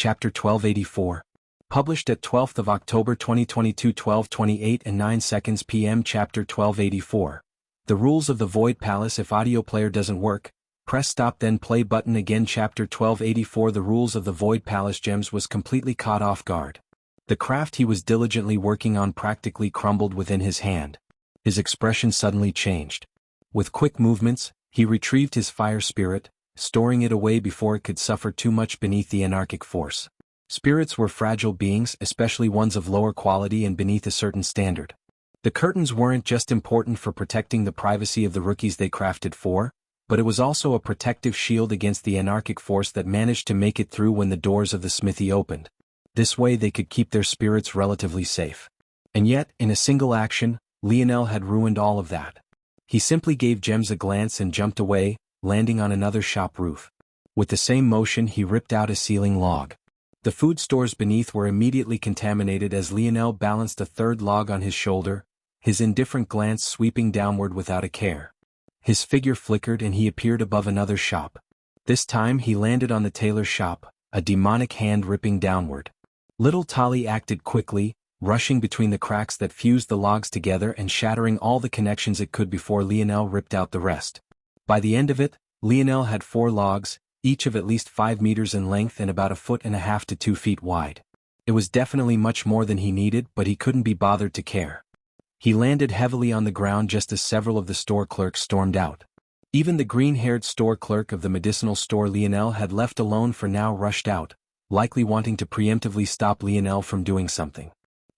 Chapter 1284. Published at 12th of October 2022, 12:28 and 9 seconds p.m. Chapter 1284. The Rules of the Void Palace. If audio player doesn't work, press stop then play button again. Chapter 1284. The Rules of the Void Palace. Gems was completely caught off guard. The craft he was diligently working on practically crumbled within his hand. His expression suddenly changed. With quick movements, he retrieved his fire spirit, storing it away before it could suffer too much beneath the anarchic force. Spirits were fragile beings, especially ones of lower quality and beneath a certain standard. The curtains weren't just important for protecting the privacy of the rookies they crafted for, but it was also a protective shield against the anarchic force that managed to make it through when the doors of the smithy opened. This way they could keep their spirits relatively safe. And yet, in a single action, Lionel had ruined all of that. He simply gave Gems a glance and jumped away, landing on another shop roof. With the same motion he ripped out a ceiling log. The food stores beneath were immediately contaminated as Lionel balanced a third log on his shoulder, his indifferent glance sweeping downward without a care. His figure flickered and he appeared above another shop. This time he landed on the tailor's shop, a demonic hand ripping downward. Little Tali acted quickly, rushing between the cracks that fused the logs together and shattering all the connections it could before Lionel ripped out the rest. By the end of it, Lionel had 4 logs, each of at least 5 meters in length and about 1.5 feet to 2 feet wide. It was definitely much more than he needed, but he couldn't be bothered to care. He landed heavily on the ground just as several of the store clerks stormed out. Even the green-haired store clerk of the medicinal store Lionel had left alone for now rushed out, likely wanting to preemptively stop Lionel from doing something.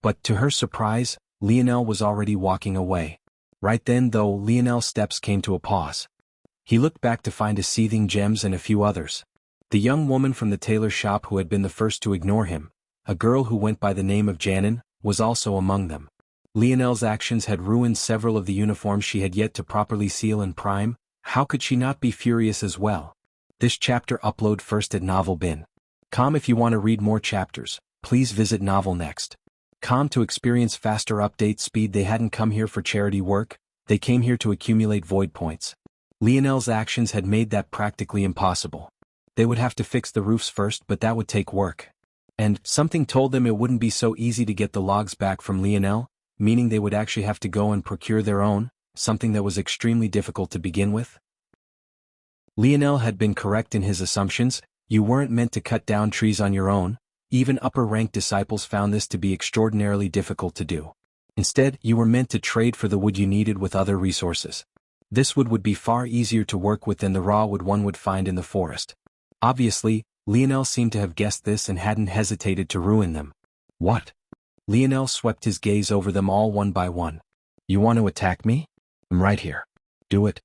But to her surprise, Lionel was already walking away. Right then though, Lionel's steps came to a pause. He looked back to find a seething Gems and a few others. The young woman from the tailor's shop who had been the first to ignore him, a girl who went by the name of Janin, was also among them. Lionel's actions had ruined several of the uniforms she had yet to properly seal and prime. How could she not be furious as well? This chapter upload first at Novel Bin. If you want to read more chapters, please visit Novel Next. To experience faster update speed. They hadn't come here for charity work, they came here to accumulate void points. Lionel's actions had made that practically impossible. They would have to fix the roofs first, but that would take work. And something told them it wouldn't be so easy to get the logs back from Lionel, meaning they would actually have to go and procure their own, something that was extremely difficult to begin with. Lionel had been correct in his assumptions. You weren't meant to cut down trees on your own. Even upper-ranked disciples found this to be extraordinarily difficult to do. Instead, you were meant to trade for the wood you needed with other resources. This wood would be far easier to work with than the raw wood one would find in the forest. Obviously, Lionel seemed to have guessed this and hadn't hesitated to ruin them. What? Lionel swept his gaze over them all one by one. You want to attack me? I'm right here. Do it.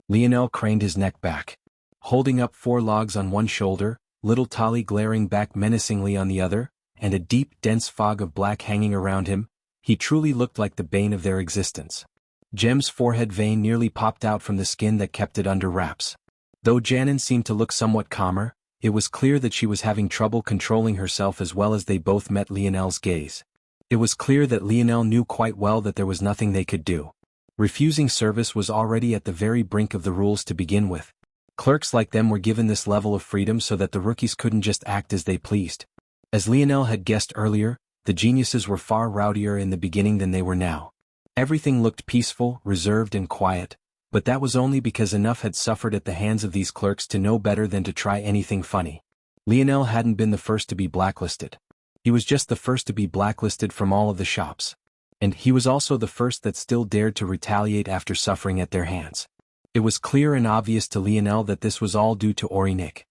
Lionel craned his neck back. Holding up 4 logs on one shoulder, little Tali glaring back menacingly on the other, and a deep, dense fog of black hanging around him, he truly looked like the bane of their existence. Gem's forehead vein nearly popped out from the skin that kept it under wraps. Though Janin seemed to look somewhat calmer, it was clear that she was having trouble controlling herself as well as they both met Lionel's gaze. It was clear that Lionel knew quite well that there was nothing they could do. Refusing service was already at the very brink of the rules to begin with. Clerks like them were given this level of freedom so that the rookies couldn't just act as they pleased. As Lionel had guessed earlier, the geniuses were far rowdier in the beginning than they were now. Everything looked peaceful, reserved and quiet, but that was only because enough had suffered at the hands of these clerks to know better than to try anything funny. Lionel hadn't been the first to be blacklisted. He was just the first to be blacklisted from all of the shops. And he was also the first that still dared to retaliate after suffering at their hands. It was clear and obvious to Lionel that this was all due to Orinik.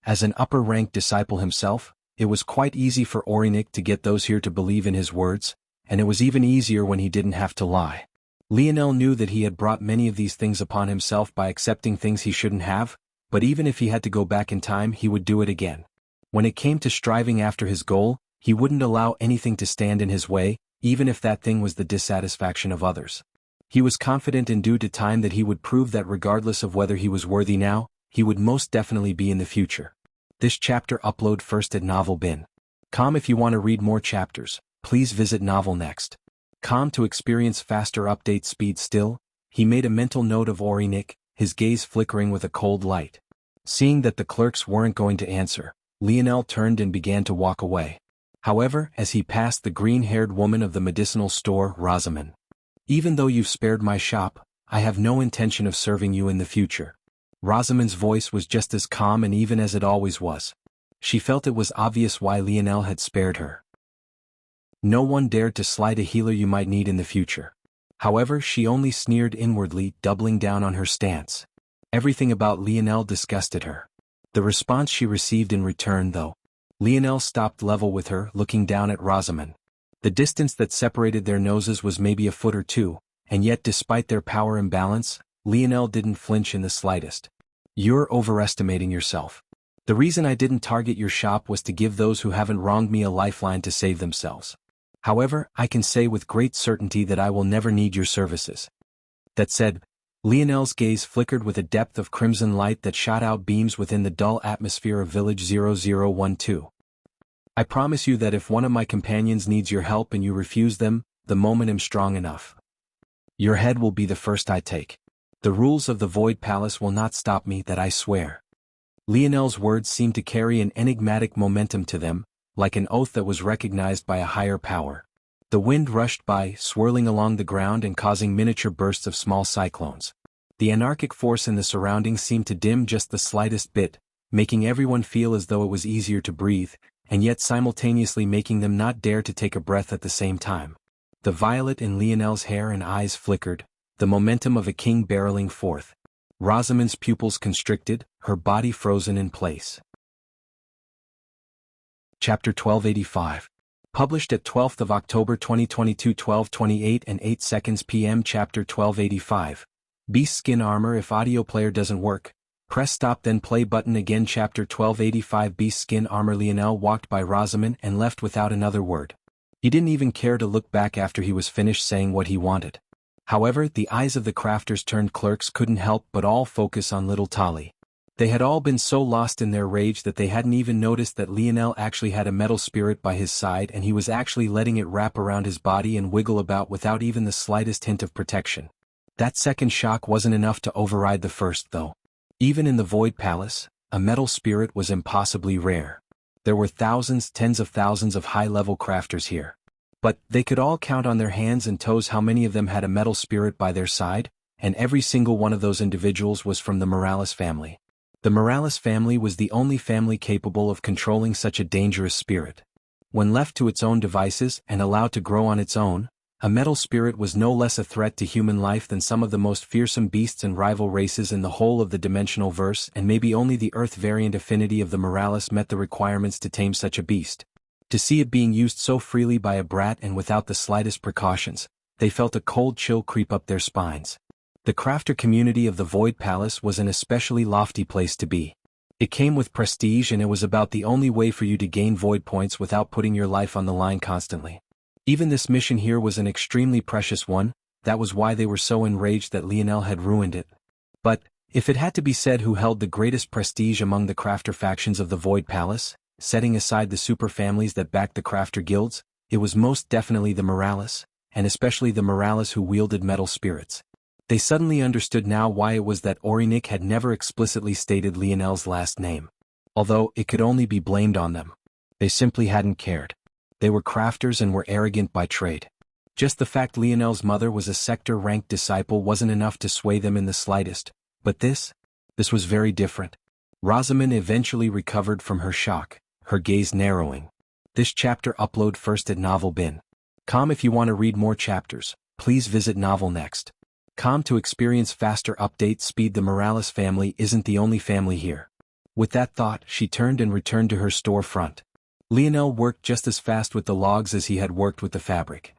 As an upper-ranked disciple himself, it was quite easy for Orinik to get those here to believe in his words, and it was even easier when he didn't have to lie. Lionel knew that he had brought many of these things upon himself by accepting things he shouldn't have, but even if he had to go back in time he would do it again. When it came to striving after his goal, he wouldn't allow anything to stand in his way, even if that thing was the dissatisfaction of others. He was confident in due to time that he would prove that regardless of whether he was worthy now, he would most definitely be in the future. This chapter upload first at Novel Bin. If you want to read more chapters, please visit Novel Next. To experience faster update speed still, he made a mental note of Orinik, his gaze flickering with a cold light. Seeing that the clerks weren't going to answer, Lionel turned and began to walk away. However, as he passed the green-haired woman of the medicinal store, Rosamond. "Even though you've spared my shop, I have no intention of serving you in the future." Rosamond's voice was just as calm and even as it always was. She felt it was obvious why Lionel had spared her. No one dared to slight a healer you might need in the future. However, she only sneered inwardly, doubling down on her stance. Everything about Lionel disgusted her. The response she received in return, though. Lionel stopped level with her, looking down at Rosamond. The distance that separated their noses was maybe a foot or two, and yet despite their power imbalance, Lionel didn't flinch in the slightest. "You're overestimating yourself. The reason I didn't target your shop was to give those who haven't wronged me a lifeline to save themselves. However, I can say with great certainty that I will never need your services." That said, Lionel's gaze flickered with a depth of crimson light that shot out beams within the dull atmosphere of Village 0012. "I promise you that if one of my companions needs your help and you refuse them, the moment I'm strong enough, your head will be the first I take. The rules of the Void Palace will not stop me, that I swear." Lionel's words seemed to carry an enigmatic momentum to them, like an oath that was recognized by a higher power. The wind rushed by, swirling along the ground and causing miniature bursts of small cyclones. The anarchic force in the surroundings seemed to dim just the slightest bit, making everyone feel as though it was easier to breathe, and yet simultaneously making them not dare to take a breath at the same time. The violet in Lionel's hair and eyes flickered, the momentum of a king barreling forth. Rosamond's pupils constricted, her body frozen in place. Chapter 1285. Published at 12th of October 2022, 12:28 and 8 seconds p.m. Chapter 1285. Beast Skin Armor. If audio player doesn't work, press stop then play button again. Chapter 1285. Beast Skin Armor. Lionel walked by Rosamond and left without another word. He didn't even care to look back after he was finished saying what he wanted. However, the eyes of the crafters turned clerks couldn't help but all focus on little Tali. They had all been so lost in their rage that they hadn't even noticed that Lionel actually had a metal spirit by his side and he was actually letting it wrap around his body and wiggle about without even the slightest hint of protection. That second shock wasn't enough to override the first, though. Even in the Void Palace, a metal spirit was impossibly rare. There were thousands, tens of thousands of high-level crafters here. But they could all count on their hands and toes how many of them had a metal spirit by their side, and every single one of those individuals was from the Morales family. The Morales family was the only family capable of controlling such a dangerous spirit. When left to its own devices and allowed to grow on its own, a metal spirit was no less a threat to human life than some of the most fearsome beasts and rival races in the whole of the dimensional verse, and maybe only the Earth variant affinity of the Morales met the requirements to tame such a beast. To see it being used so freely by a brat and without the slightest precautions, they felt a cold chill creep up their spines. The crafter community of the Void Palace was an especially lofty place to be. It came with prestige and it was about the only way for you to gain void points without putting your life on the line constantly. Even this mission here was an extremely precious one, that was why they were so enraged that Lionel had ruined it. But, if it had to be said who held the greatest prestige among the crafter factions of the Void Palace, setting aside the super families that backed the crafter guilds, it was most definitely the Morales, and especially the Morales who wielded metal spirits. They suddenly understood now why it was that Orinik had never explicitly stated Lionel's last name. Although it could only be blamed on them. They simply hadn't cared. They were crafters and were arrogant by trade. Just the fact Lionel's mother was a sector-ranked disciple wasn't enough to sway them in the slightest, but this was very different. Rosamond eventually recovered from her shock, her gaze narrowing. This chapter upload first at Novel Bin. Com. If you want to read more chapters, please visit Novel Next. Com. To experience faster update speed. The Morales family isn't the only family here. With that thought, she turned and returned to her storefront. Lionel worked just as fast with the logs as he had worked with the fabric.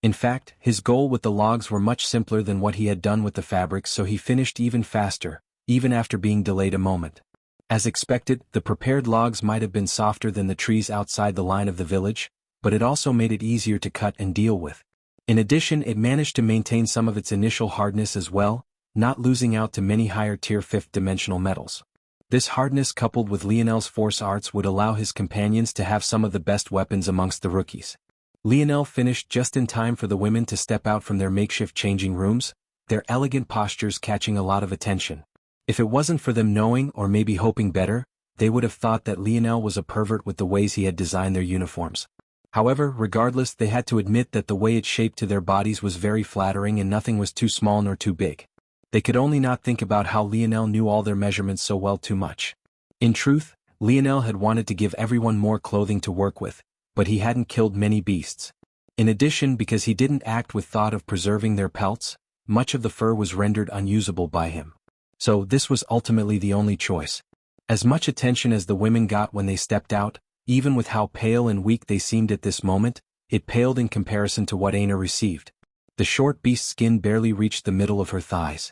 In fact, his goal with the logs were much simpler than what he had done with the fabrics, so he finished even faster, even after being delayed a moment. As expected, the prepared logs might have been softer than the trees outside the line of the village, but it also made it easier to cut and deal with. In addition, it managed to maintain some of its initial hardness as well, not losing out to many higher-tier fifth-dimensional metals. This hardness coupled with Lionel's force arts would allow his companions to have some of the best weapons amongst the rookies. Lionel finished just in time for the women to step out from their makeshift changing rooms, their elegant postures catching a lot of attention. If it wasn't for them knowing or maybe hoping better, they would have thought that Lionel was a pervert with the ways he had designed their uniforms. However, regardless, they had to admit that the way it shaped to their bodies was very flattering and nothing was too small nor too big. They could only not think about how Lionel knew all their measurements so well too much. In truth, Lionel had wanted to give everyone more clothing to work with, but he hadn't killed many beasts. In addition, because he didn't act with thought of preserving their pelts, much of the fur was rendered unusable by him. So this was ultimately the only choice. As much attention as the women got when they stepped out, even with how pale and weak they seemed at this moment, it paled in comparison to what Aina received. The short beast's skin barely reached the middle of her thighs.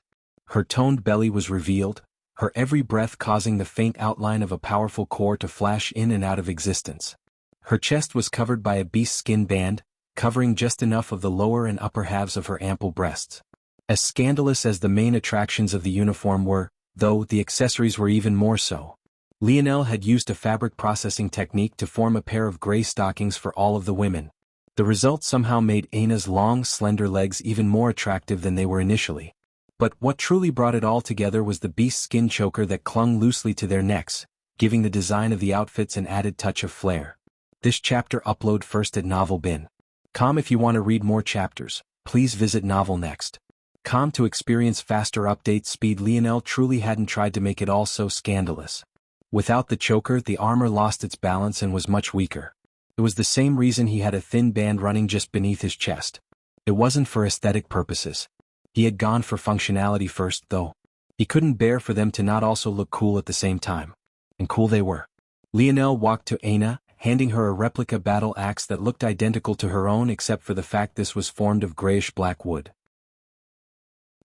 Her toned belly was revealed, her every breath causing the faint outline of a powerful core to flash in and out of existence. Her chest was covered by a beast skin band, covering just enough of the lower and upper halves of her ample breasts. As scandalous as the main attractions of the uniform were, though, the accessories were even more so. Lionel had used a fabric processing technique to form a pair of gray stockings for all of the women. The result somehow made Aina's long, slender legs even more attractive than they were initially. But what truly brought it all together was the beast skin choker that clung loosely to their necks, giving the design of the outfits an added touch of flair. This chapter upload first at novelbin.com. If you want to read more chapters, please visit novelnext.com to experience faster update speed. Lionel truly hadn't tried to make it all so scandalous. Without the choker, the armor lost its balance and was much weaker. It was the same reason he had a thin band running just beneath his chest. It wasn't for aesthetic purposes. He had gone for functionality first, though. He couldn't bear for them to not also look cool at the same time. And cool they were. Lionel walked to Aina, handing her a replica battle axe that looked identical to her own except for the fact this was formed of grayish-black wood.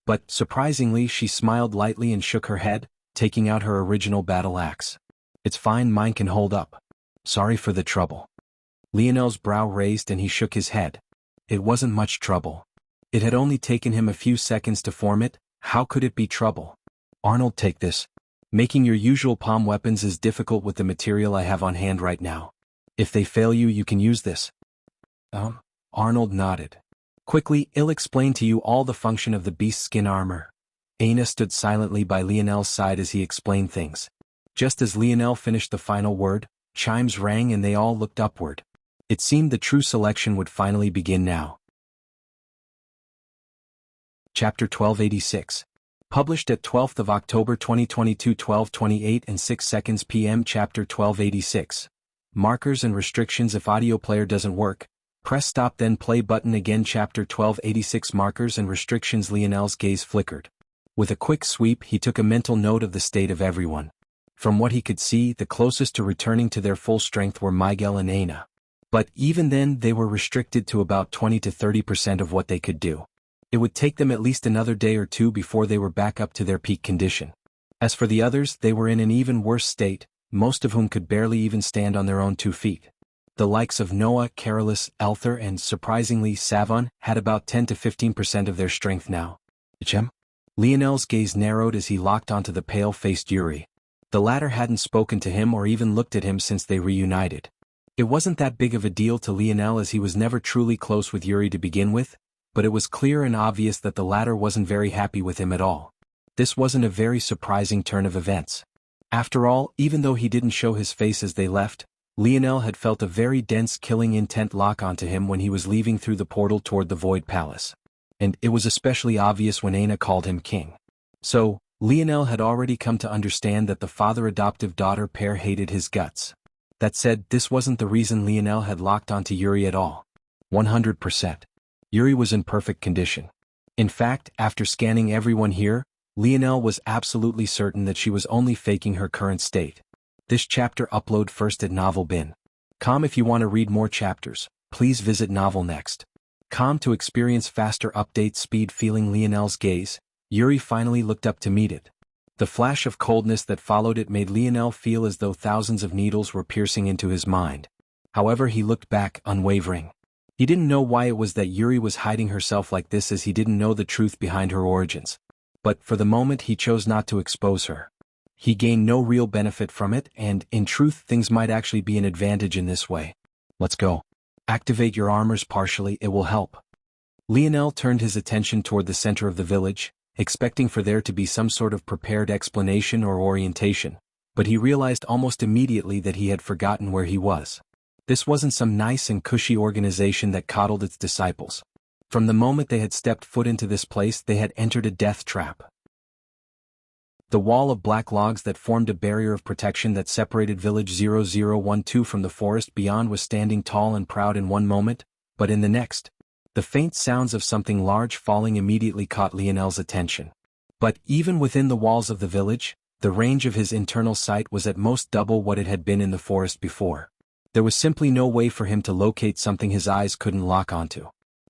But, surprisingly, she smiled lightly and shook her head, taking out her original battle axe. "It's fine, mine can hold up. Sorry for the trouble." Lionel's brow raised and he shook his head. It wasn't much trouble. It had only taken him a few seconds to form it. How could it be trouble? "Arnold, take this. Making your usual palm weapons is difficult with the material I have on hand right now. If they fail you, you can use this." Arnold nodded. "Quickly, I'll explain to you all the function of the beast skin armor." Aina stood silently by Lionel's side as he explained things. Just as Lionel finished the final word, chimes rang and they all looked upward. It seemed the true selection would finally begin now. Chapter 1286. Published at 12th of October 2022 12:28 and 6 seconds p.m. Chapter 1286. Markers and restrictions. If audio player doesn't work, press stop then play button again. Chapter 1286. Markers and restrictions. Lionel's gaze flickered. With a quick sweep he took a mental note of the state of everyone. From what he could see, the closest to returning to their full strength were Miguel and Aina. But even then they were restricted to about 20 to 30% of what they could do. It would take them at least another day or two before they were back up to their peak condition. As for the others, they were in an even worse state, most of whom could barely even stand on their own 2 feet. The likes of Noah, Carolus, Elther and, surprisingly, Savon had about 10 to 15% of their strength now. Lionel's gaze narrowed as he locked onto the pale-faced Yuri. The latter hadn't spoken to him or even looked at him since they reunited. It wasn't that big of a deal to Lionel as he was never truly close with Yuri to begin with, but it was clear and obvious that the latter wasn't very happy with him at all. This wasn't a very surprising turn of events. After all, even though he didn't show his face as they left, Lionel had felt a very dense killing intent lock onto him when he was leaving through the portal toward the Void Palace. And it was especially obvious when Aina called him king. So, Lionel had already come to understand that the father-adoptive-daughter pair hated his guts. That said, this wasn't the reason Lionel had locked onto Yuri at all. 100%. Yuri was in perfect condition. In fact, after scanning everyone here, Lionel was absolutely certain that she was only faking her current state. This chapter upload first at novelbin.com. If you want to read more chapters, please visit novelnext.com to experience faster update speed. Feeling Lionel's gaze, Yuri finally looked up to meet it. The flash of coldness that followed it made Lionel feel as though thousands of needles were piercing into his mind. However, he looked back, unwavering. He didn't know why it was that Yuri was hiding herself like this, as he didn't know the truth behind her origins. But for the moment he chose not to expose her. He gained no real benefit from it, and, in truth, things might actually be an advantage in this way. "Let's go. Activate your armors partially, it will help." Lionel turned his attention toward the center of the village, expecting for there to be some sort of prepared explanation or orientation, but he realized almost immediately that he had forgotten where he was. This wasn't some nice and cushy organization that coddled its disciples. From the moment they had stepped foot into this place, they had entered a death trap. The wall of black logs that formed a barrier of protection that separated Village 0012 from the forest beyond was standing tall and proud in one moment, but in the next, the faint sounds of something large falling immediately caught Lionel's attention. But even within the walls of the village, the range of his internal sight was at most double what it had been in the forest before. There was simply no way for him to locate something his eyes couldn't lock onto.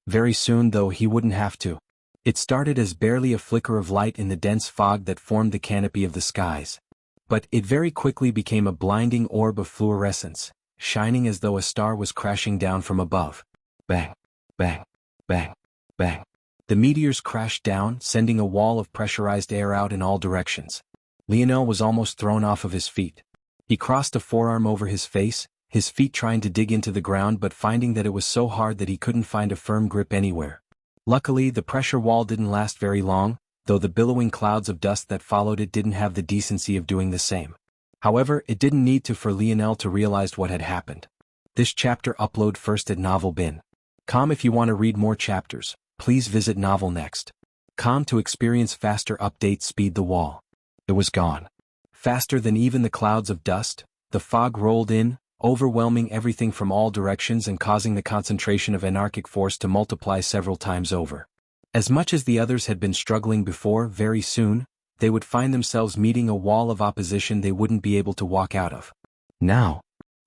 Very soon, though, he wouldn't have to. It started as barely a flicker of light in the dense fog that formed the canopy of the skies. But it very quickly became a blinding orb of fluorescence, shining as though a star was crashing down from above. Bang, bang, bang, bang. The meteors crashed down, sending a wall of pressurized air out in all directions. Lionel was almost thrown off of his feet. He crossed a forearm over his face, his feet trying to dig into the ground but finding that it was so hard that he couldn't find a firm grip anywhere. Luckily, the pressure wall didn't last very long, though the billowing clouds of dust that followed it didn't have the decency of doing the same. However, it didn't need to for Lionel to realize what had happened. This chapter upload first at novelbin.com. If you want to read more chapters, please visit novelnext.com to experience faster update speed. The wall. It was gone. Faster than even the clouds of dust, the fog rolled in, overwhelming everything from all directions and causing the concentration of anarchic force to multiply several times over. As much as the others had been struggling before, very soon, they would find themselves meeting a wall of opposition they wouldn't be able to walk out of. Now,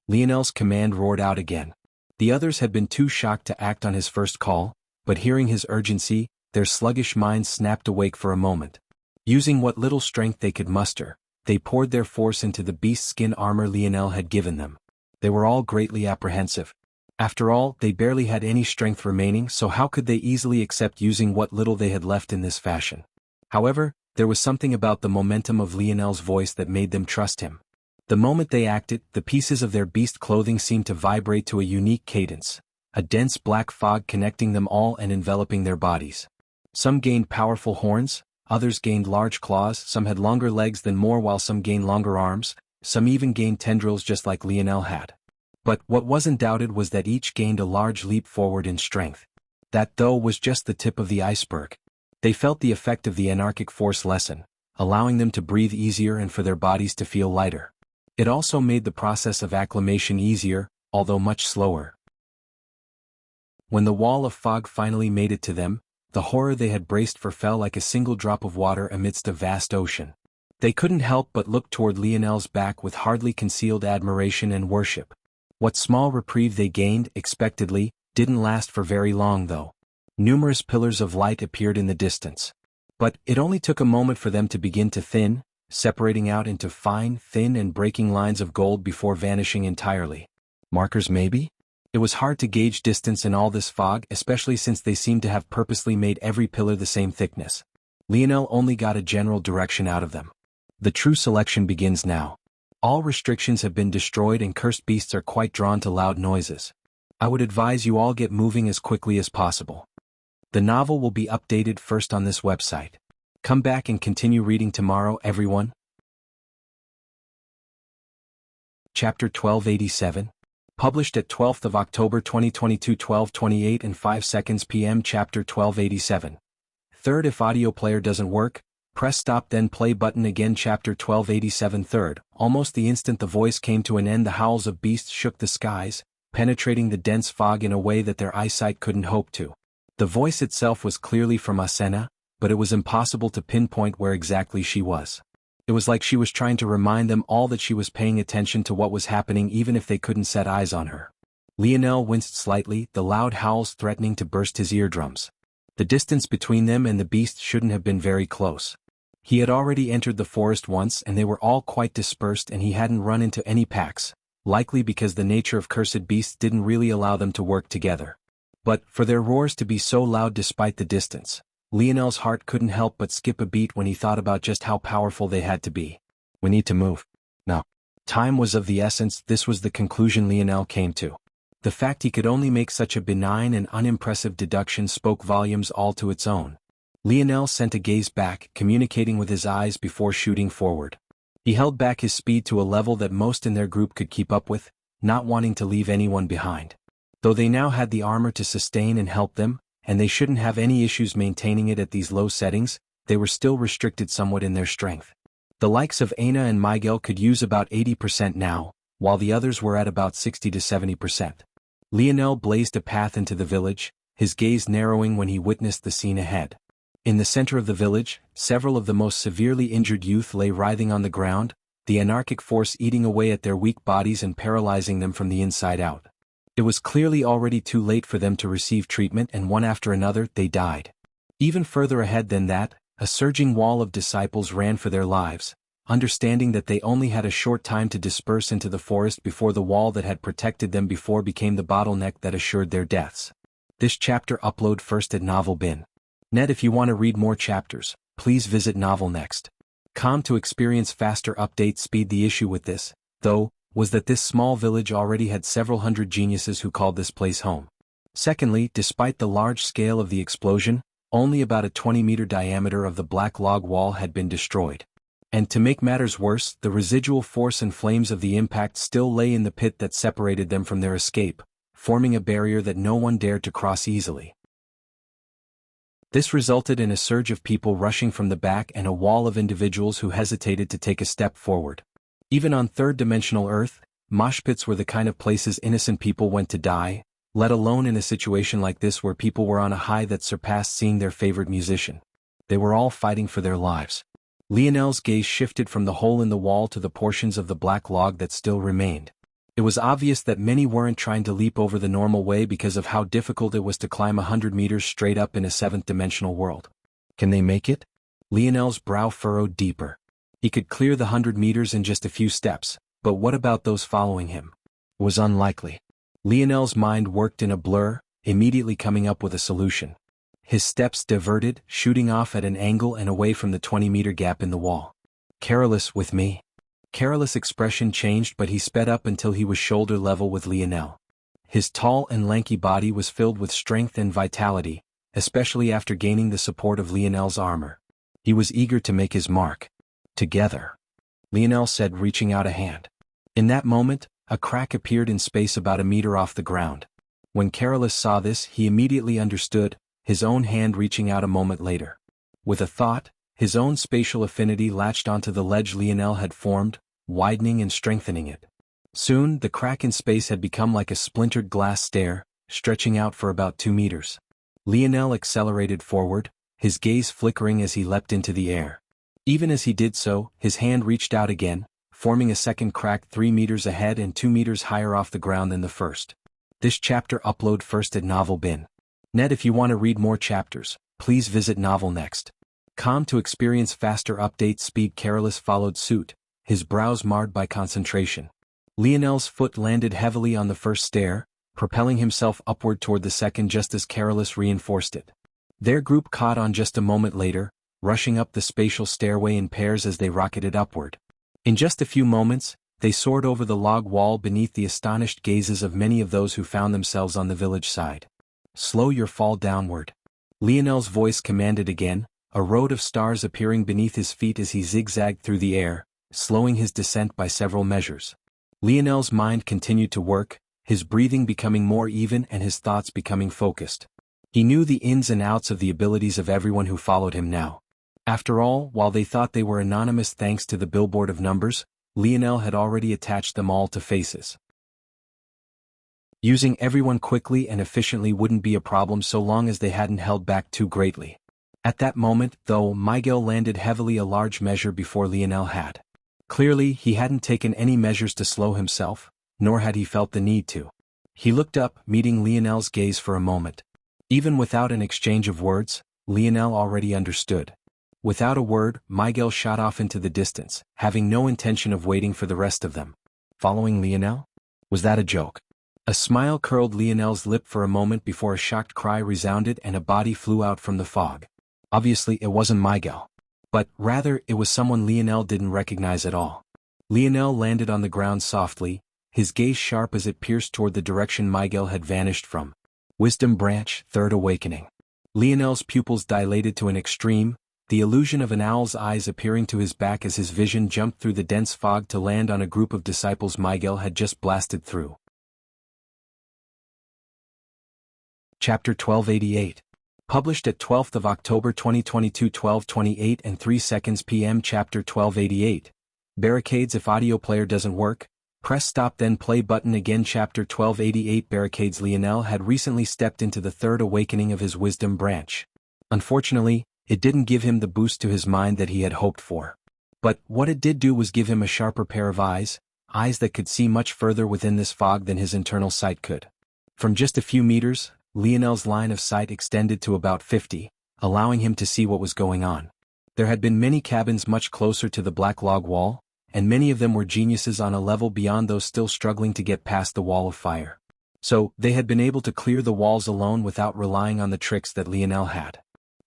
Lionel's command roared out again. The others had been too shocked to act on his first call, but hearing his urgency, their sluggish minds snapped awake for a moment. Using what little strength they could muster, they poured their force into the beast skin armor Lionel had given them. They were all greatly apprehensive. After all, they barely had any strength remaining, so how could they easily accept using what little they had left in this fashion? However, there was something about the momentum of Lionel's voice that made them trust him. The moment they acted, the pieces of their beast clothing seemed to vibrate to a unique cadence, a dense black fog connecting them all and enveloping their bodies. Some gained powerful horns, others gained large claws, some had longer legs than more, while some gained longer arms. Some even gained tendrils just like Lionel had. But what wasn't doubted was that each gained a large leap forward in strength. That, though, was just the tip of the iceberg. They felt the effect of the anarchic force lessen, allowing them to breathe easier and for their bodies to feel lighter. It also made the process of acclimation easier, although much slower. When the wall of fog finally made it to them, the horror they had braced for fell like a single drop of water amidst a vast ocean. They couldn't help but look toward Lionel's back with hardly concealed admiration and worship. What small reprieve they gained, expectedly, didn't last for very long though. Numerous pillars of light appeared in the distance. But it only took a moment for them to begin to thin, separating out into fine, thin and breaking lines of gold before vanishing entirely. Markers maybe? It was hard to gauge distance in all this fog, especially since they seemed to have purposely made every pillar the same thickness. Lionel only got a general direction out of them. The true selection begins now. All restrictions have been destroyed and cursed beasts are quite drawn to loud noises. I would advise you all get moving as quickly as possible. The novel will be updated first on this website. Come back and continue reading tomorrow, everyone. Chapter 1287. Published at 12th of October 2022 12:28 and 5 seconds p.m. Chapter 1287. Third, if audio player doesn't work, press stop then play button again. Chapter 1287. Third, almost the instant the voice came to an end, the howls of beasts shook the skies, penetrating the dense fog in a way that their eyesight couldn't hope to. The voice itself was clearly from Asena, but it was impossible to pinpoint where exactly she was. It was like she was trying to remind them all that she was paying attention to what was happening even if they couldn't set eyes on her. Lionel winced slightly, the loud howls threatening to burst his eardrums. The distance between them and the beast shouldn't have been very close. He had already entered the forest once and they were all quite dispersed and he hadn't run into any packs, likely because the nature of cursed beasts didn't really allow them to work together. But, for their roars to be so loud despite the distance, Lionel's heart couldn't help but skip a beat when he thought about just how powerful they had to be. We need to move. No. Time was of the essence. This was the conclusion Lionel came to. The fact he could only make such a benign and unimpressive deduction spoke volumes all to its own. Lionel sent a gaze back, communicating with his eyes before shooting forward. He held back his speed to a level that most in their group could keep up with, not wanting to leave anyone behind. Though they now had the armor to sustain and help them, and they shouldn't have any issues maintaining it at these low settings, they were still restricted somewhat in their strength. The likes of Aina and Miguel could use about 80% now, while the others were at about 60 to 70%. Lionel blazed a path into the village, his gaze narrowing when he witnessed the scene ahead. In the center of the village, several of the most severely injured youth lay writhing on the ground, the anarchic force eating away at their weak bodies and paralyzing them from the inside out. It was clearly already too late for them to receive treatment, and one after another they died. Even further ahead than that, a surging wall of disciples ran for their lives, understanding that they only had a short time to disperse into the forest before the wall that had protected them before became the bottleneck that assured their deaths. This chapter upload first at Novel Bin. Net. If you want to read more chapters, please visit Novel Next. To experience faster update speed. The issue with this, though, was that this small village already had several hundred geniuses who called this place home. Secondly, despite the large scale of the explosion, only about a 20-meter diameter of the black log wall had been destroyed. And to make matters worse, the residual force and flames of the impact still lay in the pit that separated them from their escape, forming a barrier that no one dared to cross easily. This resulted in a surge of people rushing from the back and a wall of individuals who hesitated to take a step forward. Even on third-dimensional Earth, mosh pits were the kind of places innocent people went to die, let alone in a situation like this where people were on a high that surpassed seeing their favorite musician. They were all fighting for their lives. Lionel's gaze shifted from the hole in the wall to the portions of the black log that still remained. It was obvious that many weren't trying to leap over the normal way because of how difficult it was to climb 100 meters straight up in a seventh-dimensional world. Can they make it? Lionel's brow furrowed deeper. He could clear the 100 meters in just a few steps, but what about those following him? It was unlikely. Lionel's mind worked in a blur, immediately coming up with a solution. His steps diverted, shooting off at an angle and away from the 20-meter gap in the wall. Careless with me. Careless' expression changed, but he sped up until he was shoulder level with Lionel. His tall and lanky body was filled with strength and vitality, especially after gaining the support of Lionel's armor. He was eager to make his mark. Together, Lionel said, reaching out a hand. In that moment, a crack appeared in space about a meter off the ground. When Careless saw this, he immediately understood, his own hand reaching out a moment later. With a thought, his own spatial affinity latched onto the ledge Lionel had formed, widening and strengthening it. Soon, the crack in space had become like a splintered glass stair, stretching out for about 2 meters. Lionel accelerated forward, his gaze flickering as he leapt into the air. Even as he did so, his hand reached out again, forming a second crack 3 meters ahead and 2 meters higher off the ground than the first. This chapter upload first at Novel Bin. Net. If you want to read more chapters, please visit Novel Next. To experience faster update speed. Careless followed suit, his brows marred by concentration. Lionel's foot landed heavily on the first stair, propelling himself upward toward the second just as Careless reinforced it. Their group caught on just a moment later, rushing up the spatial stairway in pairs as they rocketed upward. In just a few moments, they soared over the log wall beneath the astonished gazes of many of those who found themselves on the village side. Slow your fall downward. Lionel's voice commanded again, a road of stars appearing beneath his feet as he zigzagged through the air, slowing his descent by several measures. Lionel's mind continued to work, his breathing becoming more even and his thoughts becoming focused. He knew the ins and outs of the abilities of everyone who followed him now. After all, while they thought they were anonymous thanks to the billboard of numbers, Lionel had already attached them all to faces. Using everyone quickly and efficiently wouldn't be a problem so long as they hadn't held back too greatly. At that moment, though, Miguel landed heavily a large measure before Lionel had. Clearly, he hadn't taken any measures to slow himself, nor had he felt the need to. He looked up, meeting Lionel's gaze for a moment. Even without an exchange of words, Lionel already understood. Without a word, Miguel shot off into the distance, having no intention of waiting for the rest of them. Following Lionel? Was that a joke? A smile curled Lionel's lip for a moment before a shocked cry resounded and a body flew out from the fog. Obviously, it wasn't Miguel. But, rather, it was someone Lionel didn't recognize at all. Lionel landed on the ground softly, his gaze sharp as it pierced toward the direction Miguel had vanished from. Wisdom Branch, Third Awakening. Lionel's pupils dilated to an extreme, the illusion of an owl's eyes appearing to his back as his vision jumped through the dense fog to land on a group of disciples Miguel had just blasted through. Chapter 1288. Published at 12th of October 2022 12:28 and 3 seconds p.m. Chapter 1288. Barricades. If audio player doesn't work, press stop then play button again. Chapter 1288. Barricades. Lionel had recently stepped into the third awakening of his wisdom branch. Unfortunately, it didn't give him the boost to his mind that he had hoped for. But what it did do was give him a sharper pair of eyes that could see much further within this fog than his internal sight could. From just a few meters, Lionel's line of sight extended to about 50, allowing him to see what was going on. There had been many cabins much closer to the black log wall, and many of them were geniuses on a level beyond those still struggling to get past the wall of fire. So, they had been able to clear the walls alone without relying on the tricks that Lionel had.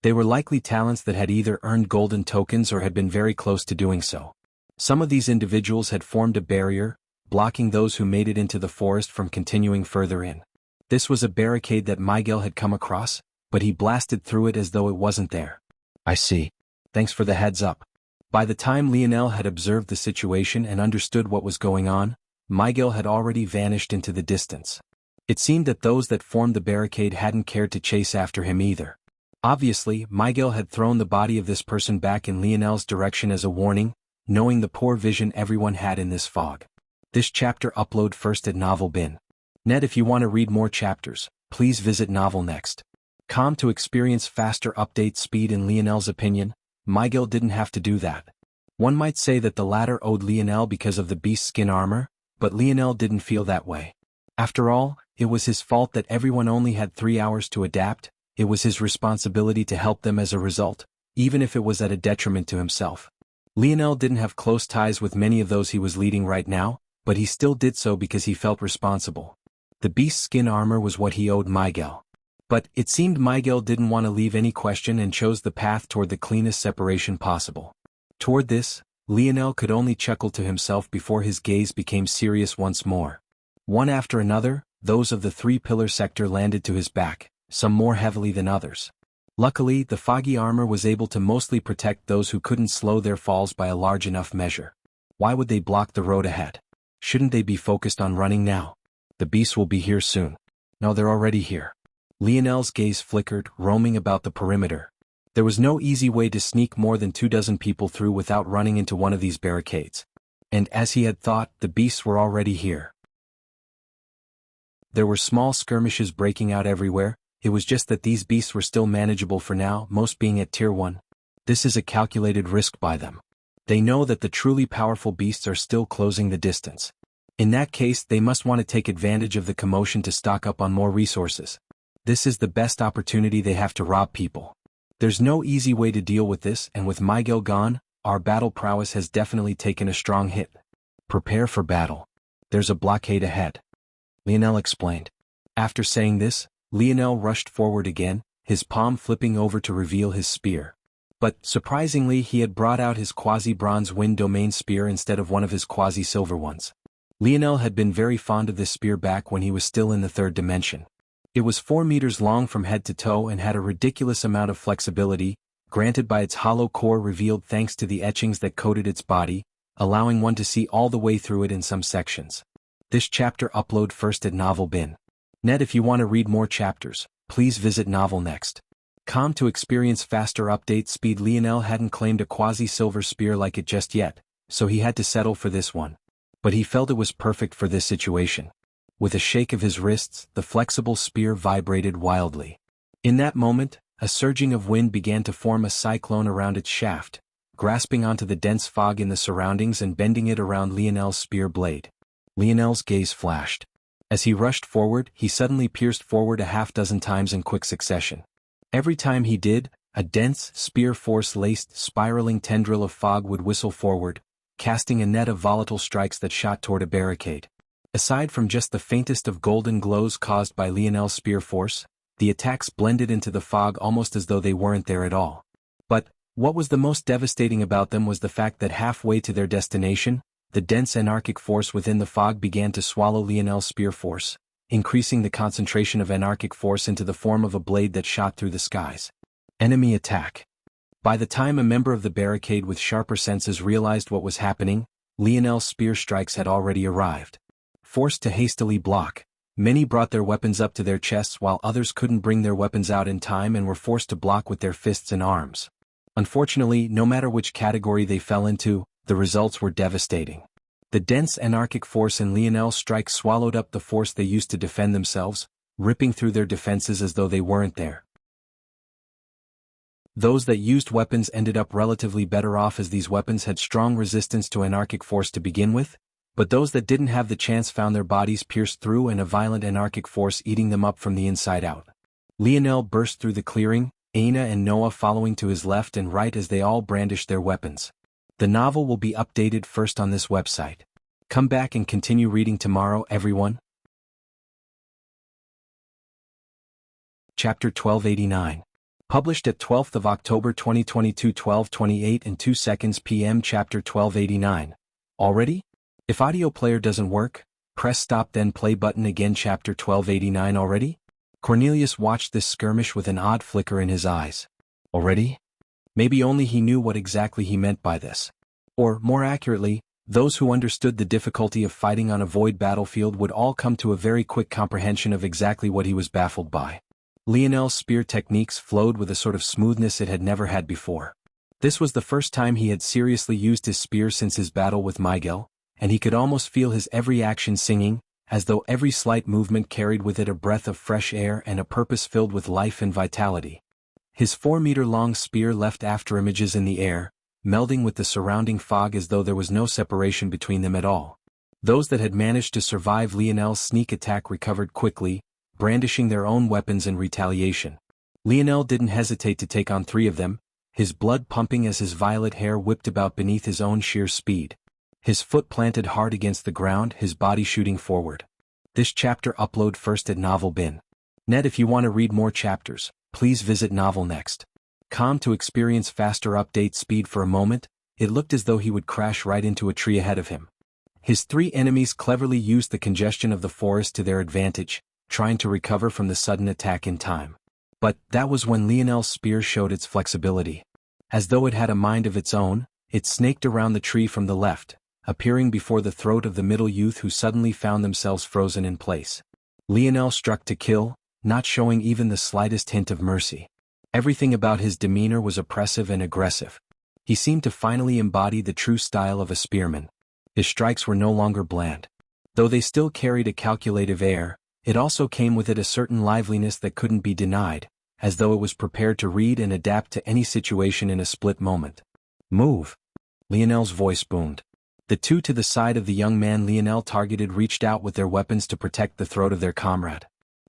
They were likely talents that had either earned golden tokens or had been very close to doing so. Some of these individuals had formed a barrier, blocking those who made it into the forest from continuing further in. This was a barricade that Miguel had come across, but he blasted through it as though it wasn't there. I see. Thanks for the heads up. By the time Lionel had observed the situation and understood what was going on, Miguel had already vanished into the distance. It seemed that those that formed the barricade hadn't cared to chase after him either. Obviously, Miguel had thrown the body of this person back in Lionel's direction as a warning, knowing the poor vision everyone had in this fog. This chapter upload first at Novel Bin. Net. If you want to read more chapters, please visit Novel Next. To experience faster update speed. In Lionel's opinion, Miguel didn't have to do that. One might say that the latter owed Lionel because of the beast skin armor, but Lionel didn't feel that way. After all, it was his fault that everyone only had 3 hours to adapt. It was his responsibility to help them as a result, even if it was at a detriment to himself. Lionel didn't have close ties with many of those he was leading right now, but he still did so because he felt responsible. The beast skin armor was what he owed Miguel. But it seemed Miguel didn't want to leave any question and chose the path toward the cleanest separation possible. Toward this, Lionel could only chuckle to himself before his gaze became serious once more. One after another, those of the 3-pillar sector landed to his back, some more heavily than others. Luckily, the foggy armor was able to mostly protect those who couldn't slow their falls by a large enough measure. Why would they block the road ahead? Shouldn't they be focused on running now? The beasts will be here soon. No, they're already here. Lionel's gaze flickered, roaming about the perimeter. There was no easy way to sneak more than 24 people through without running into one of these barricades. And as he had thought, the beasts were already here. There were small skirmishes breaking out everywhere. It was just that these beasts were still manageable for now, most being at Tier 1. This is a calculated risk by them. They know that the truly powerful beasts are still closing the distance. In that case, they must want to take advantage of the commotion to stock up on more resources. This is the best opportunity they have to rob people. There's no easy way to deal with this, and with Miguel gone, our battle prowess has definitely taken a strong hit. Prepare for battle. There's a blockade ahead, Lionel explained. After saying this, Lionel rushed forward again, his palm flipping over to reveal his spear. But, surprisingly, he had brought out his quasi-bronze wind domain spear instead of one of his quasi-silver ones. Lionel had been very fond of this spear back when he was still in the 3rd dimension. It was 4 meters long from head to toe and had a ridiculous amount of flexibility, granted by its hollow core revealed thanks to the etchings that coated its body, allowing one to see all the way through it in some sections. This chapter upload first at Novel Bin. Net. If you want to read more chapters, please visit Novel Next. To experience faster update speed. Lionel hadn't claimed a quasi-silver spear like it just yet, so he had to settle for this one. But he felt it was perfect for this situation. With a shake of his wrists, the flexible spear vibrated wildly. In that moment, a surging of wind began to form a cyclone around its shaft, grasping onto the dense fog in the surroundings and bending it around Lionel's spear blade. Lionel's gaze flashed. As he rushed forward, he suddenly pierced forward a half-dozen times in quick succession. Every time he did, a dense, spear-force-laced, spiraling tendril of fog would whistle forward, casting a net of volatile strikes that shot toward a barricade. Aside from just the faintest of golden glows caused by Lionel's spear force, the attacks blended into the fog almost as though they weren't there at all. But, what was the most devastating about them was the fact that halfway to their destination, the dense anarchic force within the fog began to swallow Lionel's spear force, increasing the concentration of anarchic force into the form of a blade that shot through the skies. Enemy attack. By the time a member of the barricade with sharper senses realized what was happening, Lionel's spear strikes had already arrived. Forced to hastily block, many brought their weapons up to their chests while others couldn't bring their weapons out in time and were forced to block with their fists and arms. Unfortunately, no matter which category they fell into, the results were devastating. The dense anarchic force in Lionel's strike swallowed up the force they used to defend themselves, ripping through their defenses as though they weren't there. Those that used weapons ended up relatively better off as these weapons had strong resistance to anarchic force to begin with, but those that didn't have the chance found their bodies pierced through and a violent anarchic force eating them up from the inside out. Lionel burst through the clearing, Aina and Noah following to his left and right as they all brandished their weapons. The novel will be updated first on this website. Come back and continue reading tomorrow, everyone. Chapter 1289. Published at 12th of October 2022 12:28 and 2 seconds p.m. Chapter 1289. Already? If audio player doesn't work, press stop then play button again. Chapter 1289 already? Cornelius watched this skirmish with an odd flicker in his eyes. Already? Maybe only he knew what exactly he meant by this. Or, more accurately, those who understood the difficulty of fighting on a void battlefield would all come to a very quick comprehension of exactly what he was baffled by. Lionel's spear techniques flowed with a sort of smoothness it had never had before. This was the first time he had seriously used his spear since his battle with Miguel, and he could almost feel his every action singing, as though every slight movement carried with it a breath of fresh air and a purpose filled with life and vitality. His 4-meter-long spear left afterimages in the air, melding with the surrounding fog as though there was no separation between them at all. Those that had managed to survive Lionel's sneak attack recovered quickly, brandishing their own weapons in retaliation. Lionel didn't hesitate to take on 3 of them, his blood pumping as his violet hair whipped about beneath his own sheer speed. His foot planted hard against the ground, his body shooting forward. This chapter upload first at Novel Bin. Net. If you want to read more chapters, please visit Novel Next. To experience faster update speed. For a moment, it looked as though he would crash right into a tree ahead of him. His 3 enemies cleverly used the congestion of the forest to their advantage, trying to recover from the sudden attack in time. But that was when Lionel's spear showed its flexibility. As though it had a mind of its own, it snaked around the tree from the left, appearing before the throat of the middle youth who suddenly found themselves frozen in place. Lionel struck to kill, not showing even the slightest hint of mercy. Everything about his demeanor was oppressive and aggressive. He seemed to finally embody the true style of a spearman. His strikes were no longer bland. Though they still carried a calculative air, it also came with it a certain liveliness that couldn't be denied, as though it was prepared to read and adapt to any situation in a split moment. Move! Lionel's voice boomed. The 2 to the side of the young man Lionel targeted reached out with their weapons to protect the throat of their comrade.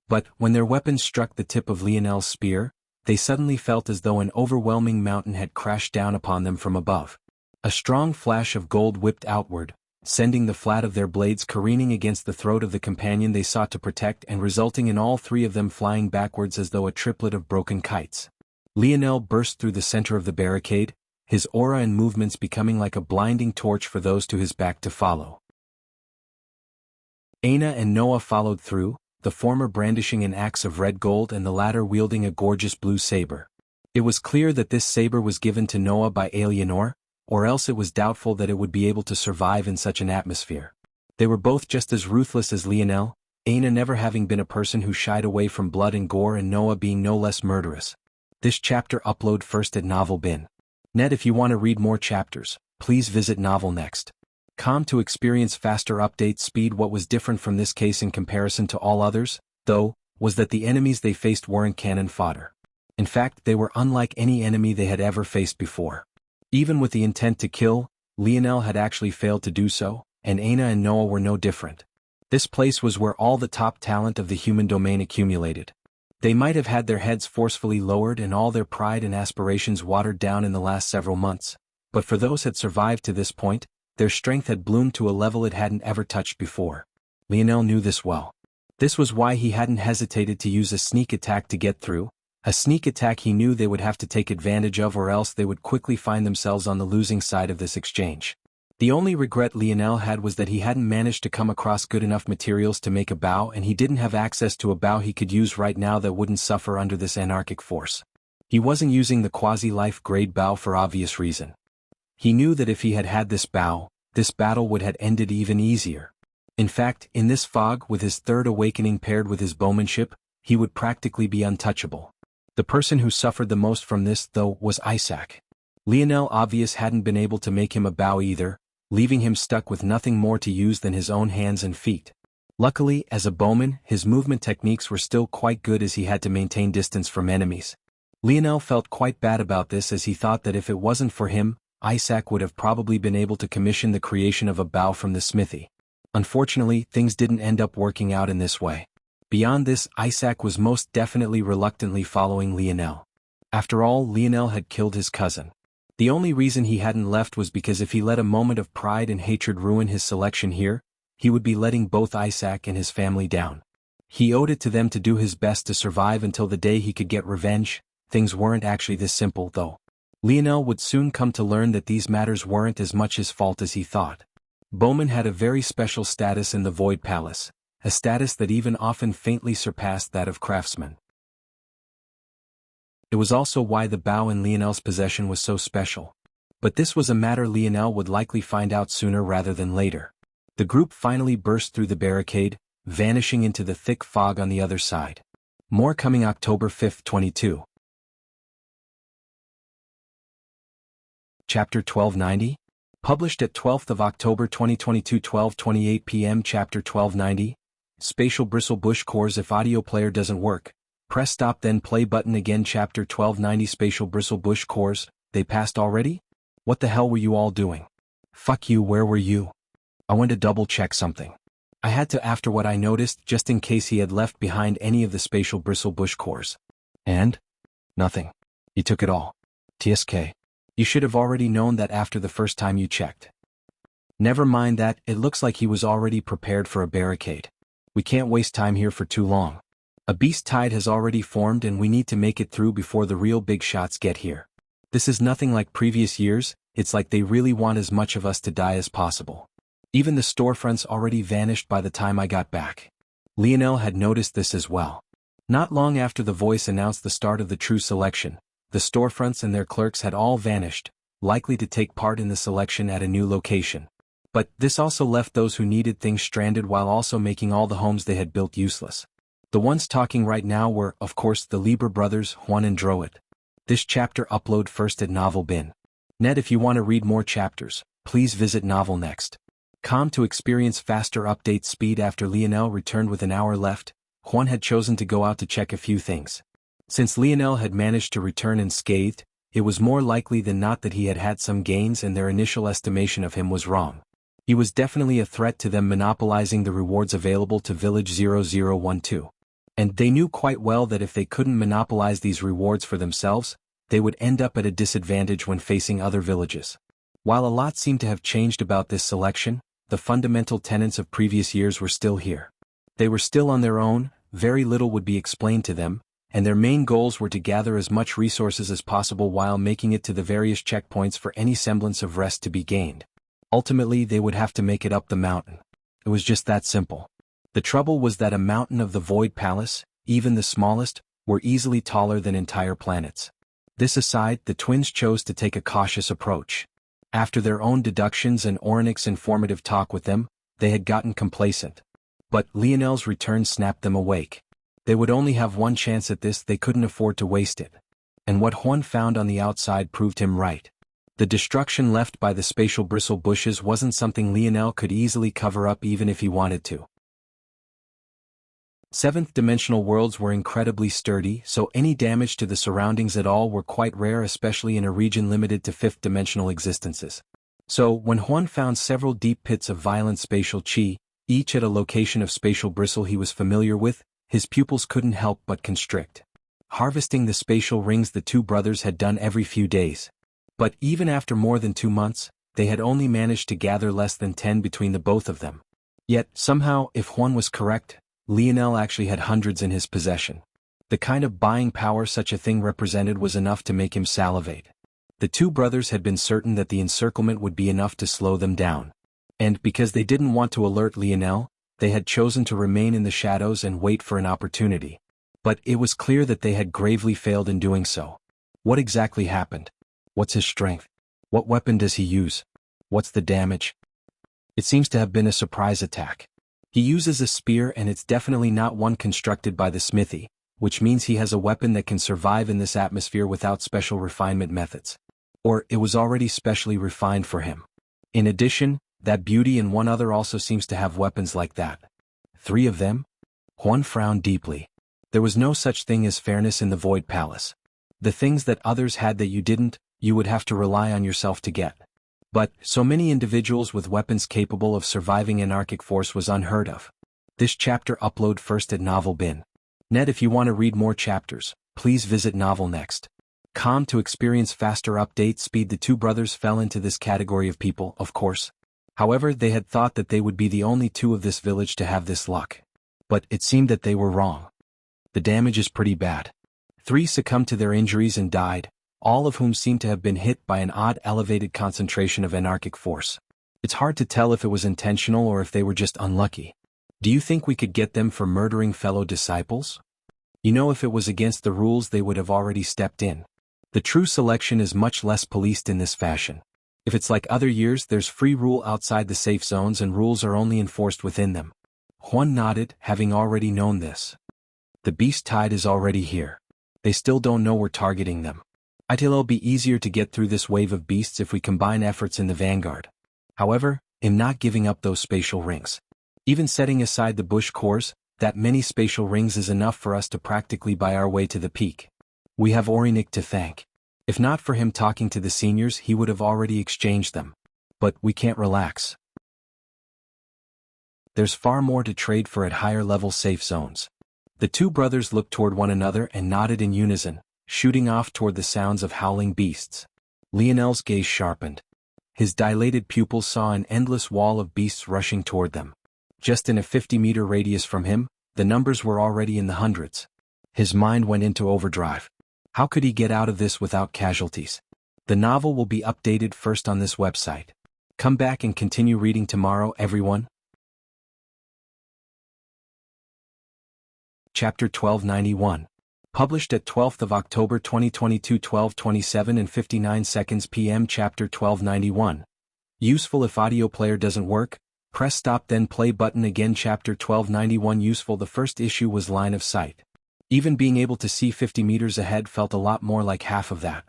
But, when their weapons struck the tip of Lionel's spear, they suddenly felt as though an overwhelming mountain had crashed down upon them from above. A strong flash of gold whipped outward, sending the flat of their blades careening against the throat of the companion they sought to protect and resulting in all 3 of them flying backwards as though a triplet of broken kites. Lionel burst through the center of the barricade, his aura and movements becoming like a blinding torch for those to his back to follow. Aina and Noah followed through, the former brandishing an axe of red gold and the latter wielding a gorgeous blue saber. It was clear that this saber was given to Noah by Eleanor, or else it was doubtful that it would be able to survive in such an atmosphere. They were both just as ruthless as Lionel, Aina never having been a person who shied away from blood and gore and Noah being no less murderous. This chapter upload first at Novel Bin. Net. If you want to read more chapters, please visit Novel Next. To experience faster update speed. What was different from this case in comparison to all others, though, was that the enemies they faced weren't cannon fodder. In fact, they were unlike any enemy they had ever faced before. Even with the intent to kill, Lionel had actually failed to do so, and Aina and Noah were no different. This place was where all the top talent of the human domain accumulated. They might have had their heads forcefully lowered and all their pride and aspirations watered down in the last several months, but for those had survived to this point, their strength had bloomed to a level it hadn't ever touched before. Lionel knew this well. This was why he hadn't hesitated to use a sneak attack to get through, a sneak attack he knew they would have to take advantage of or else they would quickly find themselves on the losing side of this exchange. The only regret Lionel had was that he hadn't managed to come across good enough materials to make a bow and he didn't have access to a bow he could use right now that wouldn't suffer under this anarchic force. He wasn't using the quasi-life grade bow for obvious reason. He knew that if he had had this bow, this battle would have ended even easier. In fact, in this fog with his third awakening paired with his bowmanship, he would practically be untouchable. The person who suffered the most from this, though, was Isaac. Lionel Obvious hadn't been able to make him a bow either, leaving him stuck with nothing more to use than his own hands and feet. Luckily, as a bowman, his movement techniques were still quite good as he had to maintain distance from enemies. Lionel felt quite bad about this as he thought that if it wasn't for him, Isaac would have probably been able to commission the creation of a bow from the smithy. Unfortunately, things didn't end up working out in this way. Beyond this, Isaac was most definitely reluctantly following Lionel. After all, Lionel had killed his cousin. The only reason he hadn't left was because if he let a moment of pride and hatred ruin his selection here, he would be letting both Isaac and his family down. He owed it to them to do his best to survive until the day he could get revenge. Things weren't actually this simple, though. Lionel would soon come to learn that these matters weren't as much his fault as he thought. Bowman had a very special status in the Void Palace, a status that even often faintly surpassed that of craftsmen. It was also why the bow in Lionel's possession was so special. But this was a matter Lionel would likely find out sooner rather than later. The group finally burst through the barricade, vanishing into the thick fog on the other side. More coming October 5, 22. Chapter 1290? Published at 12th of October 2022 12:28 p.m. Chapter 1290? Spatial Bristle Bush Cores. If audio player doesn't work, press stop then play button again. Chapter 1290. Spatial Bristle Bush Cores. They passed already? What the hell were you all doing? Fuck you, where were you? I went to double check something. I had to after what I noticed just in case he had left behind any of the Spatial Bristle Bush Cores. And? Nothing. He took it all. TSK. You should have already known that after the first time you checked. Never mind that, it looks like he was already prepared for a barricade. We can't waste time here for too long. A beast tide has already formed and we need to make it through before the real big shots get here. This is nothing like previous years, it's like they really want as much of us to die as possible. Even the storefronts already vanished by the time I got back. Lionel had noticed this as well. Not long after the voice announced the start of the true selection, the storefronts and their clerks had all vanished, likely to take part in the selection at a new location. But this also left those who needed things stranded while also making all the homes they had built useless. The ones talking right now were, of course, the Lieber brothers, Juan and Droid. This chapter upload first at Novel Bin. Net. If you want to read more chapters, please visit Novel Next. To experience faster update speed. After Lionel returned with an hour left, Juan had chosen to go out to check a few things. Since Lionel had managed to return unscathed, it was more likely than not that he had had some gains and their initial estimation of him was wrong. He was definitely a threat to them monopolizing the rewards available to Village 0012. And they knew quite well that if they couldn't monopolize these rewards for themselves, they would end up at a disadvantage when facing other villages. While a lot seemed to have changed about this selection, the fundamental tenets of previous years were still here. They were still on their own, very little would be explained to them, and their main goals were to gather as much resources as possible while making it to the various checkpoints for any semblance of rest to be gained. Ultimately, they would have to make it up the mountain. It was just that simple. The trouble was that a mountain of the Void Palace, even the smallest, were easily taller than entire planets. This aside, the twins chose to take a cautious approach. After their own deductions and Ornik's informative talk with them, they had gotten complacent. But Lionel's return snapped them awake. They would only have one chance at this, they couldn't afford to waste it. And what Juan found on the outside proved him right. The destruction left by the spatial bristle bushes wasn't something Lionel could easily cover up even if he wanted to. Seventh-dimensional worlds were incredibly sturdy, so any damage to the surroundings at all were quite rare, especially in a region limited to fifth-dimensional existences. So, when Juan found several deep pits of violent spatial chi, each at a location of spatial bristle he was familiar with, his pupils couldn't help but constrict. Harvesting the spatial rings the two brothers had done every few days. But even after more than 2 months, they had only managed to gather less than 10 between the both of them. Yet, somehow, if Juan was correct, Lionel actually had hundreds in his possession. The kind of buying power such a thing represented was enough to make him salivate. The two brothers had been certain that the encirclement would be enough to slow them down. And because they didn't want to alert Lionel, they had chosen to remain in the shadows and wait for an opportunity. But it was clear that they had gravely failed in doing so. What exactly happened? What's his strength? What weapon does he use? What's the damage? It seems to have been a surprise attack. He uses a spear and it's definitely not one constructed by the smithy, which means he has a weapon that can survive in this atmosphere without special refinement methods. Or it was already specially refined for him. In addition, that beauty and one other also seems to have weapons like that. 3 of them? Juan frowned deeply. There was no such thing as fairness in the Void Palace. The things that others had that you didn't, you would have to rely on yourself to get. But, so many individuals with weapons capable of surviving anarchic force was unheard of. This chapter upload first at Novel Bin. Net. If you want to read more chapters, please visit Novel Next. To experience faster update speed. The 2 brothers fell into this category of people, of course. However, they had thought that they would be the only 2 of this village to have this luck. But it seemed that they were wrong. The damage is pretty bad. 3 succumbed to their injuries and died, all of whom seemed to have been hit by an odd elevated concentration of anarchic force. It's hard to tell if it was intentional or if they were just unlucky. Do you think we could get them for murdering fellow disciples? You know, if it was against the rules they would have already stepped in. The true selection is much less policed in this fashion. If it's like other years, there's free rule outside the safe zones and rules are only enforced within them. Juan nodded, having already known this. The beast tide is already here. They still don't know we're targeting them. It'll be easier to get through this wave of beasts if we combine efforts in the vanguard. However, I'm not giving up those spatial rings. Even setting aside the bush cores, that many spatial rings is enough for us to practically buy our way to the peak. We have Orinik to thank. If not for him talking to the seniors, he would have already exchanged them. But we can't relax. There's far more to trade for at higher level safe zones. The 2 brothers looked toward one another and nodded in unison, shooting off toward the sounds of howling beasts. Lionel's gaze sharpened. His dilated pupils saw an endless wall of beasts rushing toward them. Just in a 50-meter radius from him, the numbers were already in the hundreds. His mind went into overdrive. How could he get out of this without casualties? The novel will be updated first on this website. Come back and continue reading tomorrow, everyone. Chapter 1291. Published at 12th of October 2022 12:27 and 59 seconds p.m. Chapter 1291. Useful if audio player doesn't work, press stop then play button again. Chapter 1291. Useful. The first issue was line of sight. Even being able to see 50 meters ahead felt a lot more like half of that.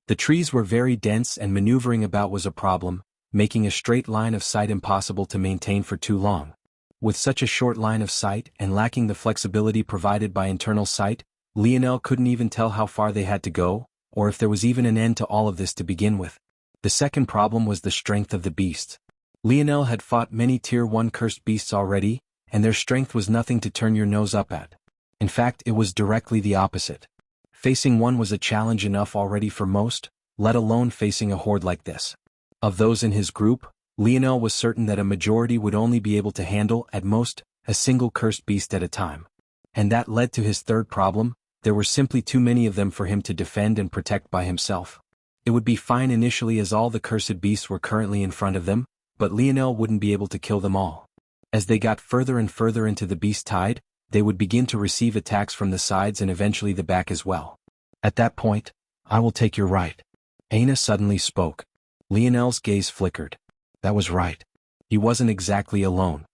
The trees were very dense and maneuvering about was a problem, making a straight line of sight impossible to maintain for too long. With such a short line of sight and lacking the flexibility provided by internal sight, Lionel couldn't even tell how far they had to go, or if there was even an end to all of this to begin with. The second problem was the strength of the beasts. Lionel had fought many Tier 1 cursed beasts already, and their strength was nothing to turn your nose up at. In fact, it was directly the opposite. Facing one was a challenge enough already for most, let alone facing a horde like this. Of those in his group, Lionel was certain that a majority would only be able to handle, at most, a single cursed beast at a time. And that led to his third problem: there were simply too many of them for him to defend and protect by himself. It would be fine initially as all the cursed beasts were currently in front of them, but Lionel wouldn't be able to kill them all. As they got further and further into the beast tide, they would begin to receive attacks from the sides and eventually the back as well. At that point, I will take your right. Aina suddenly spoke. Lionel's gaze flickered. That was right. He wasn't exactly alone.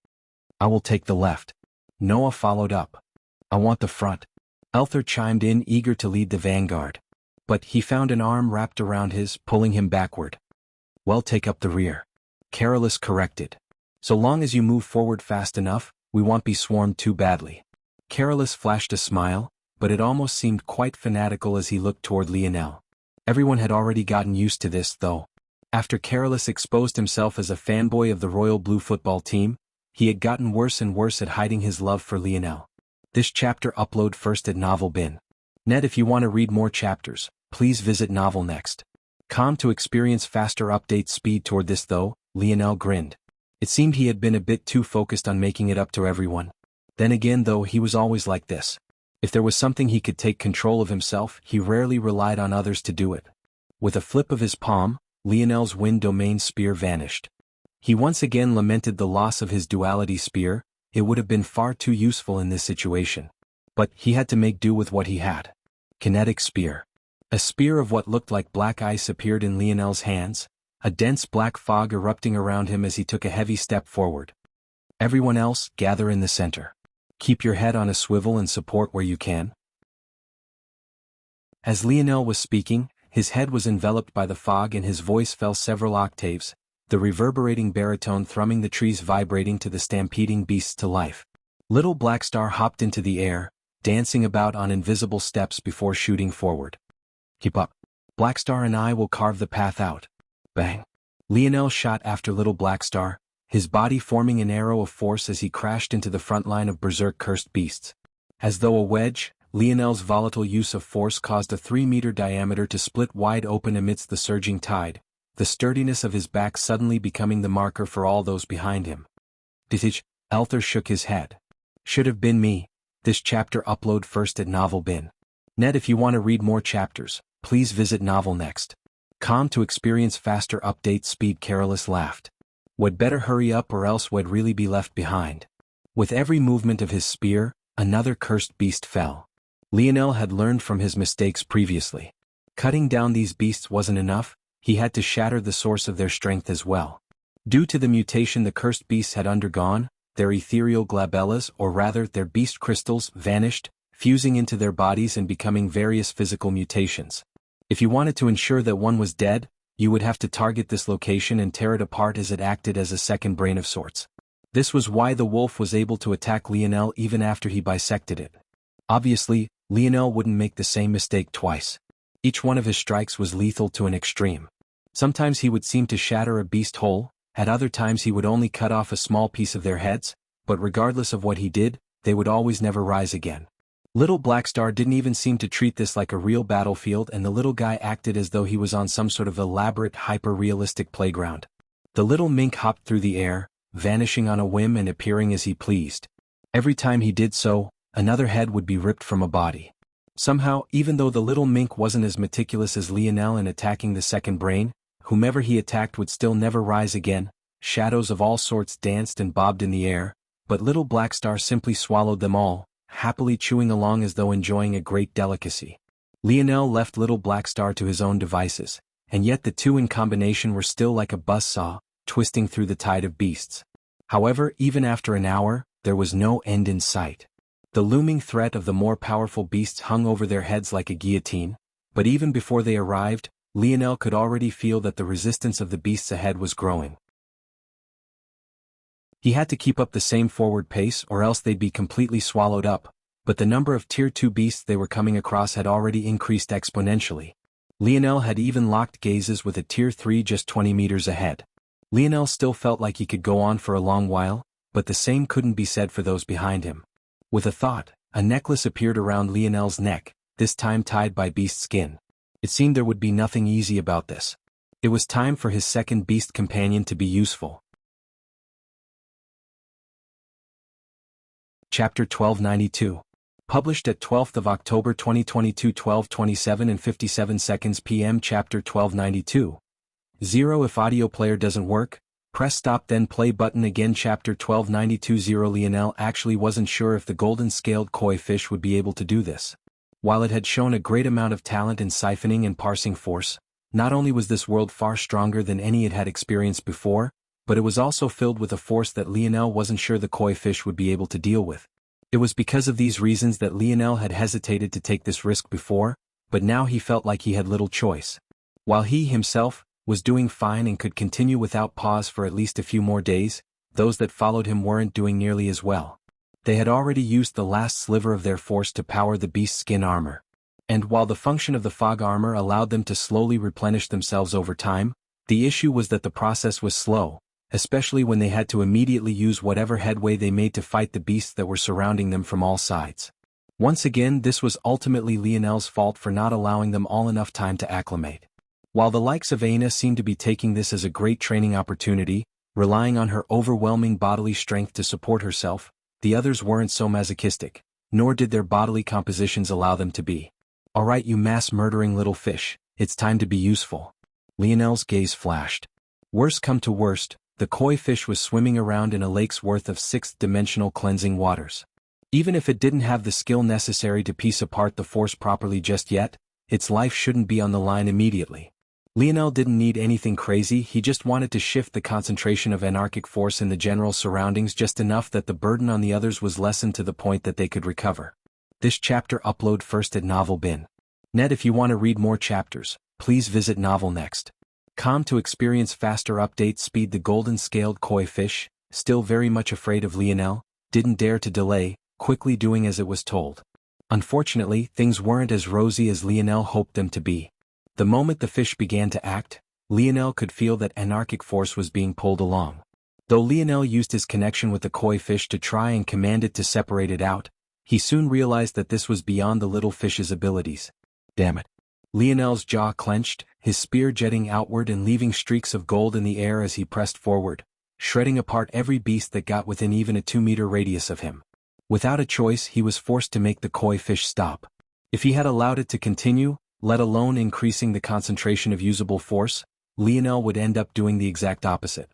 I will take the left. Noah followed up. I want the front. Elther chimed in, eager to lead the vanguard. But he found an arm wrapped around his, pulling him backward. Well, take up the rear. Carolus corrected. So long as you move forward fast enough, we won't be swarmed too badly. Carolus flashed a smile, but it almost seemed quite fanatical as he looked toward Lionel. Everyone had already gotten used to this, though. After Carolus exposed himself as a fanboy of the Royal Blue football team, he had gotten worse and worse at hiding his love for Lionel. This chapter upload first at Novel Bin. Net. If you want to read more chapters, please visit Novel Next. To experience faster update speed toward this though, Lionel grinned. It seemed he had been a bit too focused on making it up to everyone. Then again though, he was always like this. If there was something he could take control of himself, he rarely relied on others to do it. With a flip of his palm, Lionel's wind domain spear vanished. He once again lamented the loss of his duality spear. It would have been far too useful in this situation. But he had to make do with what he had. Kinetic spear. A spear of what looked like black ice appeared in Lionel's hands, a dense black fog erupting around him as he took a heavy step forward. Everyone else, gather in the center. Keep your head on a swivel and support where you can. As Lionel was speaking, his head was enveloped by the fog and his voice fell several octaves, the reverberating baritone thrumming the trees vibrating to the stampeding beasts to life. Little Blackstar hopped into the air, dancing about on invisible steps before shooting forward. Keep up. Blackstar and I will carve the path out. Bang. Lionel shot after Little Blackstar, his body forming an arrow of force as he crashed into the front line of berserk cursed beasts. As though a wedge, Lionel's volatile use of force caused a 3-meter diameter to split wide open amidst the surging tide, the sturdiness of his back suddenly becoming the marker for all those behind him. Ditich, Elther shook his head. Should have been me. This chapter upload first at Novel Bin. Net, if you want to read more chapters, please visit Novel Next. Com to experience faster update speed. Carolus laughed. Would better hurry up or else would really be left behind. With every movement of his spear, another cursed beast fell. Lionel had learned from his mistakes previously. Cutting down these beasts wasn't enough, he had to shatter the source of their strength as well. Due to the mutation the cursed beasts had undergone, their ethereal glabellas, or rather their beast crystals, vanished, fusing into their bodies and becoming various physical mutations. If you wanted to ensure that one was dead, you would have to target this location and tear it apart as it acted as a second brain of sorts. This was why the wolf was able to attack Lionel even after he bisected it. Obviously, Lionel wouldn't make the same mistake twice. Each one of his strikes was lethal to an extreme. Sometimes he would seem to shatter a beast whole, at other times he would only cut off a small piece of their heads, but regardless of what he did, they would always never rise again. Little Blackstar didn't even seem to treat this like a real battlefield, and the little guy acted as though he was on some sort of elaborate hyper-realistic playground. The little mink hopped through the air, vanishing on a whim and appearing as he pleased. Every time he did so, another head would be ripped from a body. Somehow, even though the little mink wasn't as meticulous as Lionel in attacking the second brain, whomever he attacked would still never rise again. Shadows of all sorts danced and bobbed in the air, but Little Blackstar simply swallowed them all, happily chewing along as though enjoying a great delicacy. Lionel left Little Blackstar to his own devices, and yet the two in combination were still like a buzzsaw, twisting through the tide of beasts. However, even after an hour, there was no end in sight. The looming threat of the more powerful beasts hung over their heads like a guillotine, but even before they arrived, Lionel could already feel that the resistance of the beasts ahead was growing. He had to keep up the same forward pace or else they'd be completely swallowed up, but the number of Tier 2 beasts they were coming across had already increased exponentially. Lionel had even locked gazes with a Tier 3 just 20 meters ahead. Lionel still felt like he could go on for a long while, but the same couldn't be said for those behind him. With a thought, a necklace appeared around Lionel's neck, this time tied by beast skin. It seemed there would be nothing easy about this. It was time for his second beast companion to be useful. Chapter 1292. Published at 12th of October 2022 12:27 and 57 seconds p.m. Chapter 1292. 0 If audio player doesn't work, press stop then play button again. Chapter 1292. 0 Lionel actually wasn't sure if the golden scaled koi fish would be able to do this. While it had shown a great amount of talent in siphoning and parsing force, not only was this world far stronger than any it had experienced before, but it was also filled with a force that Lionel wasn't sure the koi fish would be able to deal with. It was because of these reasons that Lionel had hesitated to take this risk before, but now he felt like he had little choice. While he himself was doing fine and could continue without pause for at least a few more days, those that followed him weren't doing nearly as well. They had already used the last sliver of their force to power the beast skin armor. And while the function of the fog armor allowed them to slowly replenish themselves over time, the issue was that the process was slow, especially when they had to immediately use whatever headway they made to fight the beasts that were surrounding them from all sides. Once again, this was ultimately Lionel's fault for not allowing them all enough time to acclimate. While the likes of Aina seemed to be taking this as a great training opportunity, relying on her overwhelming bodily strength to support herself, the others weren't so masochistic, nor did their bodily compositions allow them to be. Alright, you mass-murdering little fish, it's time to be useful. Lionel's gaze flashed. Worst come to worst, the koi fish was swimming around in a lake's worth of sixth-dimensional cleansing waters. Even if it didn't have the skill necessary to piece apart the force properly just yet, its life shouldn't be on the line immediately. Lionel didn't need anything crazy, he just wanted to shift the concentration of anarchic force in the general surroundings just enough that the burden on the others was lessened to the point that they could recover. This chapter upload first at Novel Bin. Net. If you want to read more chapters, please visit Novel Next. Com to experience faster update speed. The golden scaled koi fish, still very much afraid of Lionel, didn't dare to delay, quickly doing as it was told. Unfortunately, things weren't as rosy as Lionel hoped them to be. The moment the fish began to act, Lionel could feel that anarchic force was being pulled along. Though Lionel used his connection with the koi fish to try and command it to separate it out, he soon realized that this was beyond the little fish's abilities. Damn it. Lionel's jaw clenched, his spear jetting outward and leaving streaks of gold in the air as he pressed forward, shredding apart every beast that got within even a 2-meter radius of him. Without a choice, he was forced to make the koi fish stop. If he had allowed it to continue, let alone increasing the concentration of usable force, Lionel would end up doing the exact opposite.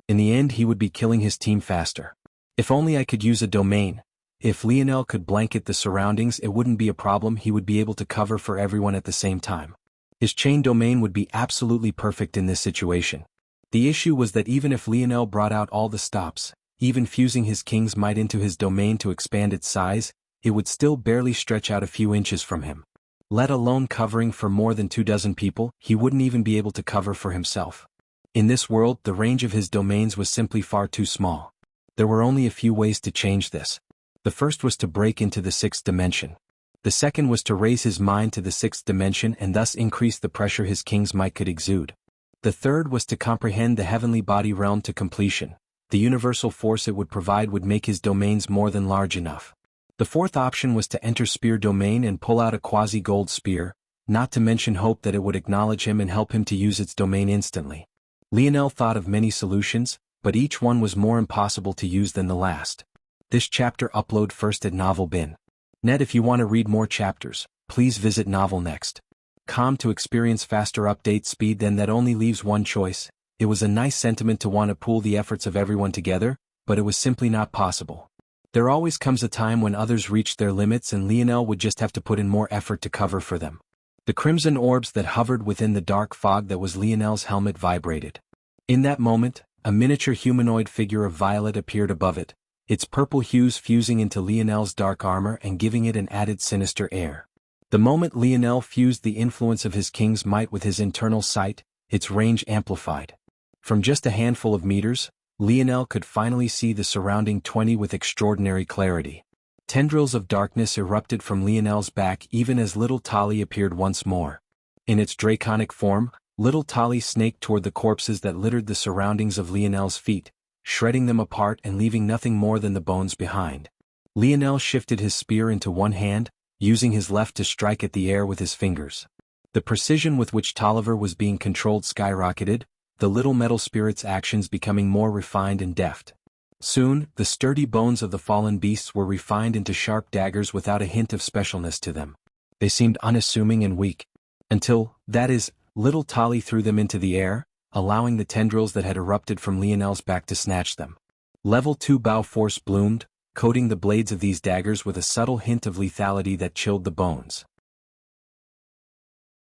In the end, he would be killing his team faster. If only I could use a domain. If Lionel could blanket the surroundings, it wouldn't be a problem, he would be able to cover for everyone at the same time. His chain domain would be absolutely perfect in this situation. The issue was that even if Lionel brought out all the stops, even fusing his king's might into his domain to expand its size, it would still barely stretch out a few inches from him. Let alone covering for more than 24 people, he wouldn't even be able to cover for himself. In this world, the range of his domains was simply far too small. There were only a few ways to change this. The first was to break into the 6th dimension. The second was to raise his mind to the 6th dimension and thus increase the pressure his king's might could exude. The third was to comprehend the heavenly body realm to completion. The universal force it would provide would make his domains more than large enough. The fourth option was to enter spear domain and pull out a quasi-gold spear, not to mention hope that it would acknowledge him and help him to use its domain instantly. Lionel thought of many solutions, but each one was more impossible to use than the last. This chapter upload first at Novel Bin. Net. If you want to read more chapters, please visit Novel Next. Com to experience faster update speed. Then that only leaves one choice. It was a nice sentiment to want to pool the efforts of everyone together, but it was simply not possible. There always comes a time when others reach their limits and Lionel would just have to put in more effort to cover for them. The crimson orbs that hovered within the dark fog that was Lionel's helmet vibrated. In that moment, a miniature humanoid figure of violet appeared above it, its purple hues fusing into Lionel's dark armor and giving it an added sinister air. The moment Lionel fused the influence of his king's might with his internal sight, its range amplified. From just a handful of meters, Lionel could finally see the surrounding 20 with extraordinary clarity. Tendrils of darkness erupted from Lionel's back even as little Tali appeared once more. In its draconic form, little Tali snaked toward the corpses that littered the surroundings of Lionel's feet, shredding them apart and leaving nothing more than the bones behind. Lionel shifted his spear into one hand, using his left to strike at the air with his fingers. The precision with which Tolliver was being controlled skyrocketed, the little metal spirit's actions becoming more refined and deft. Soon, the sturdy bones of the fallen beasts were refined into sharp daggers without a hint of specialness to them. They seemed unassuming and weak. Until, that is, little Tali threw them into the air, allowing the tendrils that had erupted from Lionel's back to snatch them. Level 2 bow force bloomed, coating the blades of these daggers with a subtle hint of lethality that chilled the bones.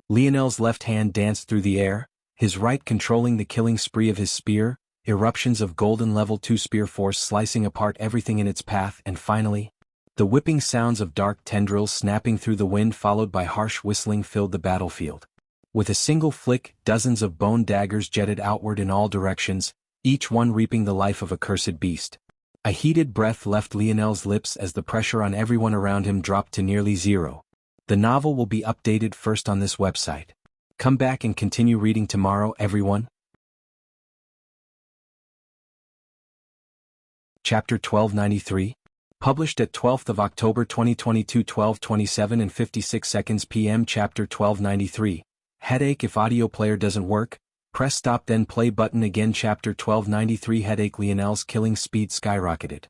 Lionel's left hand danced through the air, his right controlling the killing spree of his spear, eruptions of golden level 2 spear force slicing apart everything in its path, and finally, the whipping sounds of dark tendrils snapping through the wind followed by harsh whistling filled the battlefield. With a single flick, dozens of bone daggers jetted outward in all directions, each one reaping the life of a cursed beast. A heated breath left Lionel's lips as the pressure on everyone around him dropped to nearly zero. The novel will be updated first on this website. Come back and continue reading tomorrow, everyone. Chapter 1293. Published at 12th of October 2022 12:27 and 56 seconds p.m. Chapter 1293. Headache. If audio player doesn't work, press stop then play button again. Chapter 1293. Headache. Lionel's killing speed skyrocketed.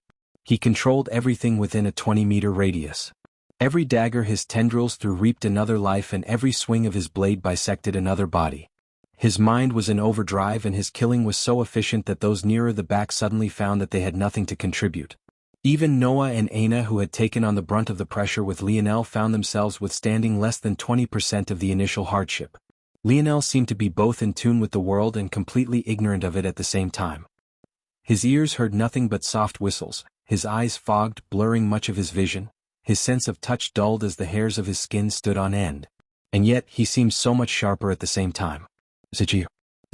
He controlled everything within a 20-meter radius. Every dagger his tendrils threw reaped another life and every swing of his blade bisected another body. His mind was in overdrive and his killing was so efficient that those nearer the back suddenly found that they had nothing to contribute. Even Noah and Aina, who had taken on the brunt of the pressure with Lionel, found themselves withstanding less than 20% of the initial hardship. Lionel seemed to be both in tune with the world and completely ignorant of it at the same time. His ears heard nothing but soft whistles, his eyes fogged, blurring much of his vision, his sense of touch dulled as the hairs of his skin stood on end. And yet he seemed so much sharper at the same time. Zigir,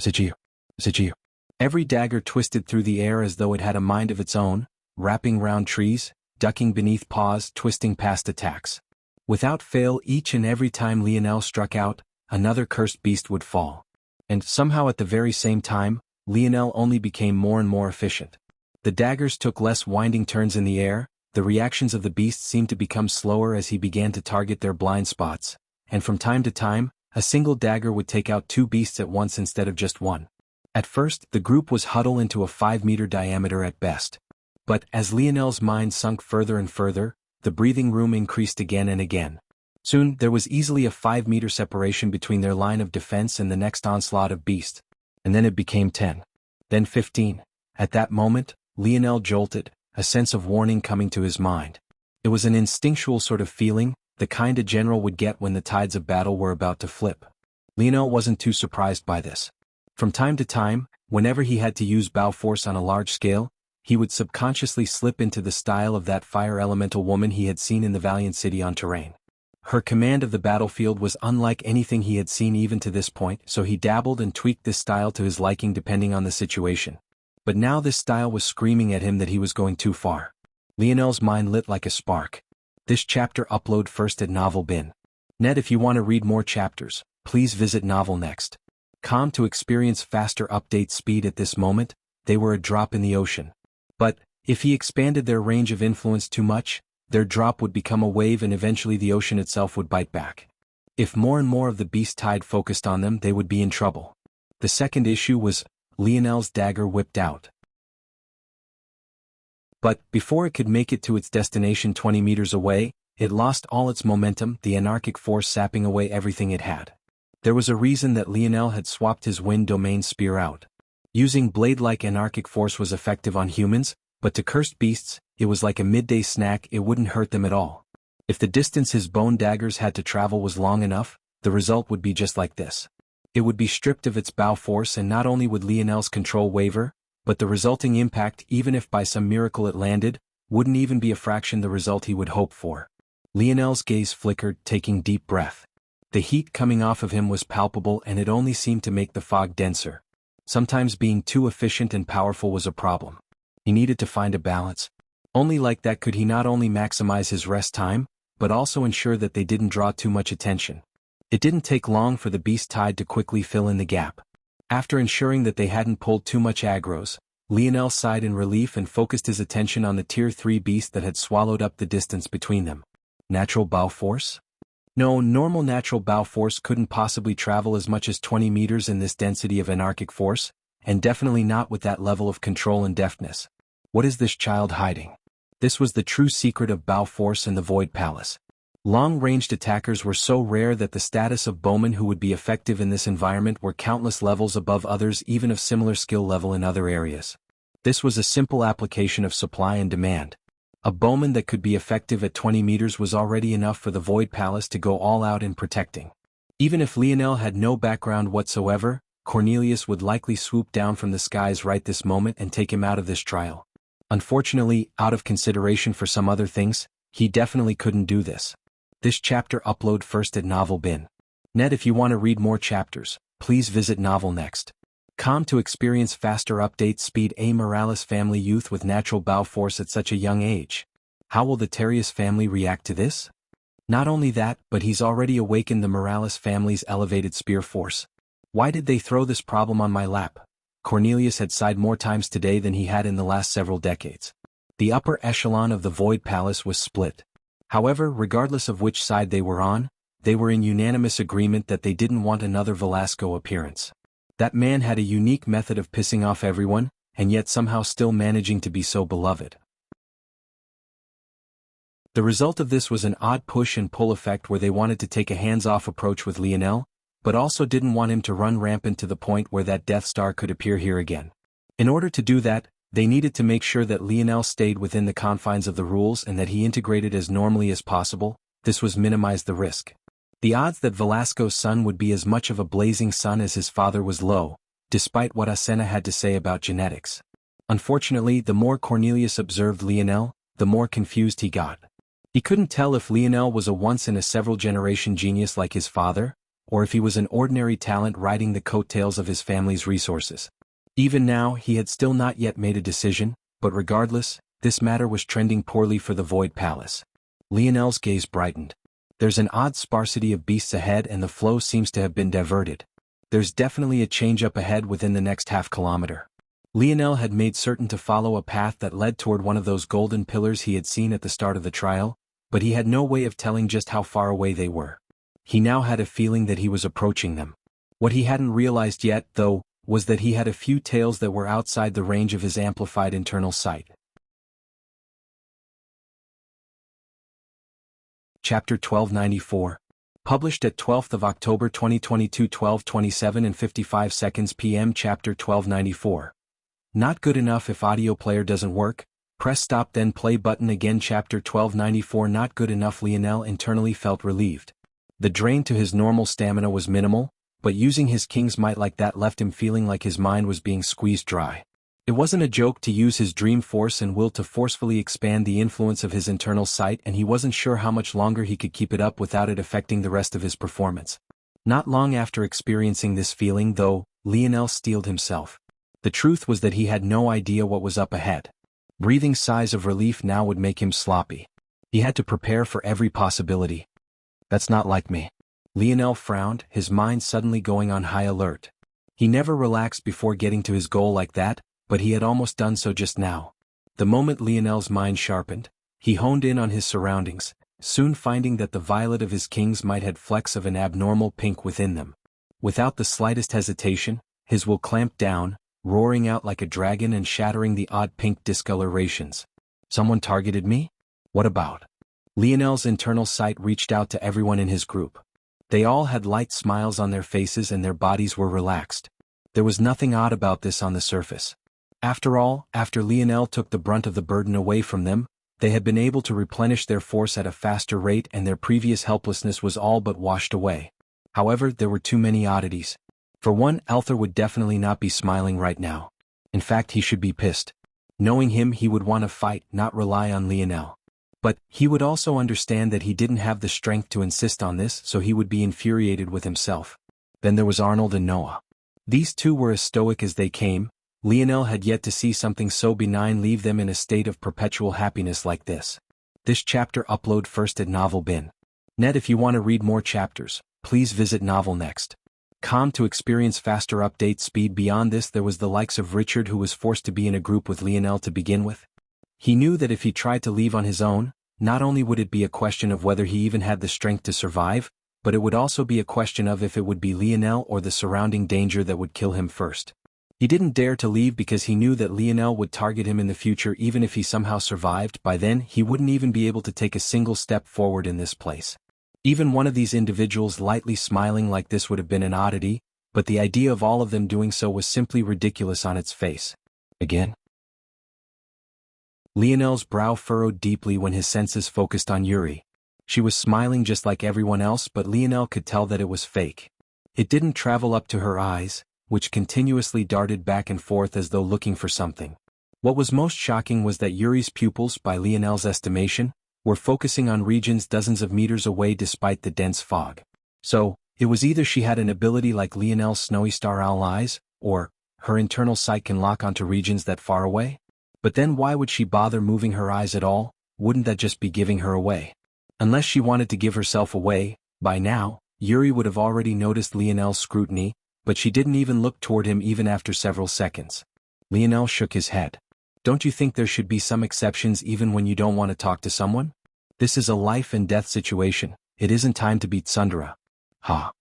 Zigir, Zigir. Every dagger twisted through the air as though it had a mind of its own, wrapping round trees, ducking beneath paws, twisting past attacks. Without fail, each and every time Lionel struck out, another cursed beast would fall. And somehow at the very same time, Lionel only became more and more efficient. The daggers took less winding turns in the air, the reactions of the beasts seemed to become slower as he began to target their blind spots, and from time to time, a single dagger would take out two beasts at once instead of just one. At first, the group was huddled into a 5-meter diameter at best. But as Lionel's mind sunk further and further, the breathing room increased again and again. Soon, there was easily a 5-meter separation between their line of defense and the next onslaught of beasts. And then it became 10. Then 15. At that moment, Lionel jolted, a sense of warning coming to his mind. It was an instinctual sort of feeling, the kind a general would get when the tides of battle were about to flip. Lionel wasn't too surprised by this. From time to time, whenever he had to use bow force on a large scale, he would subconsciously slip into the style of that fire elemental woman he had seen in the Valiant City on terrain. Her command of the battlefield was unlike anything he had seen even to this point, so he dabbled and tweaked this style to his liking depending on the situation. But now this style was screaming at him that he was going too far. Lionel's mind lit like a spark. This chapter upload first at Novel Bin. Net. If you want to read more chapters, please visit Novel Next. Com to experience faster update speed. At this moment, they were a drop in the ocean. But, if he expanded their range of influence too much, their drop would become a wave and eventually the ocean itself would bite back. If more and more of the beast tide focused on them, they would be in trouble. The second issue was, Lionel's dagger whipped out. But, before it could make it to its destination 20 meters away, it lost all its momentum, the anarchic force sapping away everything it had. There was a reason that Lionel had swapped his wind domain spear out. Using blade-like anarchic force was effective on humans, but to cursed beasts, it was like a midday snack. It wouldn't hurt them at all. If the distance his bone daggers had to travel was long enough, the result would be just like this. It would be stripped of its bow force, and not only would Lionel's control waver, but the resulting impact, even if by some miracle it landed, wouldn't even be a fraction the result he would hope for. Lionel's gaze flickered, taking deep breath. The heat coming off of him was palpable, and it only seemed to make the fog denser. Sometimes being too efficient and powerful was a problem. He needed to find a balance. Only like that could he not only maximize his rest time, but also ensure that they didn't draw too much attention. It didn't take long for the beast tide to quickly fill in the gap. After ensuring that they hadn't pulled too much aggros, Lionel sighed in relief and focused his attention on the Tier 3 beast that had swallowed up the distance between them. Natural bow force? No, normal natural bow force couldn't possibly travel as much as 20 meters in this density of anarchic force, and definitely not with that level of control and deftness. What is this child hiding? This was the true secret of bow force in the Void Palace. Long-ranged attackers were so rare that the status of bowmen who would be effective in this environment were countless levels above others even of similar skill level in other areas. This was a simple application of supply and demand. A bowman that could be effective at 20 meters was already enough for the Void Palace to go all out in protecting. Even if Lionel had no background whatsoever, Cornelius would likely swoop down from the skies right this moment and take him out of this trial. Unfortunately, out of consideration for some other things, he definitely couldn't do this. This chapter upload first at Novel Bin. Net. If you want to read more chapters, please visit Novel Next. Com to experience faster update speed. A Morales family youth with natural bow force at such a young age. How will the Terrius family react to this? Not only that, but he's already awakened the Morales family's elevated spear force. Why did they throw this problem on my lap? Cornelius had sighed more times today than he had in the last several decades. The upper echelon of the Void Palace was split. However, regardless of which side they were on, they were in unanimous agreement that they didn't want another Velasco appearance. That man had a unique method of pissing off everyone, and yet somehow still managing to be so beloved. The result of this was an odd push and pull effect where they wanted to take a hands-off approach with Lionel, but also didn't want him to run rampant to the point where that Death Star could appear here again. In order to do that, They needed to make sure that Lionel stayed within the confines of the rules and that he integrated as normally as possible. This was minimize the risk. The odds that Velasco's son would be as much of a blazing sun as his father was low, despite what Asena had to say about genetics. Unfortunately, the more Cornelius observed Lionel, the more confused he got. He couldn't tell if Lionel was a once-in-a-several-generation genius like his father, or if he was an ordinary talent riding the coattails of his family's resources. Even now, he had still not yet made a decision, but regardless, this matter was trending poorly for the Void Palace. Lionel's gaze brightened. There's an odd sparsity of beasts ahead and the flow seems to have been diverted. There's definitely a change up ahead within the next half-kilometer. Lionel had made certain to follow a path that led toward one of those golden pillars he had seen at the start of the trial, but he had no way of telling just how far away they were. He now had a feeling that he was approaching them. What he hadn't realized yet, though, was that he had a few tails that were outside the range of his amplified internal sight. Chapter 1294. Published at 12th of October 2022 12:27 and 55 seconds p.m. Chapter 1294. Not good enough if audio player doesn't work, press stop then play button again. Chapter 1294. Not good enough. Lionel internally felt relieved. The drain to his normal stamina was minimal, but using his king's might like that left him feeling like his mind was being squeezed dry. It wasn't a joke to use his dream force and will to forcefully expand the influence of his internal sight, and he wasn't sure how much longer he could keep it up without it affecting the rest of his performance. Not long after experiencing this feeling, though, Lionel steeled himself. The truth was that he had no idea what was up ahead. Breathing sighs of relief now would make him sloppy. He had to prepare for every possibility. That's not like me. Lionel frowned, his mind suddenly going on high alert. He never relaxed before getting to his goal like that, but he had almost done so just now. The moment Lionel's mind sharpened, he honed in on his surroundings, soon finding that the violet of his king's might had flecks of an abnormal pink within them. Without the slightest hesitation, his will clamped down, roaring out like a dragon and shattering the odd pink discolorations. Someone targeted me? What about? Lionel's internal sight reached out to everyone in his group. They all had light smiles on their faces and their bodies were relaxed. There was nothing odd about this on the surface. After all, after Lionel took the brunt of the burden away from them, they had been able to replenish their force at a faster rate and their previous helplessness was all but washed away. However, there were too many oddities. For one, Althor would definitely not be smiling right now. In fact, he should be pissed. Knowing him, he would want to fight, not rely on Lionel. But he would also understand that he didn't have the strength to insist on this, so he would be infuriated with himself. Then there was Arnold and Noah. These two were as stoic as they came. Lionel had yet to see something so benign leave them in a state of perpetual happiness like this. This chapter upload first at Novel Bin. Net. If you want to read more chapters, please visit Novel Next. To experience faster update speed. Beyond this, there was the likes of Richard, who was forced to be in a group with Lionel to begin with. He knew that if he tried to leave on his own, not only would it be a question of whether he even had the strength to survive, but it would also be a question of if it would be Lionel or the surrounding danger that would kill him first. He didn't dare to leave because he knew that Lionel would target him in the future. Even if he somehow survived, by then he wouldn't even be able to take a single step forward in this place. Even one of these individuals lightly smiling like this would have been an oddity, but the idea of all of them doing so was simply ridiculous on its face. Again? Lionel's brow furrowed deeply when his senses focused on Yuri. She was smiling just like everyone else, but Lionel could tell that it was fake. It didn't travel up to her eyes, which continuously darted back and forth as though looking for something. What was most shocking was that Yuri's pupils, by Lionel's estimation, were focusing on regions dozens of meters away despite the dense fog. So, it was either she had an ability like Lionel's snowy star owl eyes, or her internal sight can lock onto regions that far away? But then why would she bother moving her eyes at all? Wouldn't that just be giving her away? Unless she wanted to give herself away, by now, Yuri would have already noticed Lionel's scrutiny, but she didn't even look toward him even after several seconds. Lionel shook his head. Don't you think there should be some exceptions even when you don't want to talk to someone? This is a life and death situation. It isn't time to beat Sundara. Ha!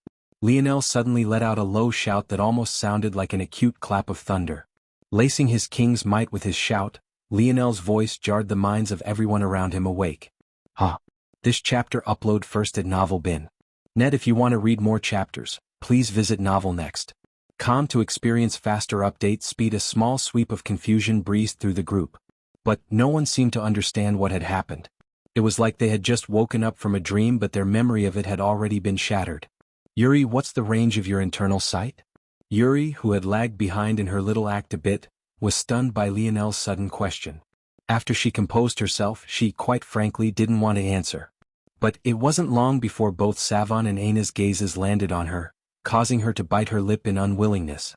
Lionel suddenly let out a low shout that almost sounded like an acute clap of thunder. Lacing his king's might with his shout, Lionel's voice jarred the minds of everyone around him awake. Ha! This chapter upload first at Novel Bin. Net. If you want to read more chapters, please visit Novel Next. Calm to experience faster update speed. A small sweep of confusion breezed through the group. But no one seemed to understand what had happened. It was like they had just woken up from a dream, but their memory of it had already been shattered. Yuri, what's the range of your internal sight? Yuri, who had lagged behind in her little act a bit, was stunned by Lionel's sudden question. After she composed herself, she, quite frankly, didn't want to answer. But it wasn't long before both Savon and Aina's gazes landed on her, causing her to bite her lip in unwillingness.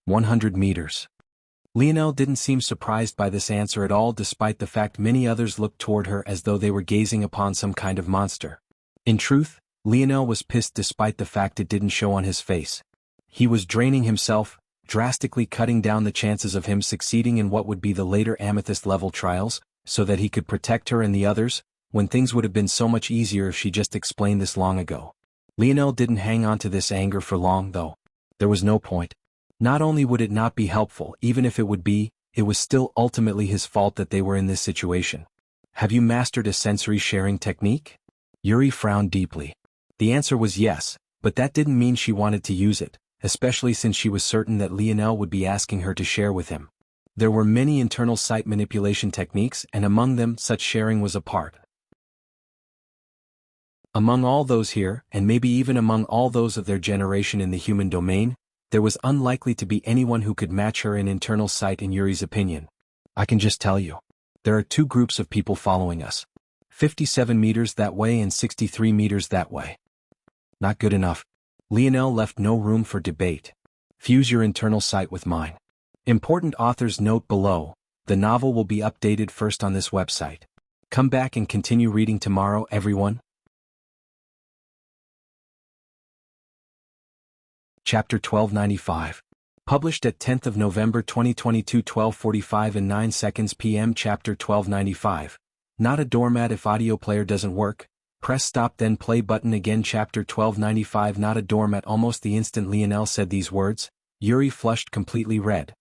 100 meters. Lionel didn't seem surprised by this answer at all, despite the fact many others looked toward her as though they were gazing upon some kind of monster. In truth, Lionel was pissed despite the fact it didn't show on his face. He was draining himself, drastically cutting down the chances of him succeeding in what would be the later amethyst-level trials, so that he could protect her and the others, when things would have been so much easier if she just explained this long ago. Lionel didn't hang on to this anger for long, though. There was no point. Not only would it not be helpful, even if it would be, it was still ultimately his fault that they were in this situation. Have you mastered a sensory sharing technique? Yuri frowned deeply. The answer was yes, but that didn't mean she wanted to use it, especially since she was certain that Lionel would be asking her to share with him. There were many internal sight manipulation techniques, and among them such sharing was a part. Among all those here, and maybe even among all those of their generation in the human domain, there was unlikely to be anyone who could match her in internal sight in Yuri's opinion. I can just tell you. There are two groups of people following us. 57 meters that way and 63 meters that way. Not good enough. Lionel left no room for debate. Fuse your internal sight with mine. Important author's note below, the novel will be updated first on this website. Come back and continue reading tomorrow, everyone. Chapter 1295. Published at 10th of November 2022 12:45 and 9 seconds p.m. Chapter 1295. Not a doormat. If audio player doesn't work, press stop then play button again. Chapter 1295. Not a doormat. Almost the instant Lionel said these words, Yuri flushed completely red.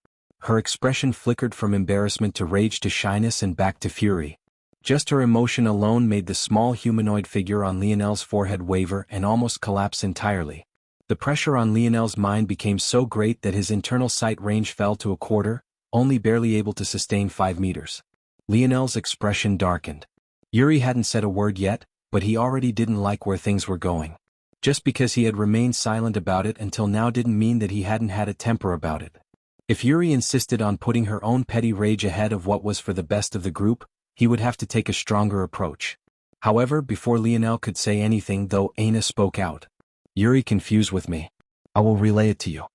Her expression flickered from embarrassment to rage to shyness and back to fury. Just her emotion alone made the small humanoid figure on Lionel's forehead waver and almost collapse entirely. The pressure on Lionel's mind became so great that his internal sight range fell to a quarter, only barely able to sustain 5 meters. Lionel's expression darkened. Yuri hadn't said a word yet, but he already didn't like where things were going. Just because he had remained silent about it until now didn't mean that he hadn't had a temper about it. If Yuri insisted on putting her own petty rage ahead of what was for the best of the group, he would have to take a stronger approach. However, before Lionel could say anything, though, Aina spoke out. Yuri confused with me. I will relay it to you.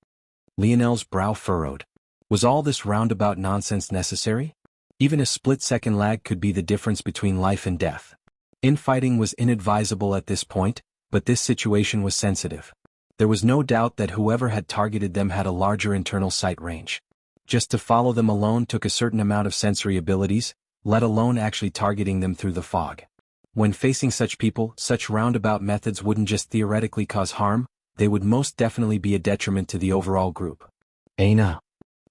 Lionel's brow furrowed. Was all this roundabout nonsense necessary? Even a split-second lag could be the difference between life and death. Infighting was inadvisable at this point, but this situation was sensitive. There was no doubt that whoever had targeted them had a larger internal sight range. Just to follow them alone took a certain amount of sensory abilities, let alone actually targeting them through the fog. When facing such people, such roundabout methods wouldn't just theoretically cause harm, they would most definitely be a detriment to the overall group. Aina.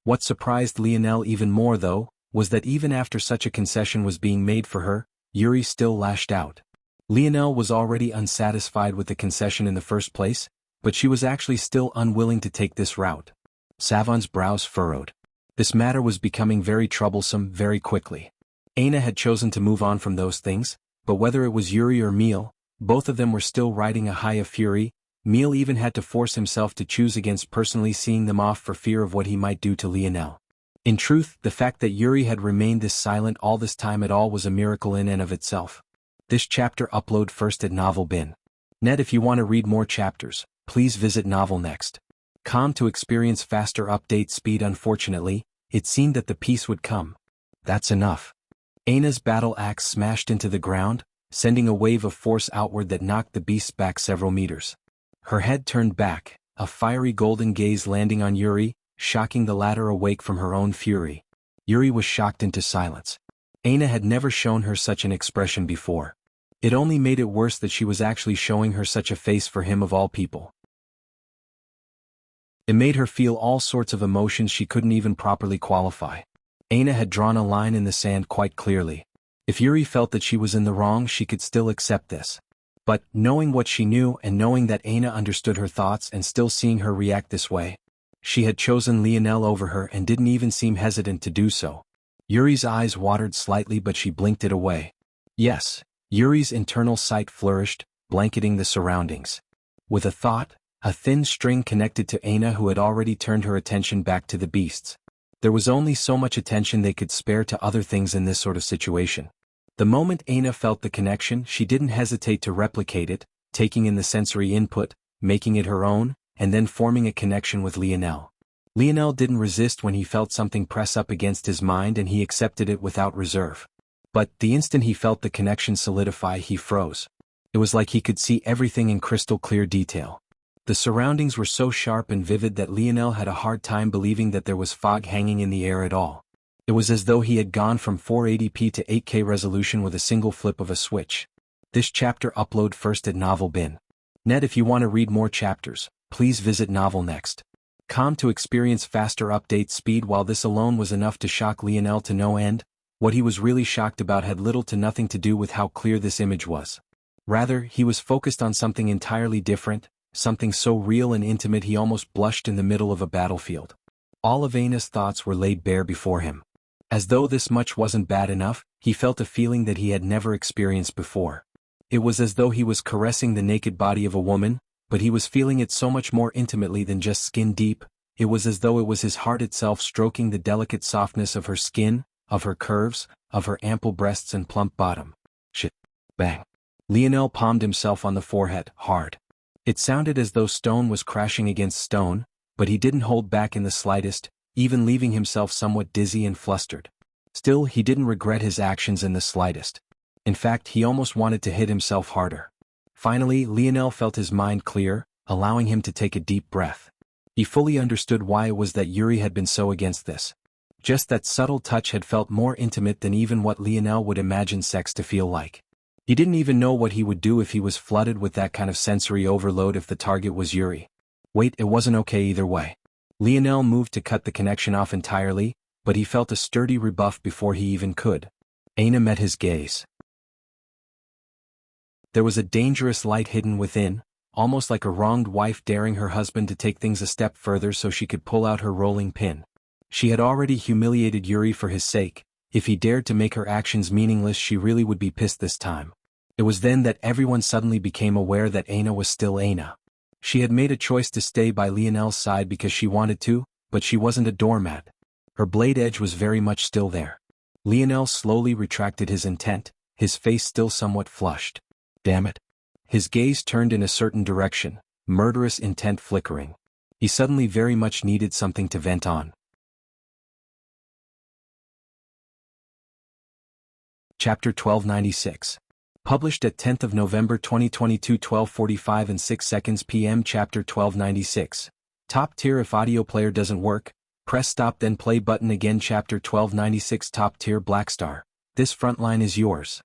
What surprised Lionel even more, though, was that even after such a concession was being made for her, Yuri still lashed out. Lionel was already unsatisfied with the concession in the first place, but she was actually still unwilling to take this route. Savon's brows furrowed. This matter was becoming very troublesome very quickly. Aina had chosen to move on from those things, but whether it was Yuri or Miel, both of them were still riding a high of fury. Miel even had to force himself to choose against personally seeing them off for fear of what he might do to Lionel. In truth, the fact that Yuri had remained this silent all this time at all was a miracle in and of itself. This chapter upload first at Novel Bin. Net. If you want to read more chapters, please visit Novel Next. Com to experience faster update speed. Unfortunately, it seemed that the peace would come. That's enough. Aina's battle axe smashed into the ground, sending a wave of force outward that knocked the beast back several meters. Her head turned back, a fiery golden gaze landing on Yuri, shocking the latter awake from her own fury. Yuri was shocked into silence. Aina had never shown her such an expression before. It only made it worse that she was actually showing her such a face for him of all people. It made her feel all sorts of emotions she couldn't even properly qualify. Aina had drawn a line in the sand quite clearly. If Yuri felt that she was in the wrong, she could still accept this. But, knowing what she knew and knowing that Aina understood her thoughts and still seeing her react this way, She had chosen Lionel over her and didn't even seem hesitant to do so. Yuri's eyes watered slightly, but she blinked it away. Yes, Yuri's internal sight flourished, blanketing the surroundings. With a thought, a thin string connected to Aina, who had already turned her attention back to the beasts. There was only so much attention they could spare to other things in this sort of situation. The moment Aina felt the connection, she didn't hesitate to replicate it, taking in the sensory input, making it her own, and then forming a connection with Lionel. Lionel didn't resist when he felt something press up against his mind, and he accepted it without reserve. But the instant he felt the connection solidify, he froze. It was like he could see everything in crystal clear detail. The surroundings were so sharp and vivid that Lionel had a hard time believing that there was fog hanging in the air at all. It was as though he had gone from 480p to 8K resolution with a single flip of a switch. This chapter upload first at Novel Bin. Net. If you want to read more chapters, please visit Novel Next. Com to experience faster update speed. While this alone was enough to shock Lionel to no end, what he was really shocked about had little to nothing to do with how clear this image was. Rather, he was focused on something entirely different, something so real and intimate he almost blushed in the middle of a battlefield. All of Aina's thoughts were laid bare before him. As though this much wasn't bad enough, he felt a feeling that he had never experienced before. It was as though he was caressing the naked body of a woman, but he was feeling it so much more intimately than just skin deep. It was as though it was his heart itself stroking the delicate softness of her skin, of her curves, of her ample breasts and plump bottom. Shit. Bang. Lionel palmed himself on the forehead, hard. It sounded as though stone was crashing against stone, but he didn't hold back in the slightest, even leaving himself somewhat dizzy and flustered. Still, he didn't regret his actions in the slightest. In fact, he almost wanted to hit himself harder. Finally, Lionel felt his mind clear, allowing him to take a deep breath. He fully understood why it was that Yuri had been so against this. Just that subtle touch had felt more intimate than even what Lionel would imagine sex to feel like. He didn't even know what he would do if he was flooded with that kind of sensory overload if the target was Yuri. Wait, it wasn't okay either way. Lionel moved to cut the connection off entirely, but he felt a sturdy rebuff before he even could. Aina met his gaze. There was a dangerous light hidden within, almost like a wronged wife daring her husband to take things a step further so she could pull out her rolling pin. She had already humiliated Yuri for his sake. If he dared to make her actions meaningless, she really would be pissed this time. It was then that everyone suddenly became aware that Aina was still Aina. She had made a choice to stay by Lionel's side because she wanted to, but she wasn't a doormat. Her blade edge was very much still there. Lionel slowly retracted his intent, his face still somewhat flushed. Damn it. His gaze turned in a certain direction, murderous intent flickering. He suddenly very much needed something to vent on. Chapter 1296. Published at 10th of November 2022, 12:45 and 6 seconds p.m. Chapter 1296. Top tier. If audio player doesn't work, press stop then play button again. Chapter 1296. Top tier. Blackstar. This front line is yours.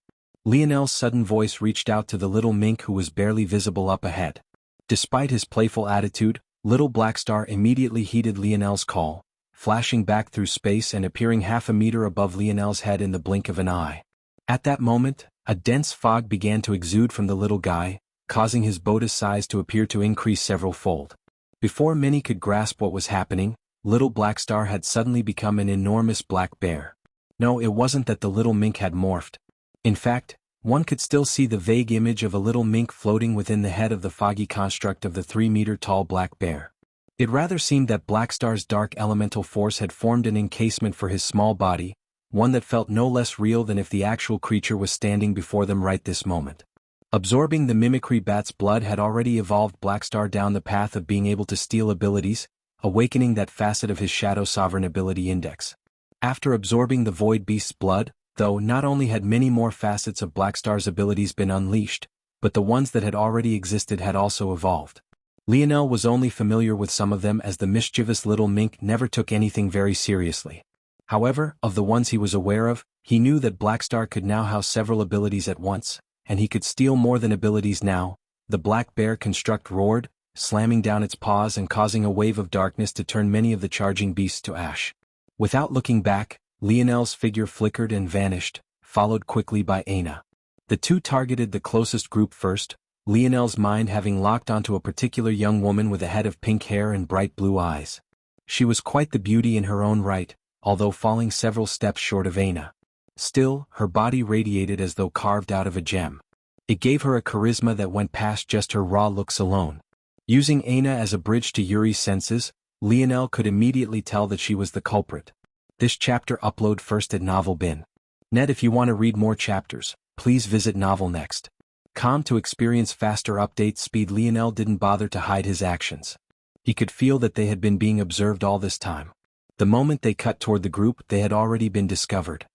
Lionel's sudden voice reached out to the little mink who was barely visible up ahead. Despite his playful attitude, little Blackstar immediately heeded Lionel's call, flashing back through space and appearing half a meter above Lionel's head in the blink of an eye. At that moment, a dense fog began to exude from the little guy, causing his boat's size to appear to increase several-fold. Before many could grasp what was happening, little Blackstar had suddenly become an enormous black bear. No, it wasn't that the little mink had morphed. In fact, one could still see the vague image of a little mink floating within the head of the foggy construct of the 3-meter-tall black bear. It rather seemed that Blackstar's dark elemental force had formed an encasement for his small body, one that felt no less real than if the actual creature was standing before them right this moment. Absorbing the mimicry bat's blood had already evolved Blackstar down the path of being able to steal abilities, awakening that facet of his Shadow Sovereign ability index. After absorbing the Void Beast's blood, though, not only had many more facets of Blackstar's abilities been unleashed, but the ones that had already existed had also evolved. Lionel was only familiar with some of them, as the mischievous little mink never took anything very seriously. However, of the ones he was aware of, he knew that Blackstar could now house several abilities at once, and he could steal more than abilities now. The black bear construct roared, slamming down its paws and causing a wave of darkness to turn many of the charging beasts to ash. Without looking back, Lionel's figure flickered and vanished, followed quickly by Aina. The two targeted the closest group first, Lionel's mind having locked onto a particular young woman with a head of pink hair and bright blue eyes. She was quite the beauty in her own right, although falling several steps short of Aina. Still, her body radiated as though carved out of a gem. It gave her a charisma that went past just her raw looks alone. Using Aina as a bridge to Yuri's senses, Lionel could immediately tell that she was the culprit. This chapter upload first at Novel Bin. Net. If you want to read more chapters, please visit Novel Next. To experience faster update speed. Lionel didn't bother to hide his actions. He could feel that they had been being observed all this time. The moment they cut toward the group, they had already been discovered.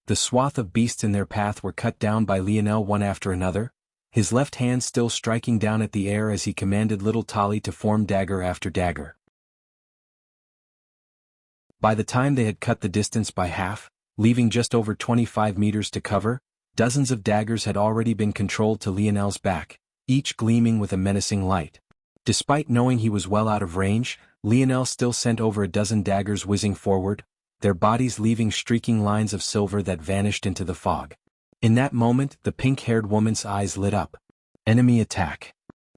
The swath of beasts in their path were cut down by Lionel one after another, his left hand still striking down at the air as he commanded little Tali to form dagger after dagger. By the time they had cut the distance by half, leaving just over 25 meters to cover, dozens of daggers had already been controlled to Lionel's back, each gleaming with a menacing light. Despite knowing he was well out of range, Lionel still sent over a dozen daggers whizzing forward, their bodies leaving streaking lines of silver that vanished into the fog. In that moment, the pink-haired woman's eyes lit up. Enemy attack.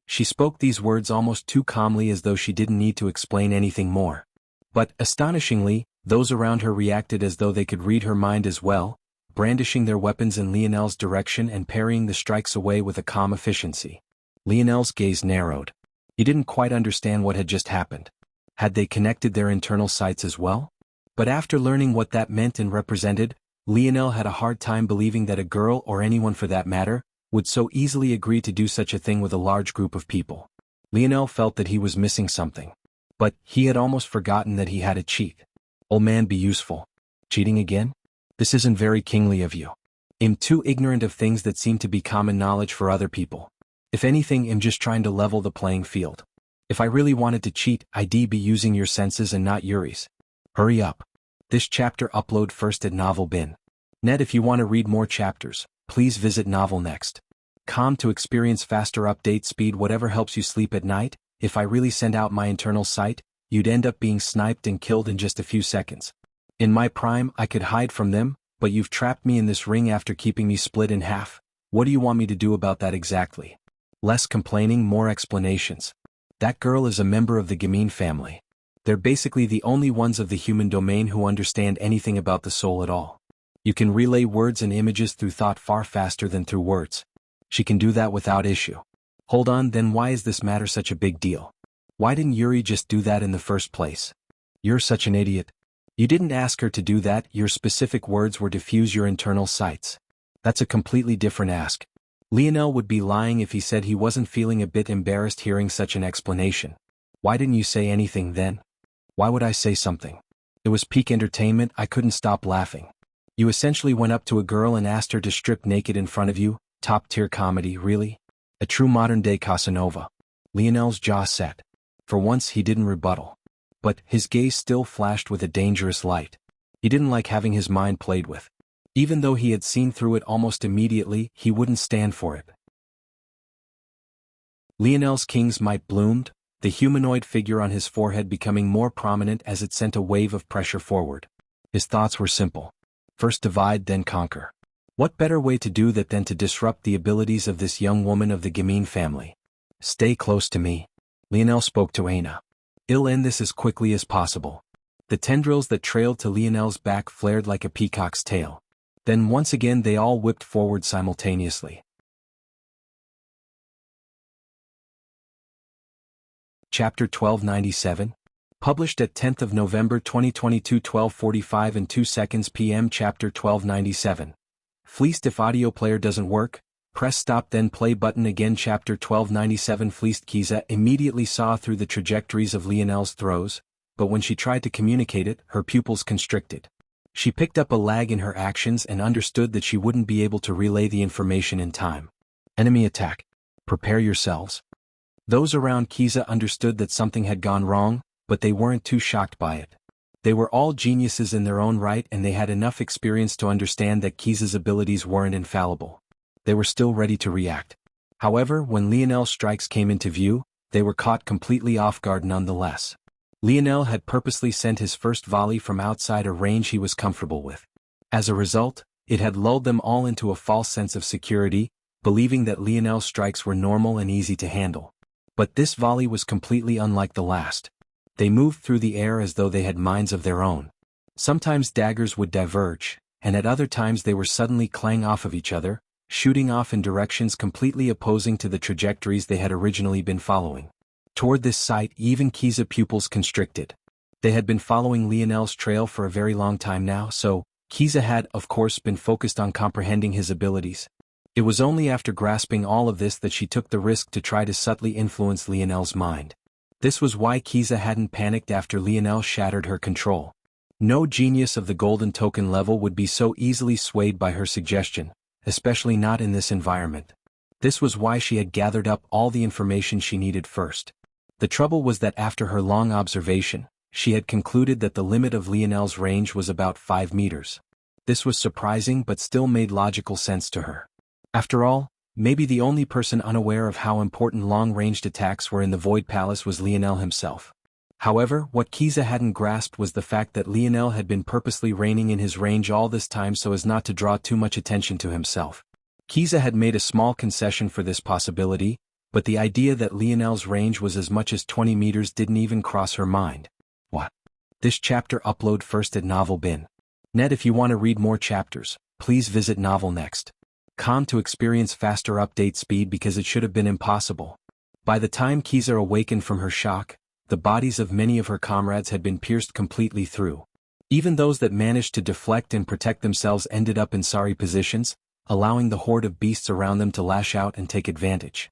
She spoke these words almost too calmly, as though she didn't need to explain anything more. But, astonishingly, those around her reacted as though they could read her mind as well, brandishing their weapons in Lionel's direction and parrying the strikes away with a calm efficiency. Lionel's gaze narrowed. He didn't quite understand what had just happened. Had they connected their internal sights as well? But after learning what that meant and represented, Lionel had a hard time believing that a girl, or anyone for that matter, would so easily agree to do such a thing with a large group of people. Lionel felt that he was missing something. But he had almost forgotten that he had to cheat. Old man, be useful. Cheating again? This isn't very kingly of you. I'm too ignorant of things that seem to be common knowledge for other people. If anything, I'm just trying to level the playing field. If I really wanted to cheat, I'd be using your senses and not Yuri's. Hurry up. This chapter upload first at Novel Bin. Net. If you want to read more chapters, please visit Novel Next. To experience faster update speed. Whatever helps you sleep at night. If I really send out my internal sight, you'd end up being sniped and killed in just a few seconds. In my prime, I could hide from them, but you've trapped me in this ring after keeping me split in half. What do you want me to do about that exactly? Less complaining, more explanations. That girl is a member of the Gamine family. They're basically the only ones of the human domain who understand anything about the soul at all. You can relay words and images through thought far faster than through words. She can do that without issue. Hold on, then why is this matter such a big deal? Why didn't Yuri just do that in the first place? You're such an idiot. You didn't ask her to do that, your specific words were diffuse your internal sights. That's a completely different ask. Lionel would be lying if he said he wasn't feeling a bit embarrassed hearing such an explanation. Why didn't you say anything then? Why would I say something? It was peak entertainment, I couldn't stop laughing. You essentially went up to a girl and asked her to strip naked in front of you, top-tier comedy, really? A true modern-day Casanova. Lionel's jaw set. For once he didn't rebuttal. But his gaze still flashed with a dangerous light. He didn't like having his mind played with. Even though he had seen through it almost immediately, he wouldn't stand for it. Lionel's king's might bloomed, the humanoid figure on his forehead becoming more prominent as it sent a wave of pressure forward. His thoughts were simple. First divide, then conquer. What better way to do that than to disrupt the abilities of this young woman of the Gamine family? Stay close to me. Lionel spoke to Aina. I'll end this as quickly as possible. The tendrils that trailed to Lionel's back flared like a peacock's tail. Then once again they all whipped forward simultaneously. Chapter 1297. Published at 10th of November 2022 12:45 and 2 seconds p.m. Chapter 1297. Fleeced. If audio player doesn't work, press stop then play button again. Chapter 1297. Fleeced. Kiza immediately saw through the trajectories of Lionel's throws, but when she tried to communicate it, her pupils constricted. She picked up a lag in her actions and understood that she wouldn't be able to relay the information in time. Enemy attack. Prepare yourselves. Those around Kiza understood that something had gone wrong, but they weren't too shocked by it. They were all geniuses in their own right and they had enough experience to understand that Kiza's abilities weren't infallible. They were still ready to react. However, when Lionel's strikes came into view, they were caught completely off guard nonetheless. Lionel had purposely sent his first volley from outside a range he was comfortable with. As a result, it had lulled them all into a false sense of security, believing that Lionel's strikes were normal and easy to handle. But this volley was completely unlike the last. They moved through the air as though they had minds of their own. Sometimes daggers would diverge, and at other times they were suddenly clang off of each other, shooting off in directions completely opposing to the trajectories they had originally been following. Toward this sight, even Kiza's pupils constricted. They had been following Lionel's trail for a very long time now, so Kiza had, of course, been focused on comprehending his abilities. It was only after grasping all of this that she took the risk to try to subtly influence Lionel's mind. This was why Kiza hadn't panicked after Lionel shattered her control. No genius of the golden token level would be so easily swayed by her suggestion, especially not in this environment. This was why she had gathered up all the information she needed first. The trouble was that after her long observation, she had concluded that the limit of Lionel's range was about 5 meters. This was surprising but still made logical sense to her. After all, maybe the only person unaware of how important long-ranged attacks were in the Void Palace was Lionel himself. However, what Kiza hadn't grasped was the fact that Lionel had been purposely reining in his range all this time so as not to draw too much attention to himself. Kiza had made a small concession for this possibility, but the idea that Lionel's range was as much as 20 meters didn't even cross her mind. What? This chapter upload first at Novel Bin. Net, if you want to read more chapters, please visit Novel Next. Com to experience faster update speed because it should have been impossible. By the time Kiza awakened from her shock, the bodies of many of her comrades had been pierced completely through. Even those that managed to deflect and protect themselves ended up in sorry positions, allowing the horde of beasts around them to lash out and take advantage.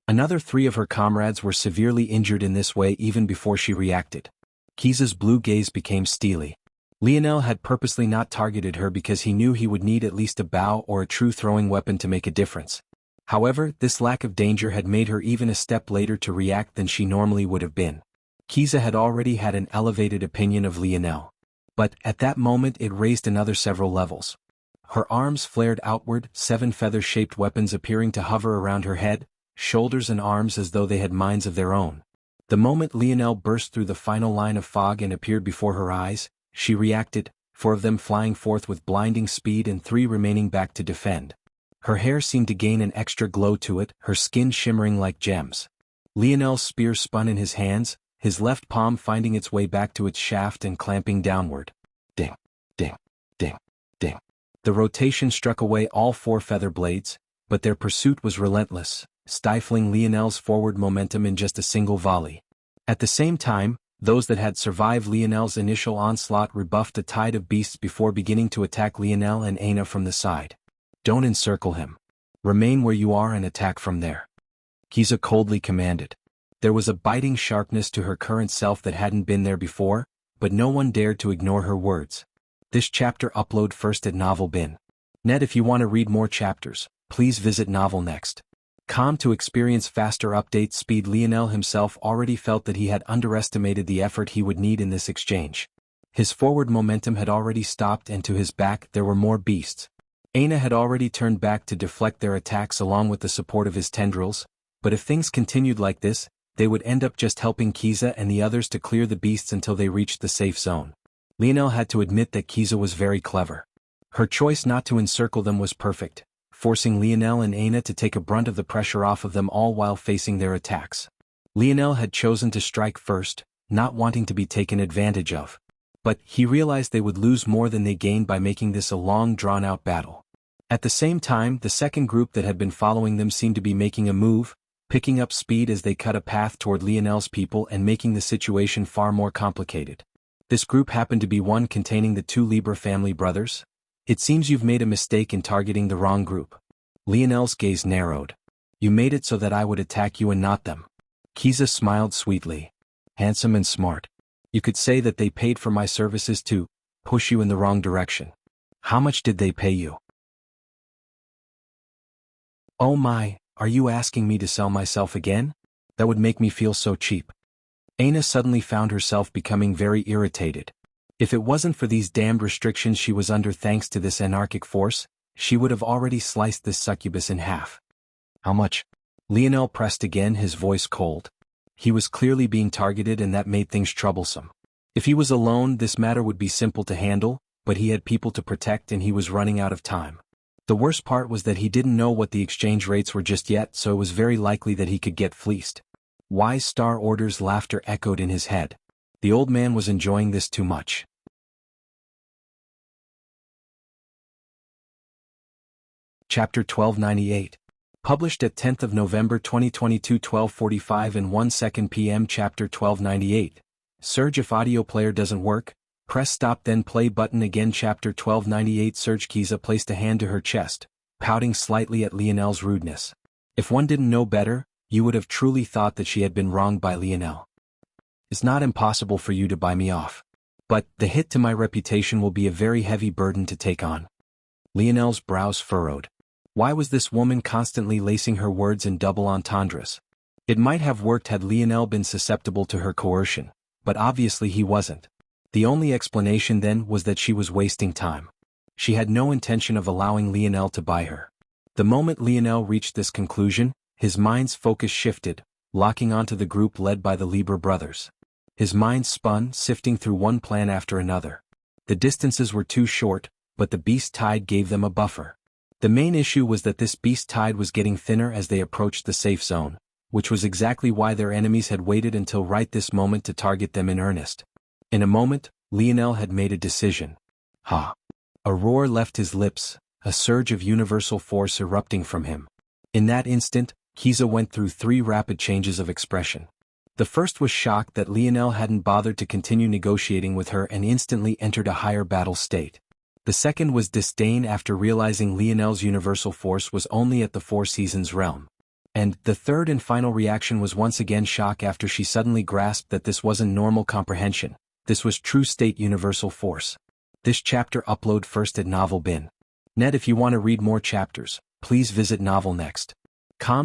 Another 3 of her comrades were severely injured in this way even before she reacted. Kiza's blue gaze became steely. Lionel had purposely not targeted her because he knew he would need at least a bow or a true throwing weapon to make a difference. However, this lack of danger had made her even a step later to react than she normally would have been. Kiza had already had an elevated opinion of Lionel. But, at that moment it raised another several levels. Her arms flared outward, 7 feather-shaped weapons appearing to hover around her head, shoulders and arms as though they had minds of their own. The moment Lionel burst through the final line of fog and appeared before her eyes, she reacted, 4 of them flying forth with blinding speed and 3 remaining back to defend. Her hair seemed to gain an extra glow to it, her skin shimmering like gems. Lionel's spear spun in his hands, his left palm finding its way back to its shaft and clamping downward. Ding, ding, ding, ding. The rotation struck away all 4 feather blades, but their pursuit was relentless, stifling Lionel's forward momentum in just a single volley. At the same time, those that had survived Lionel's initial onslaught rebuffed a tide of beasts before beginning to attack Lionel and Aina from the side. Don't encircle him. Remain where you are and attack from there. Kiza coldly commanded. There was a biting sharpness to her current self that hadn't been there before, but no one dared to ignore her words. This chapter upload first at Novel Bin. Net, if you want to read more chapters, please visit Novel Next. Com to experience faster update speed. Lionel himself already felt that he had underestimated the effort he would need in this exchange. His forward momentum had already stopped and to his back there were more beasts. Aina had already turned back to deflect their attacks along with the support of his tendrils, but if things continued like this, they would end up just helping Kiza and the others to clear the beasts until they reached the safe zone. Lionel had to admit that Kiza was very clever. Her choice not to encircle them was perfect, forcing Lionel and Aina to take a brunt of the pressure off of them all while facing their attacks. Lionel had chosen to strike first, not wanting to be taken advantage of. But he realized they would lose more than they gained by making this a long drawn-out battle. At the same time, the second group that had been following them seemed to be making a move, picking up speed as they cut a path toward Lionel's people and making the situation far more complicated. This group happened to be one containing the 2 Libra family brothers. It seems you've made a mistake in targeting the wrong group. Lionel's gaze narrowed. You made it so that I would attack you and not them. Kiza smiled sweetly. Handsome and smart. You could say that they paid for my services to push you in the wrong direction. How much did they pay you? Oh my, are you asking me to sell myself again? That would make me feel so cheap. Aina suddenly found herself becoming very irritated. If it wasn't for these damned restrictions she was under thanks to this anarchic force, she would have already sliced this succubus in half. How much? Lionel pressed again, his voice cold. He was clearly being targeted and that made things troublesome. If he was alone, this matter would be simple to handle, but he had people to protect and he was running out of time. The worst part was that he didn't know what the exchange rates were just yet, so it was very likely that he could get fleeced. Wise Star Order's laughter echoed in his head. The old man was enjoying this too much. Chapter 1298. Published at 10th of November 2022 12:45 and 1 second p.m. Chapter 1298. Surge if audio player doesn't work, press stop then play button again. Chapter 1298. Surge. Kiza placed a hand to her chest, pouting slightly at Lionel's rudeness. If one didn't know better, you would have truly thought that she had been wronged by Lionel. It's not impossible for you to buy me off. But the hit to my reputation will be a very heavy burden to take on. Lionel's brows furrowed. Why was this woman constantly lacing her words in double entendres? It might have worked had Lionel been susceptible to her coercion, but obviously he wasn't. The only explanation then was that she was wasting time. She had no intention of allowing Lionel to buy her. The moment Lionel reached this conclusion, his mind's focus shifted, locking onto the group led by the Lieber brothers. His mind spun, sifting through one plan after another. The distances were too short, but the beast tide gave them a buffer. The main issue was that this beast tide was getting thinner as they approached the safe zone, which was exactly why their enemies had waited until right this moment to target them in earnest. In a moment, Lionel had made a decision. Ha! A roar left his lips, a surge of universal force erupting from him. In that instant, Kiza went through 3 rapid changes of expression. The first was shock that Lionel hadn't bothered to continue negotiating with her and instantly entered a higher battle state. The second was disdain after realizing Lionel's universal force was only at the Four Seasons realm. And the third and final reaction was once again shock after she suddenly grasped that this wasn't normal comprehension, this was true state universal force. This chapter upload first at Novel Bin. Net. If you want to read more chapters, please visit Novel Next.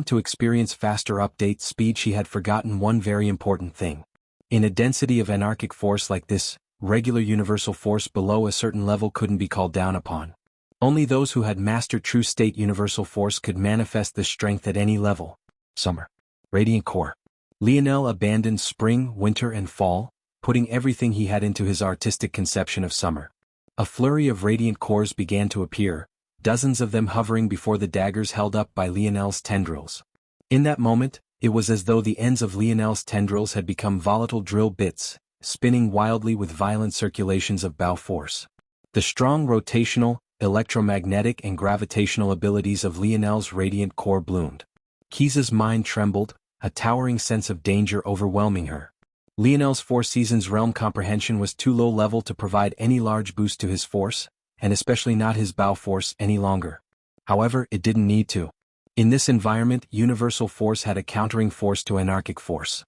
To experience faster update speed. She had forgotten one very important thing. In a density of anarchic force like this, regular universal force below a certain level couldn't be called down upon. Only those who had mastered true state universal force could manifest this strength at any level. Summer. Radiant Core. Lionel abandoned spring, winter and fall, putting everything he had into his artistic conception of summer. A flurry of radiant cores began to appear, dozens of them hovering before the daggers held up by Lionel's tendrils. In that moment, it was as though the ends of Lionel's tendrils had become volatile drill bits, spinning wildly with violent circulations of bow force. The strong rotational, electromagnetic and gravitational abilities of Lionel's radiant core bloomed. Kiza's mind trembled, a towering sense of danger overwhelming her. Lionel's Four Seasons realm comprehension was too low level to provide any large boost to his force, and especially not his bow force any longer. However, it didn't need to. In this environment, universal force had a countering force to anarchic force.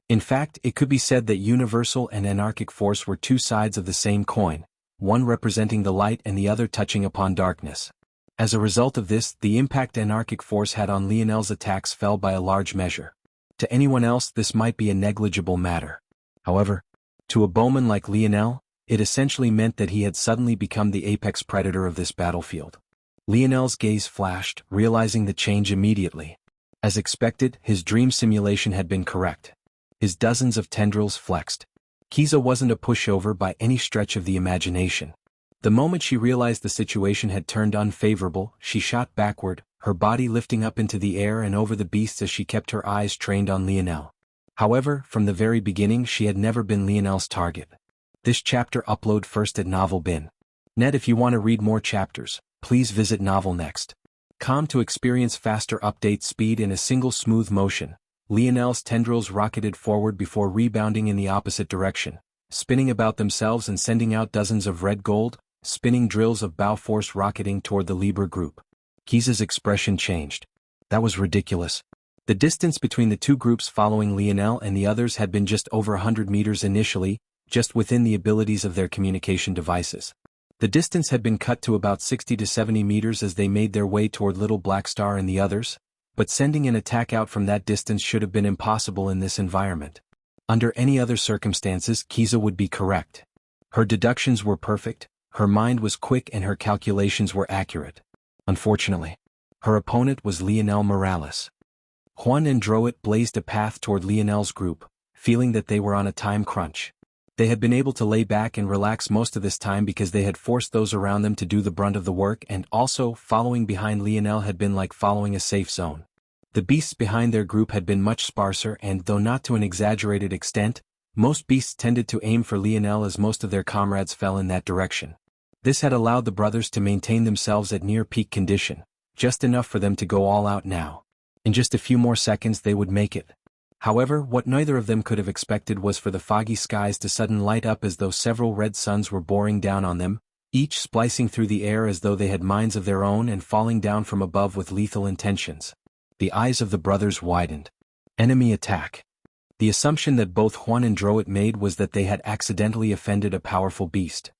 In fact, it could be said that universal and anarchic force were two sides of the same coin, one representing the light and the other touching upon darkness. As a result of this, the impact anarchic force had on Lionel's attacks fell by a large measure. To anyone else this might be a negligible matter. However, to a bowman like Lionel, it essentially meant that he had suddenly become the apex predator of this battlefield. Lionel's gaze flashed, realizing the change immediately. As expected, his dream simulation had been correct. His dozens of tendrils flexed. Kiza wasn't a pushover by any stretch of the imagination. The moment she realized the situation had turned unfavorable, she shot backward, her body lifting up into the air and over the beasts as she kept her eyes trained on Lionel. However, from the very beginning she had never been Lionel's target. This chapter upload first at Novel Bin. Net. If you want to read more chapters, please visit Novel Next. To experience faster update speed in a single smooth motion, Lionel's tendrils rocketed forward before rebounding in the opposite direction, spinning about themselves and sending out dozens of red gold, spinning drills of bow force rocketing toward the Lieber group. Kiza's expression changed. That was ridiculous. The distance between the two groups following Lionel and the others had been just over 100 meters initially, just within the abilities of their communication devices. The distance had been cut to about 60 to 70 meters as they made their way toward Little Black Star and the others, but sending an attack out from that distance should have been impossible in this environment. Under any other circumstances, Kiza would be correct. Her deductions were perfect, her mind was quick and her calculations were accurate. Unfortunately, her opponent was Lionel Morales. Juan and Droit blazed a path toward Lionel's group, feeling that they were on a time crunch. They had been able to lay back and relax most of this time because they had forced those around them to do the brunt of the work, and also, following behind Lionel had been like following a safe zone. The beasts behind their group had been much sparser and, though not to an exaggerated extent, most beasts tended to aim for Lionel as most of their comrades fell in that direction. This had allowed the brothers to maintain themselves at near peak condition, just enough for them to go all out now. In just a few more seconds they would make it. However, what neither of them could have expected was for the foggy skies to suddenly light up as though several red suns were boring down on them, each splicing through the air as though they had minds of their own and falling down from above with lethal intentions. The eyes of the brothers widened. Enemy attack. The assumption that both Juan and Droit made was that they had accidentally offended a powerful beast.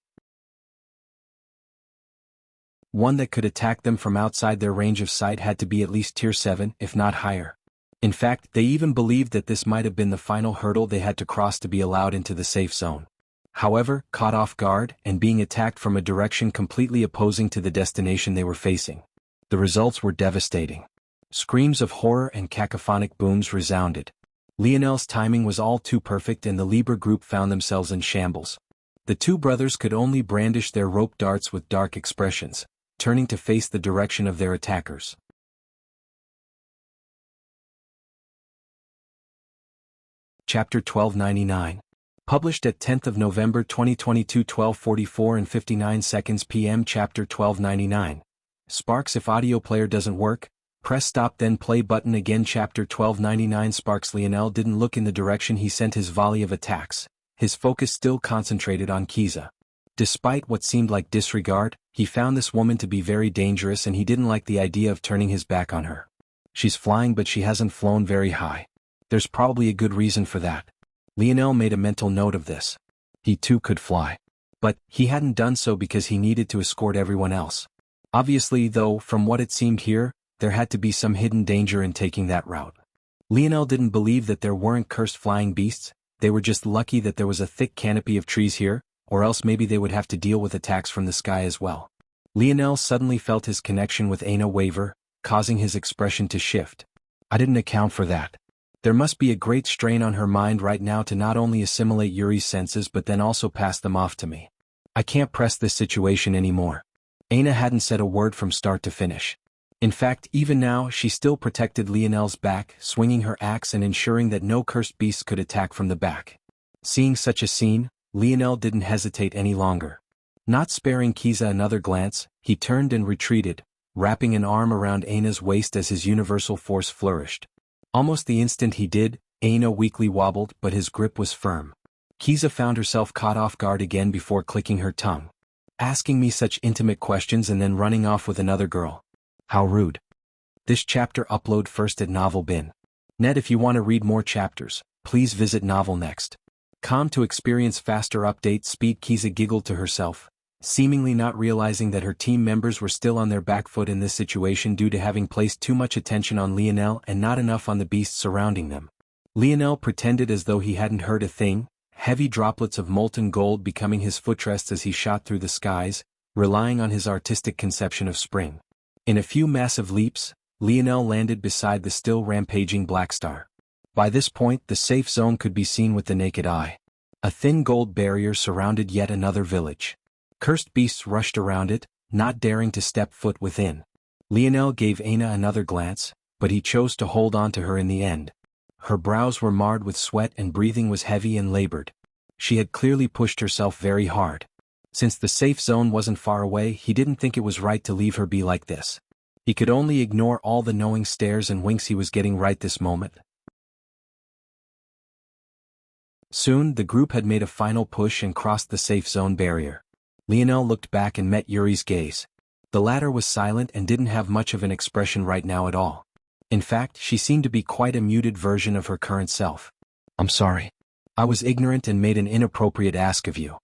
One that could attack them from outside their range of sight had to be at least tier 7, if not higher. In fact, they even believed that this might have been the final hurdle they had to cross to be allowed into the safe zone. However, caught off guard and being attacked from a direction completely opposing to the destination they were facing, the results were devastating. Screams of horror and cacophonic booms resounded. Lionel's timing was all too perfect and the Liber group found themselves in shambles. The two brothers could only brandish their rope darts with dark expressions, turning to face the direction of their attackers. Chapter 1299. Published at 10th of November 2022 12:44 and 59 seconds p.m. Chapter 1299. Sparks. If audio player doesn't work, press stop then play button again. Chapter 1299. Sparks. Lionel didn't look in the direction he sent his volley of attacks, his focus still concentrated on Kiza. Despite what seemed like disregard, he found this woman to be very dangerous and he didn't like the idea of turning his back on her. She's flying but she hasn't flown very high. There's probably a good reason for that. Lionel made a mental note of this. He too could fly. But he hadn't done so because he needed to escort everyone else. Obviously, though, from what it seemed here, there had to be some hidden danger in taking that route. Lionel didn't believe that there weren't cursed flying beasts, they were just lucky that there was a thick canopy of trees here, or else maybe they would have to deal with attacks from the sky as well. Lionel suddenly felt his connection with Aina waver, causing his expression to shift. I didn't account for that. There must be a great strain on her mind right now to not only assimilate Yuri's senses but then also pass them off to me. I can't press this situation anymore. Aina hadn't said a word from start to finish. In fact, even now she still protected Lionel's back, swinging her axe and ensuring that no cursed beasts could attack from the back. Seeing such a scene, Lionel didn't hesitate any longer. Not sparing Kiza another glance, he turned and retreated, wrapping an arm around Aina's waist as his universal force flourished. Almost the instant he did, Aina weakly wobbled but his grip was firm. Kiza found herself caught off guard again before clicking her tongue. Asking me such intimate questions and then running off with another girl. How rude. This chapter upload first at Novel Bin. Net. If you want to read more chapters, please visit Novel Next. Com to experience faster update speed. Kiza giggled to herself, seemingly not realizing that her team members were still on their back foot in this situation due to having placed too much attention on Lionel and not enough on the beasts surrounding them. Lionel pretended as though he hadn't heard a thing, heavy droplets of molten gold becoming his footrests as he shot through the skies, relying on his artistic conception of spring. In a few massive leaps, Lionel landed beside the still rampaging Black Star. By this point the safe zone could be seen with the naked eye. A thin gold barrier surrounded yet another village. Cursed beasts rushed around it, not daring to step foot within. Lionel gave Aina another glance, but he chose to hold on to her in the end. Her brows were marred with sweat and breathing was heavy and labored. She had clearly pushed herself very hard. Since the safe zone wasn't far away, he didn't think it was right to leave her be like this. He could only ignore all the knowing stares and winks he was getting right this moment. Soon, the group had made a final push and crossed the safe zone barrier. Lionel looked back and met Yuri's gaze. The latter was silent and didn't have much of an expression right now at all. In fact, she seemed to be quite a muted version of her current self. I'm sorry. I was ignorant and made an inappropriate ask of you.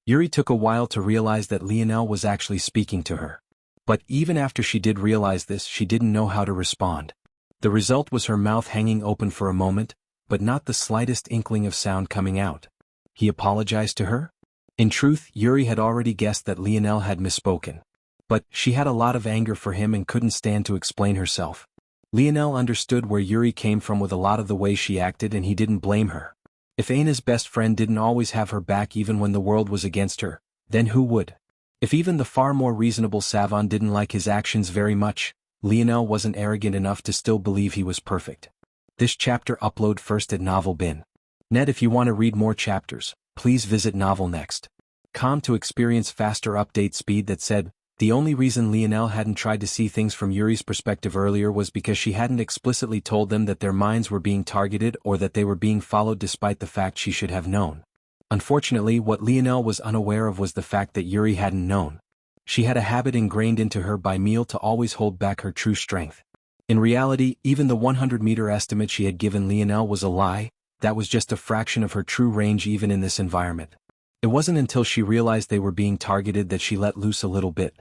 Yuri took a while to realize that Lionel was actually speaking to her. But even after she did realize this, she didn't know how to respond. The result was her mouth hanging open for a moment, but not the slightest inkling of sound coming out. He apologized to her? In truth, Yuri had already guessed that Lionel had misspoken. But she had a lot of anger for him and couldn't stand to explain herself. Lionel understood where Yuri came from with a lot of the way she acted and he didn't blame her. If Aina's best friend didn't always have her back even when the world was against her, then who would? If even the far more reasonable Savon didn't like his actions very much, Lionel wasn't arrogant enough to still believe he was perfect. This chapter upload first at Novel Bin. Net. If you want to read more chapters, please visit Novel Next. To experience faster update speed. That said, the only reason Lionel hadn't tried to see things from Yuri's perspective earlier was because she hadn't explicitly told them that their minds were being targeted or that they were being followed, despite the fact she should have known. Unfortunately, what Lionel was unaware of was the fact that Yuri hadn't known. She had a habit ingrained into her by meal to always hold back her true strength. In reality, even the 100-meter estimate she had given Lionel was a lie. That was just a fraction of her true range even in this environment. It wasn't until she realized they were being targeted that she let loose a little bit.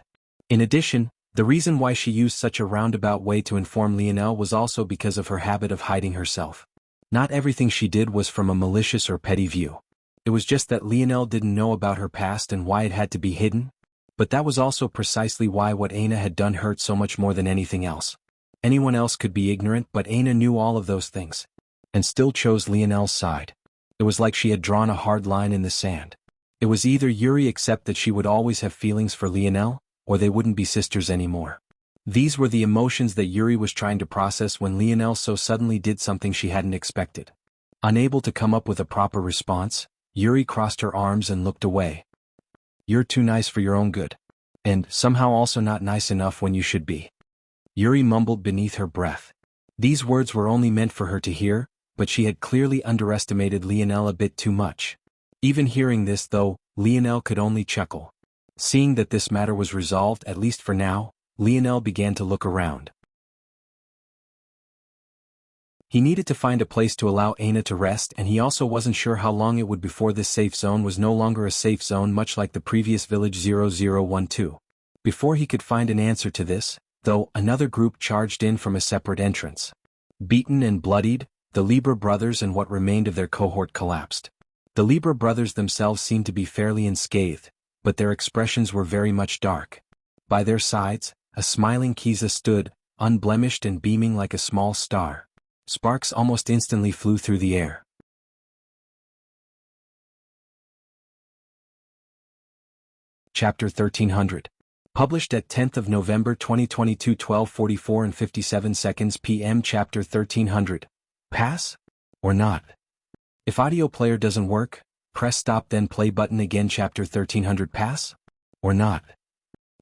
In addition, the reason why she used such a roundabout way to inform Lionel was also because of her habit of hiding herself. Not everything she did was from a malicious or petty view. It was just that Lionel didn't know about her past and why it had to be hidden. But that was also precisely why what Aina had done hurt so much more than anything else. Anyone else could be ignorant, but Aina knew all of those things. And still chose Lionel's side. It was like she had drawn a hard line in the sand. It was either Yuri accept that she would always have feelings for Lionel, or they wouldn't be sisters anymore. These were the emotions that Yuri was trying to process when Lionel so suddenly did something she hadn't expected. Unable to come up with a proper response, Yuri crossed her arms and looked away. "You're too nice for your own good. And somehow also not nice enough when you should be," Yuri mumbled beneath her breath. These words were only meant for her to hear, but she had clearly underestimated Lionel a bit too much. Even hearing this though, Lionel could only chuckle. Seeing that this matter was resolved, at least for now, Lionel began to look around. He needed to find a place to allow Aina to rest, and he also wasn't sure how long it would before this safe zone was no longer a safe zone, much like the previous village 0012. Before he could find an answer to this, though, another group charged in from a separate entrance. Beaten and bloodied, the Lieber brothers and what remained of their cohort collapsed. The Lieber brothers themselves seemed to be fairly unscathed, but their expressions were very much dark. By their sides, a smiling Kiza stood, unblemished and beaming like a small star. Sparks almost instantly flew through the air. Chapter 1300. Published at 10th of November 2022, 12:44 and 57 seconds p.m. Chapter 1300. Pass? Or not? If audio player doesn't work, press stop then play button again. Chapter 1300. Pass? Or not?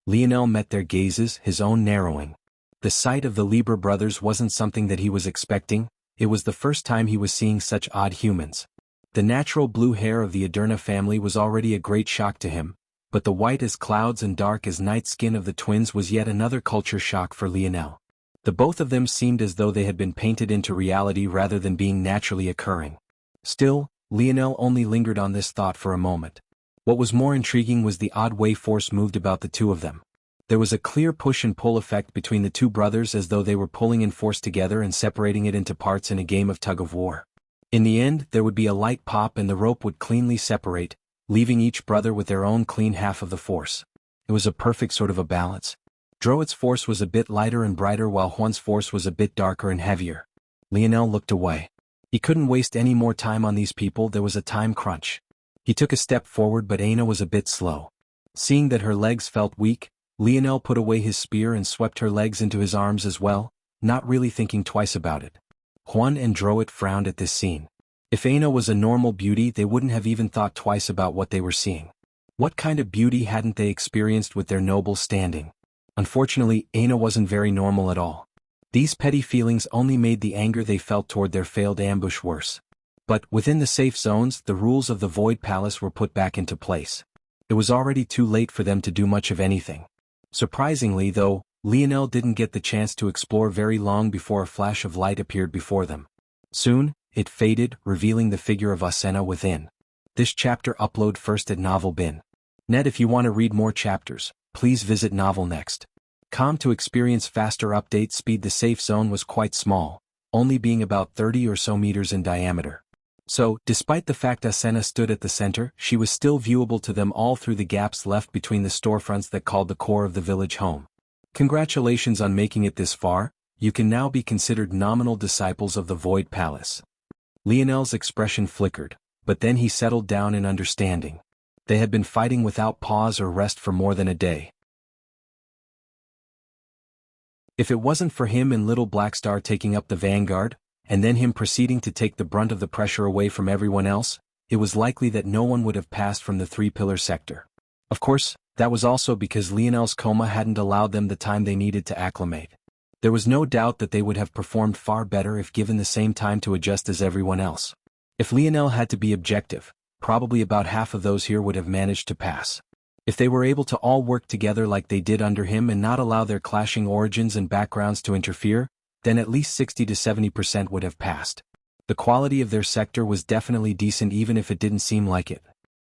Lionel met their gazes, his own narrowing. The sight of the Lieber brothers wasn't something that he was expecting. It was the first time he was seeing such odd humans. The natural blue hair of the Aderna family was already a great shock to him, but the white as clouds and dark as night skin of the twins was yet another culture shock for Lionel. The both of them seemed as though they had been painted into reality rather than being naturally occurring. Still, Lionel only lingered on this thought for a moment. What was more intriguing was the odd way force moved about the two of them. There was a clear push and pull effect between the two brothers, as though they were pulling in force together and separating it into parts in a game of tug-of-war. In the end, there would be a light pop and the rope would cleanly separate, leaving each brother with their own clean half of the force. It was a perfect sort of a balance. Droid's force was a bit lighter and brighter while Juan's force was a bit darker and heavier. Lionel looked away. He couldn't waste any more time on these people, there was a time crunch. He took a step forward, but Aina was a bit slow. Seeing that her legs felt weak, Lionel put away his spear and swept her legs into his arms as well, not really thinking twice about it. Juan and Droid frowned at this scene. If Aina was a normal beauty, they wouldn't have even thought twice about what they were seeing. What kind of beauty hadn't they experienced with their noble standing? Unfortunately, Aina wasn't very normal at all. These petty feelings only made the anger they felt toward their failed ambush worse. But, within the safe zones, the rules of the Void Palace were put back into place. It was already too late for them to do much of anything. Surprisingly though, Lionel didn't get the chance to explore very long before a flash of light appeared before them. Soon, it faded, revealing the figure of Asena within. This chapter upload first at Novel Bin. Net. If you want to read more chapters, please visit Novel Next. To experience faster update speed. The safe zone was quite small, only being about 30 or so meters in diameter. So, despite the fact Asena stood at the center, she was still viewable to them all through the gaps left between the storefronts that called the core of the village home. Congratulations on making it this far. You can now be considered nominal disciples of the Void Palace. Lionel's expression flickered, but then he settled down in understanding. They had been fighting without pause or rest for more than a day. If it wasn't for him and Little Black Star taking up the vanguard, and then him proceeding to take the brunt of the pressure away from everyone else, it was likely that no one would have passed from the three-pillar sector. Of course, that was also because Lionel's coma hadn't allowed them the time they needed to acclimate. There was no doubt that they would have performed far better if given the same time to adjust as everyone else. If Lionel had to be objective, probably about half of those here would have managed to pass. If they were able to all work together like they did under him and not allow their clashing origins and backgrounds to interfere, then at least 60 to 70% would have passed. The quality of their sector was definitely decent even if it didn't seem like it.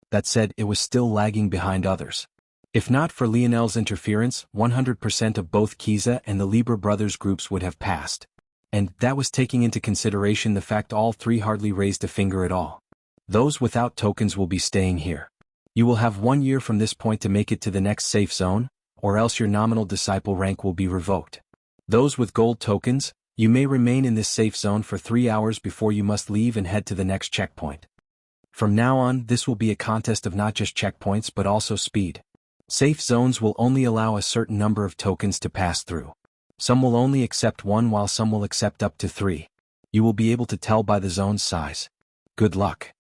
That said, it was still lagging behind others. If not for Lionel's interference, 100% of both Kiza and the Libra brothers groups would have passed. And that was taking into consideration the fact all three hardly raised a finger at all. Those without tokens will be staying here. You will have 1 year from this point to make it to the next safe zone, or else your nominal disciple rank will be revoked. Those with gold tokens, you may remain in this safe zone for 3 hours before you must leave and head to the next checkpoint. From now on, this will be a contest of not just checkpoints but also speed. Safe zones will only allow a certain number of tokens to pass through. Some will only accept 1 while some will accept up to 3. You will be able to tell by the zone's size. Good luck.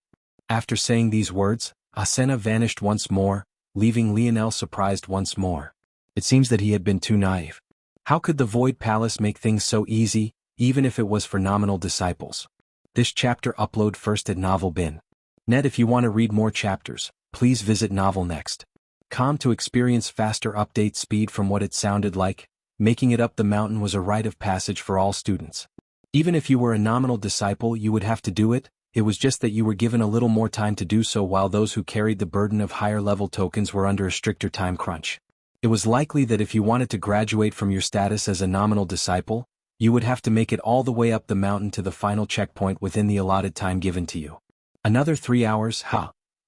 After saying these words, Asena vanished once more, leaving Lionel surprised once more. It seems that he had been too naive. How could the Void Palace make things so easy, even if it was for nominal disciples? This chapter upload first at Novel Bin. Net, if you want to read more chapters, please visit Novel Next. To experience faster update speed. From what it sounded like, making it up the mountain was a rite of passage for all students. Even if you were a nominal disciple, you would have to do it. It was just that you were given a little more time to do so, while those who carried the burden of higher level tokens were under a stricter time crunch. It was likely that if you wanted to graduate from your status as a nominal disciple, you would have to make it all the way up the mountain to the final checkpoint within the allotted time given to you. Another 3 hours,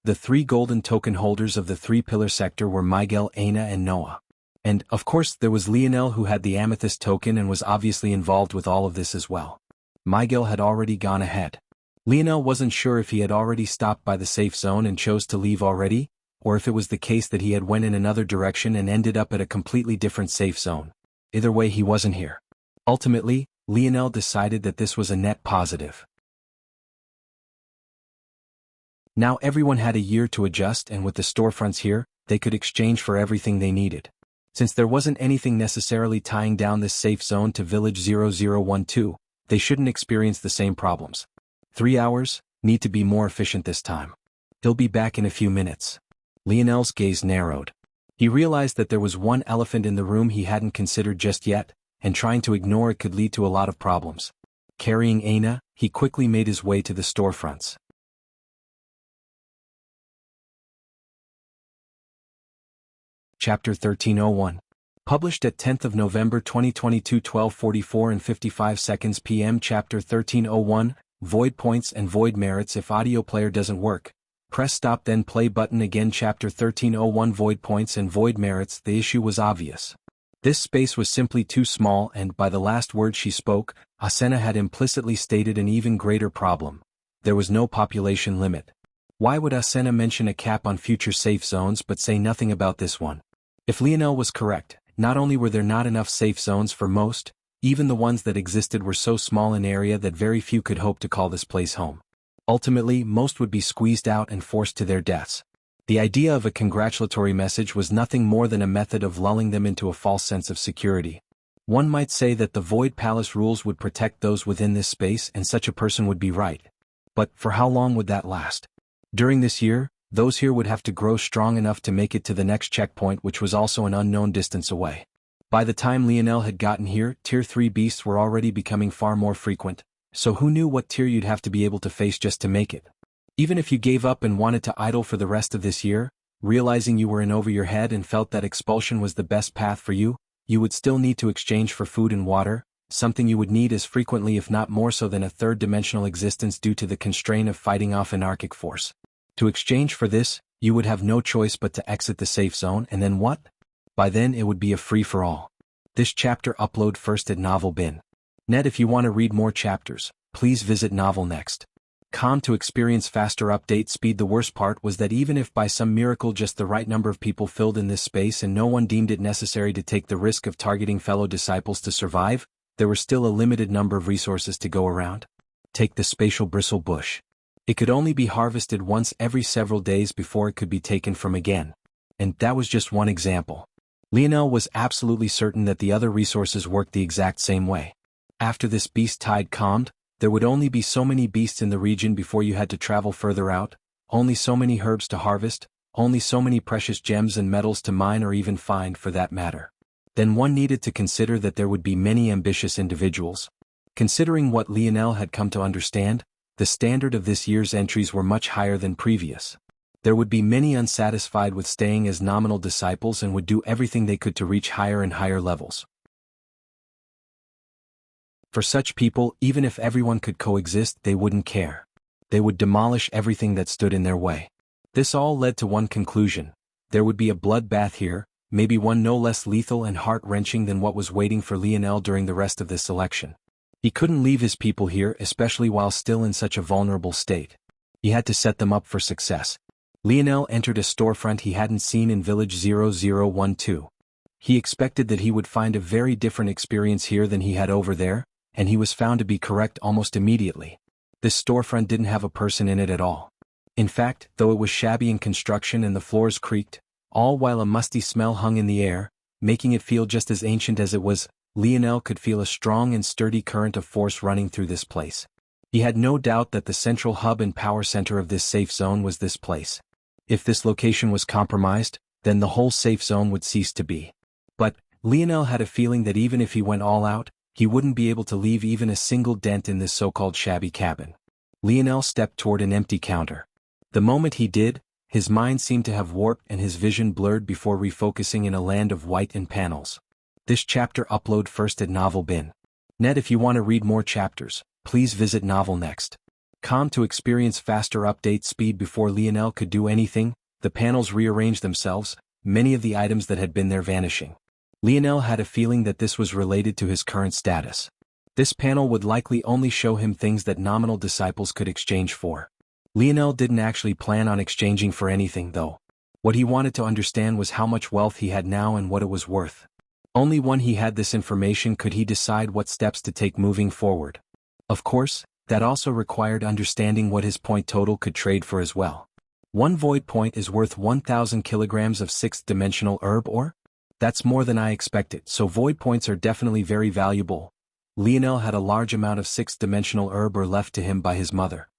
The 3 golden token holders of the three-pillar sector were Miguel, Aina and Noah. And, of course, there was Lionel, who had the amethyst token and was obviously involved with all of this as well. Miguel had already gone ahead. Lionel wasn't sure if he had already stopped by the safe zone and chose to leave already, or if it was the case that he had went in another direction and ended up at a completely different safe zone. Either way, he wasn't here. Ultimately, Lionel decided that this was a net positive. Now everyone had a year to adjust, and with the storefronts here, they could exchange for everything they needed. Since there wasn't anything necessarily tying down this safe zone to Village 0012, they shouldn't experience the same problems. 3 hours, need to be more efficient this time. He'll be back in a few minutes. Lionel's gaze narrowed. He realized that there was one elephant in the room he hadn't considered just yet, and trying to ignore it could lead to a lot of problems. Carrying Aina, he quickly made his way to the storefronts. Chapter 1301. Published at 10th of November 2022, 12:44 and 55 seconds p.m. Chapter 1301, Void Points and Void Merits. If audio player doesn't work, press stop then play button again. Chapter 1301, Void Points and Void Merits. The issue was obvious. This space was simply too small, and by the last word she spoke, Asena had implicitly stated an even greater problem. There was no population limit. Why would Asena mention a cap on future safe zones but say nothing about this one? If Lionel was correct, not only were there not enough safe zones for most, even the ones that existed were so small in area that very few could hope to call this place home. Ultimately, most would be squeezed out and forced to their deaths. The idea of a congratulatory message was nothing more than a method of lulling them into a false sense of security. One might say that the Void Palace rules would protect those within this space, and such a person would be right. But for how long would that last? During this year, those here would have to grow strong enough to make it to the next checkpoint, which was also an unknown distance away. By the time Lionel had gotten here, Tier 3 beasts were already becoming far more frequent, so who knew what tier you'd have to be able to face just to make it? Even if you gave up and wanted to idle for the rest of this year, realizing you were in over your head and felt that expulsion was the best path for you, you would still need to exchange for food and water, something you would need as frequently if not more so than a third-dimensional existence due to the constraint of fighting off anarchic force. To exchange for this, you would have no choice but to exit the safe zone, and then what? By then it would be a free-for-all. This chapter upload first at Novel Bin. Net, if you want to read more chapters, please visit Novel Next. Calm to experience faster update speed. The worst part was that even if by some miracle just the right number of people filled in this space and no one deemed it necessary to take the risk of targeting fellow disciples to survive, there were still a limited number of resources to go around. Take the spatial bristle bush. It could only be harvested once every several days before it could be taken from again. And that was just one example. Lionel was absolutely certain that the other resources worked the exact same way. After this beast tide calmed, there would only be so many beasts in the region before you had to travel further out, only so many herbs to harvest, only so many precious gems and metals to mine or even find for that matter. Then one needed to consider that there would be many ambitious individuals. Considering what Lionel had come to understand, the standard of this year's entries were much higher than previous. There would be many unsatisfied with staying as nominal disciples and would do everything they could to reach higher and higher levels. For such people, even if everyone could coexist, they wouldn't care. They would demolish everything that stood in their way. This all led to one conclusion: there would be a bloodbath here, maybe one no less lethal and heart-wrenching than what was waiting for Lionel during the rest of this selection. He couldn't leave his people here, especially while still in such a vulnerable state. He had to set them up for success. Lionel entered a storefront he hadn't seen in Village 0012. He expected that he would find a very different experience here than he had over there, and he was found to be correct almost immediately. This storefront didn't have a person in it at all. In fact, though it was shabby in construction and the floors creaked, all while a musty smell hung in the air, making it feel just as ancient as it was, Lionel could feel a strong and sturdy current of force running through this place. He had no doubt that the central hub and power center of this safe zone was this place. If this location was compromised, then the whole safe zone would cease to be. But Lionel had a feeling that even if he went all out, he wouldn't be able to leave even a single dent in this so-called shabby cabin. Lionel stepped toward an empty counter. The moment he did, his mind seemed to have warped and his vision blurred before refocusing in a land of white and panels. This chapter upload first at Novel Bin. Net. If you want to read more chapters, please visit Novel Next. Calm to experience faster update speed. Before Lionel could do anything, the panels rearranged themselves, many of the items that had been there vanishing. Lionel had a feeling that this was related to his current status. This panel would likely only show him things that nominal disciples could exchange for. Lionel didn't actually plan on exchanging for anything though. What he wanted to understand was how much wealth he had now and what it was worth. Only when he had this information could he decide what steps to take moving forward. Of course, that also required understanding what his point total could trade for as well. One void point is worth 1,000 kilograms of 6th-dimensional herb ore? That's more than I expected, so void points are definitely very valuable. Lionel had a large amount of 6th-dimensional herb ore left to him by his mother.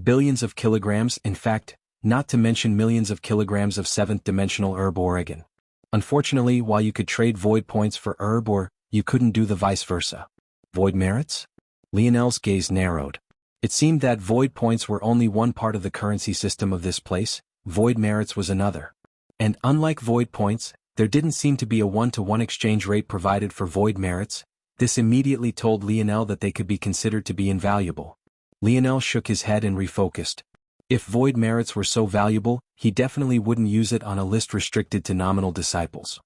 Billions of kilograms, in fact, not to mention millions of kilograms of 7th-dimensional herb ore again. Unfortunately, while you could trade void points for herb ore, you couldn't do the vice versa. Void merits? Lionel's gaze narrowed. It seemed that void points were only one part of the currency system of this place, void merits was another. And unlike void points, there didn't seem to be a one-to-one exchange rate provided for void merits. This immediately told Lionel that they could be considered to be invaluable. Lionel shook his head and refocused. If void merits were so valuable, he definitely wouldn't use it on a list restricted to nominal disciples.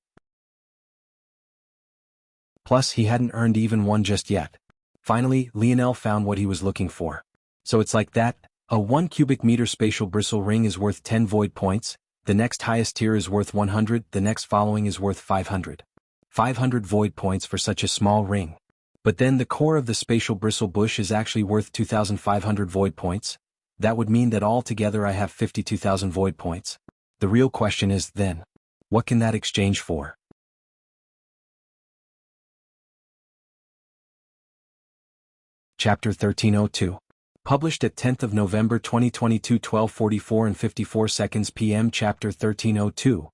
Plus, he hadn't earned even one just yet. Finally, Lionel found what he was looking for. So it's like that: a 1 cubic meter spatial bristle ring is worth 10 void points, the next highest tier is worth 100, the next following is worth 500. 500 void points for such a small ring. But then the core of the spatial bristle bush is actually worth 2,500 void points. That would mean that altogether I have 52,000 void points. The real question is, then, what can that exchange for? Chapter 1302. Published at 10th of November 2022, 12:44 and 54 seconds p.m. Chapter 1302.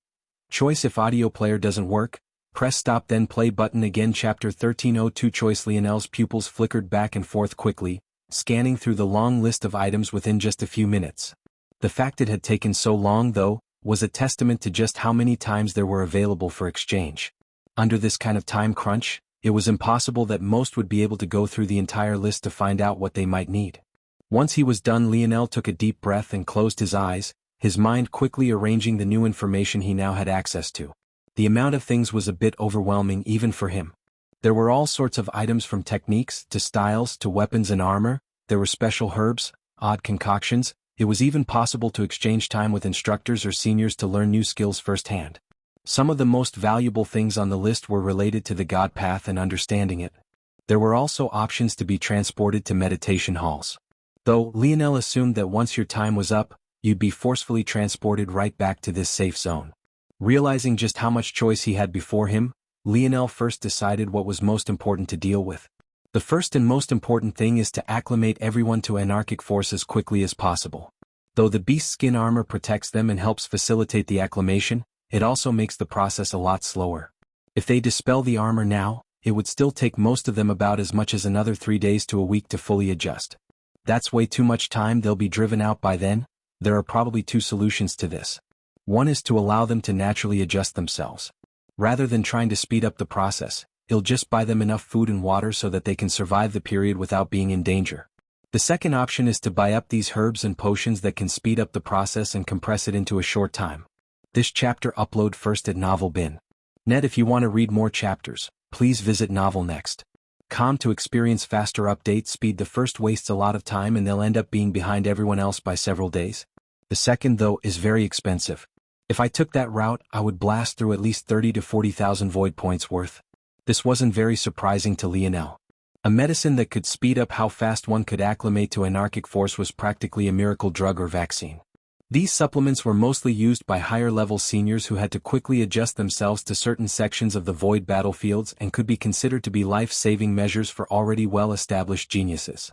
Choice: if audio player doesn't work, press stop then play button again. Chapter 1302. Choice. Lionel's pupils flickered back and forth quickly, scanning through the long list of items within just a few minutes. The fact it had taken so long, though, was a testament to just how many times there were available for exchange. Under this kind of time crunch, it was impossible that most would be able to go through the entire list to find out what they might need. Once he was done, Lionel took a deep breath and closed his eyes, his mind quickly arranging the new information he now had access to. The amount of things was a bit overwhelming even for him. There were all sorts of items, from techniques to styles to weapons and armor. There were special herbs, odd concoctions. It was even possible to exchange time with instructors or seniors to learn new skills firsthand. Some of the most valuable things on the list were related to the God path and understanding it. There were also options to be transported to meditation halls. Though Lionel assumed that once your time was up, you'd be forcefully transported right back to this safe zone. Realizing just how much choice he had before him, Lionel first decided what was most important to deal with. The first and most important thing is to acclimate everyone to anarchic force as quickly as possible. Though the beast's skin armor protects them and helps facilitate the acclimation, it also makes the process a lot slower. If they dispel the armor now, it would still take most of them about as much as another 3 days to a week to fully adjust. That's way too much time. They'll be driven out by then. There are probably 2 solutions to this. One is to allow them to naturally adjust themselves. Rather than trying to speed up the process, it'll just buy them enough food and water so that they can survive the period without being in danger. The second option is to buy up these herbs and potions that can speed up the process and compress it into a short time. This chapter upload first at Novel Bin. Net. If you want to read more chapters, please visit Novel Next. Com. To experience faster update speed. The first wastes a lot of time and they'll end up being behind everyone else by several days. The second, though, is very expensive. If I took that route, I would blast through at least 30 to 40,000 void points worth. This wasn't very surprising to Lionel. A medicine that could speed up how fast one could acclimate to anarchic force was practically a miracle drug or vaccine. These supplements were mostly used by higher-level seniors who had to quickly adjust themselves to certain sections of the void battlefields and could be considered to be life-saving measures for already well-established geniuses.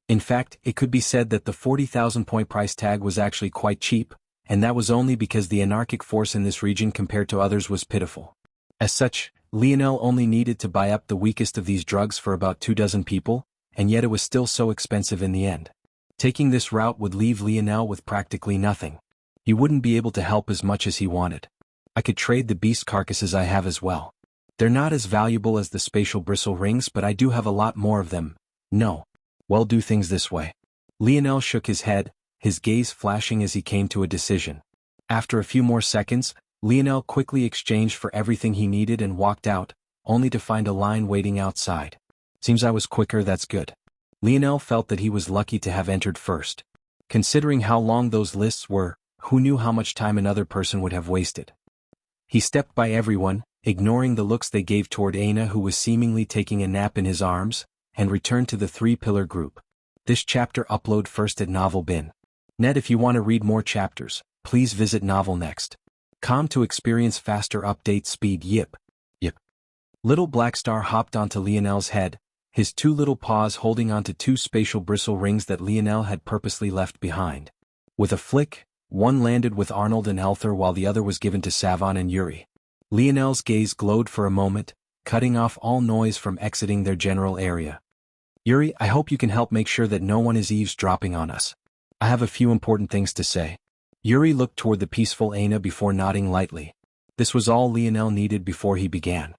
In fact, it could be said that the 40,000 point price tag was actually quite cheap, and that was only because the anarchic force in this region compared to others was pitiful. As such, Lionel only needed to buy up the weakest of these drugs for about 24 people, and yet it was still so expensive in the end. Taking this route would leave Lionel with practically nothing. He wouldn't be able to help as much as he wanted. I could trade the beast carcasses I have as well. They're not as valuable as the spatial bristle rings, but I do have a lot more of them. No. Well, do things this way. Lionel shook his head, his gaze flashing as he came to a decision. After a few more seconds, Lionel quickly exchanged for everything he needed and walked out, only to find a line waiting outside. Seems I was quicker. That's good. Lionel felt that he was lucky to have entered first. Considering how long those lists were, who knew how much time another person would have wasted? He stepped by everyone, ignoring the looks they gave toward Aina, who was seemingly taking a nap in his arms, and returned to the 3-pillar group. This chapter upload first at Novel Bin. Net. If you want to read more chapters, please visit Novel Next. Com. To experience faster update speed. Yip. Little Blackstar hopped onto Lionel's head, his 2 little paws holding onto 2 spatial bristle rings that Lionel had purposely left behind. With a flick, one landed with Arnold and Elther while the other was given to Savon and Yuri. Lionel's gaze glowed for a moment, cutting off all noise from exiting their general area. Yuri, I hope you can help make sure that no one is eavesdropping on us. I have a few important things to say. Yuri looked toward the peaceful Aina before nodding lightly. This was all Lionel needed before he began.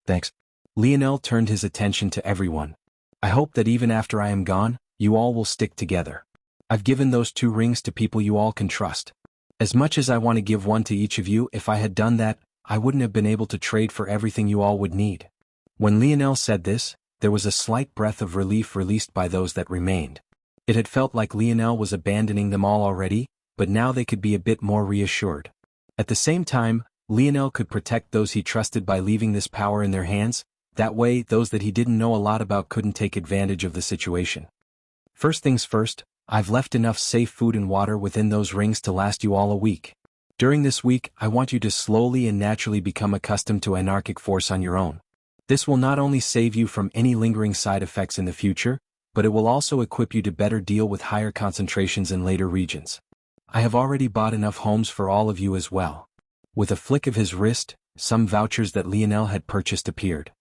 Thanks. Lionel turned his attention to everyone. I hope that even after I am gone, you all will stick together. I've given those 2 rings to people you all can trust. As much as I want to give one to each of you, if I had done that, I wouldn't have been able to trade for everything you all would need. When Lionel said this, there was a slight breath of relief released by those that remained. It had felt like Lionel was abandoning them all already, but now they could be a bit more reassured. At the same time, Lionel could protect those he trusted by leaving this power in their hands. That way, those that he didn't know a lot about couldn't take advantage of the situation. First things first, I've left enough safe food and water within those rings to last you all a week. During this week, I want you to slowly and naturally become accustomed to anarchic force on your own. This will not only save you from any lingering side effects in the future, but it will also equip you to better deal with higher concentrations in later regions. I have already bought enough homes for all of you as well. With a flick of his wrist, some vouchers that Lionel had purchased appeared.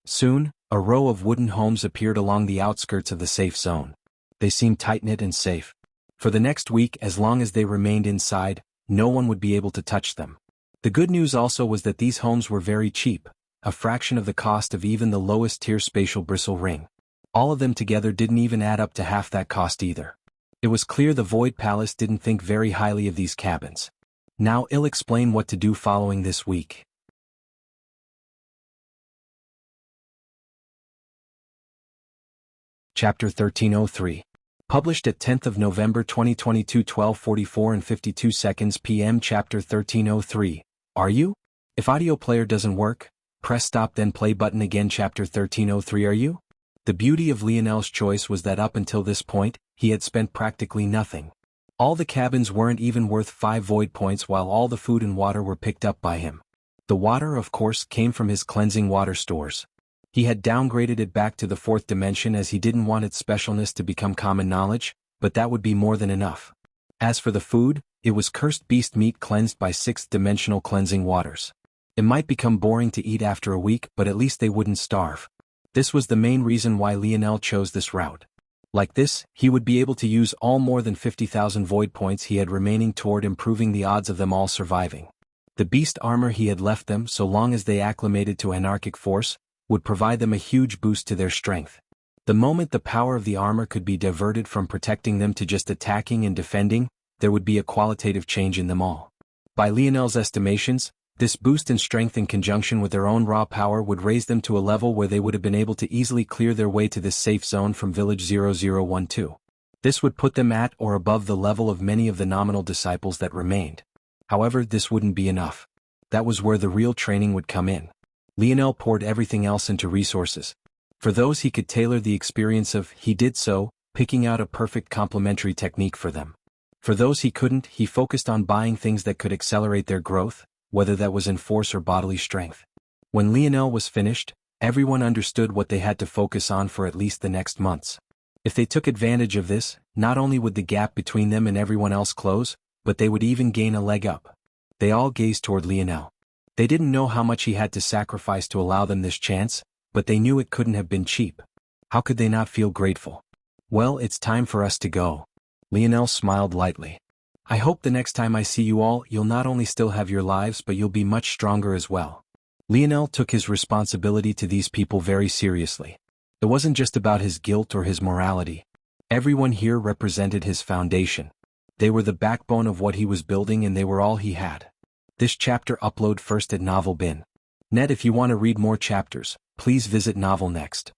Soon, a row of wooden homes appeared along the outskirts of the safe zone. They seemed tight-knit and safe. For the next week, as long as they remained inside, no one would be able to touch them. The good news also was that these homes were very cheap, a fraction of the cost of even the lowest-tier spatial bristle ring. All of them together didn't even add up to half that cost either. It was clear the Void Palace didn't think very highly of these cabins. Now I'll explain what to do following this week. Chapter 1303. Published at 10th of November 2022 12:44 and 52 seconds p.m. Chapter 1303. Are you? If audio player doesn't work, press stop then play button again. Chapter 1303. Are you? The beauty of Lionel's choice was that up until this point, he had spent practically nothing. All the cabins weren't even worth 5 void points while all the food and water were picked up by him. The water, of course, came from his cleansing water stores. He had downgraded it back to the 4th dimension as he didn't want its specialness to become common knowledge, but that would be more than enough. As for the food, it was cursed beast meat cleansed by 6th dimensional cleansing waters. It might become boring to eat after a week, but at least they wouldn't starve. This was the main reason why Lionel chose this route. Like this, he would be able to use all more than 50,000 void points he had remaining toward improving the odds of them all surviving. The beast armor he had left them, so long as they acclimated to anarchic force, would provide them a huge boost to their strength. The moment the power of the armor could be diverted from protecting them to just attacking and defending, there would be a qualitative change in them all. By Lionel's estimations, this boost in strength in conjunction with their own raw power would raise them to a level where they would have been able to easily clear their way to this safe zone from Village 0012. This would put them at or above the level of many of the nominal disciples that remained. However, this wouldn't be enough. That was where the real training would come in. Lionel poured everything else into resources. For those he could tailor the experience of, he did so, picking out a perfect complementary technique for them. For those he couldn't, he focused on buying things that could accelerate their growth, whether that was in force or bodily strength. When Lionel was finished, everyone understood what they had to focus on for at least the next months. If they took advantage of this, not only would the gap between them and everyone else close, but they would even gain a leg up. They all gazed toward Lionel. They didn't know how much he had to sacrifice to allow them this chance, but they knew it couldn't have been cheap. How could they not feel grateful? Well, it's time for us to go. Lionel smiled lightly. I hope the next time I see you all, you'll not only still have your lives but you'll be much stronger as well. Lionel took his responsibility to these people very seriously. It wasn't just about his guilt or his morality. Everyone here represented his foundation. They were the backbone of what he was building and they were all he had. This chapter upload first at Novel Bin. Net. If you want to read more chapters, please visit Novel Next.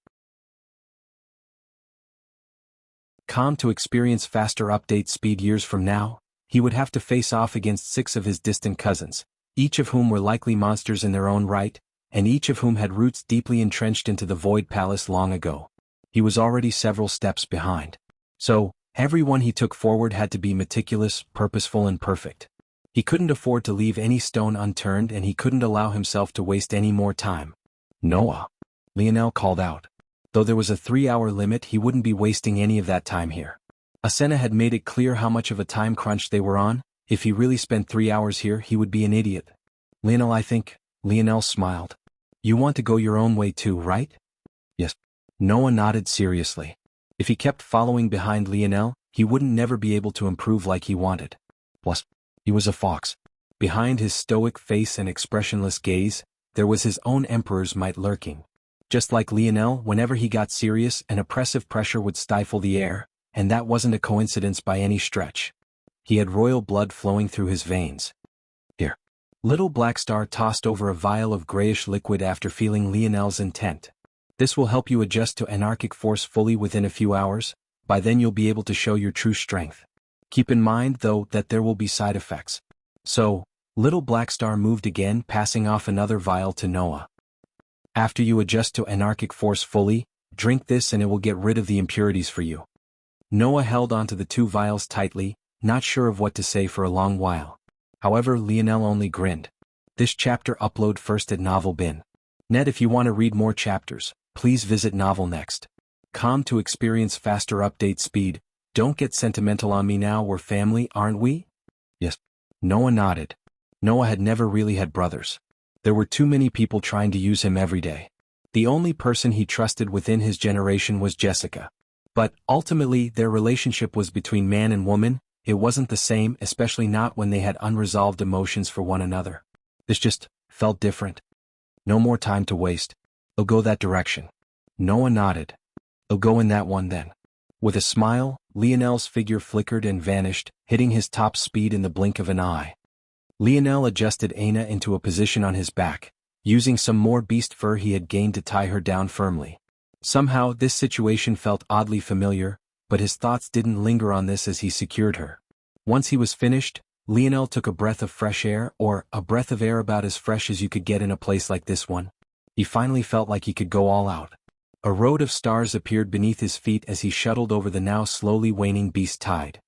To experience faster update speed years from now, he would have to face off against 6 of his distant cousins, each of whom were likely monsters in their own right, and each of whom had roots deeply entrenched into the Void Palace long ago. He was already several steps behind. So, everyone he took forward had to be meticulous, purposeful and perfect. He couldn't afford to leave any stone unturned and he couldn't allow himself to waste any more time. Noah. Lionel called out. Though there was a 3-hour limit, he wouldn't be wasting any of that time here. Asena had made it clear how much of a time crunch they were on. If he really spent 3 hours here, he would be an idiot. Lionel, I think. Lionel smiled. You want to go your own way too, right? Yes. Noah nodded seriously. If he kept following behind Lionel, he wouldn't never be able to improve like he wanted. Plus, he was a fox. Behind his stoic face and expressionless gaze, there was his own emperor's might lurking. Just like Lionel, whenever he got serious, an oppressive pressure would stifle the air, and that wasn't a coincidence by any stretch. He had royal blood flowing through his veins. Here. Little Blackstar tossed over a vial of grayish liquid after feeling Lionel's intent. This will help you adjust to anarchic force fully within a few hours. By then you'll be able to show your true strength. Keep in mind, though, that there will be side effects. So, Little Blackstar moved again, passing off another vial to Noah. After you adjust to anarchic force fully, drink this and it will get rid of the impurities for you. Noah held onto the 2 vials tightly, not sure of what to say for a long while. However, Lionel only grinned. This chapter upload first at Novel Bin. Net. If you want to read more chapters, please visit Novel Next. To experience faster update speed. Don't get sentimental on me now, we're family, aren't we? Yes. Noah nodded. Noah had never really had brothers. There were too many people trying to use him every day. The only person he trusted within his generation was Jessica. But, ultimately, their relationship was between man and woman. It wasn't the same, especially not when they had unresolved emotions for one another. This just felt different. No more time to waste. I'll go that direction. Noah nodded. I'll go in that one then. With a smile, Lionel's figure flickered and vanished, hitting his top speed in the blink of an eye. Lionel adjusted Aina into a position on his back, using some more beast fur he had gained to tie her down firmly. Somehow, this situation felt oddly familiar, but his thoughts didn't linger on this as he secured her. Once he was finished, Lionel took a breath of fresh air, or a breath of air about as fresh as you could get in a place like this one. He finally felt like he could go all out. A road of stars appeared beneath his feet as he shuttled over the now slowly waning beast tide.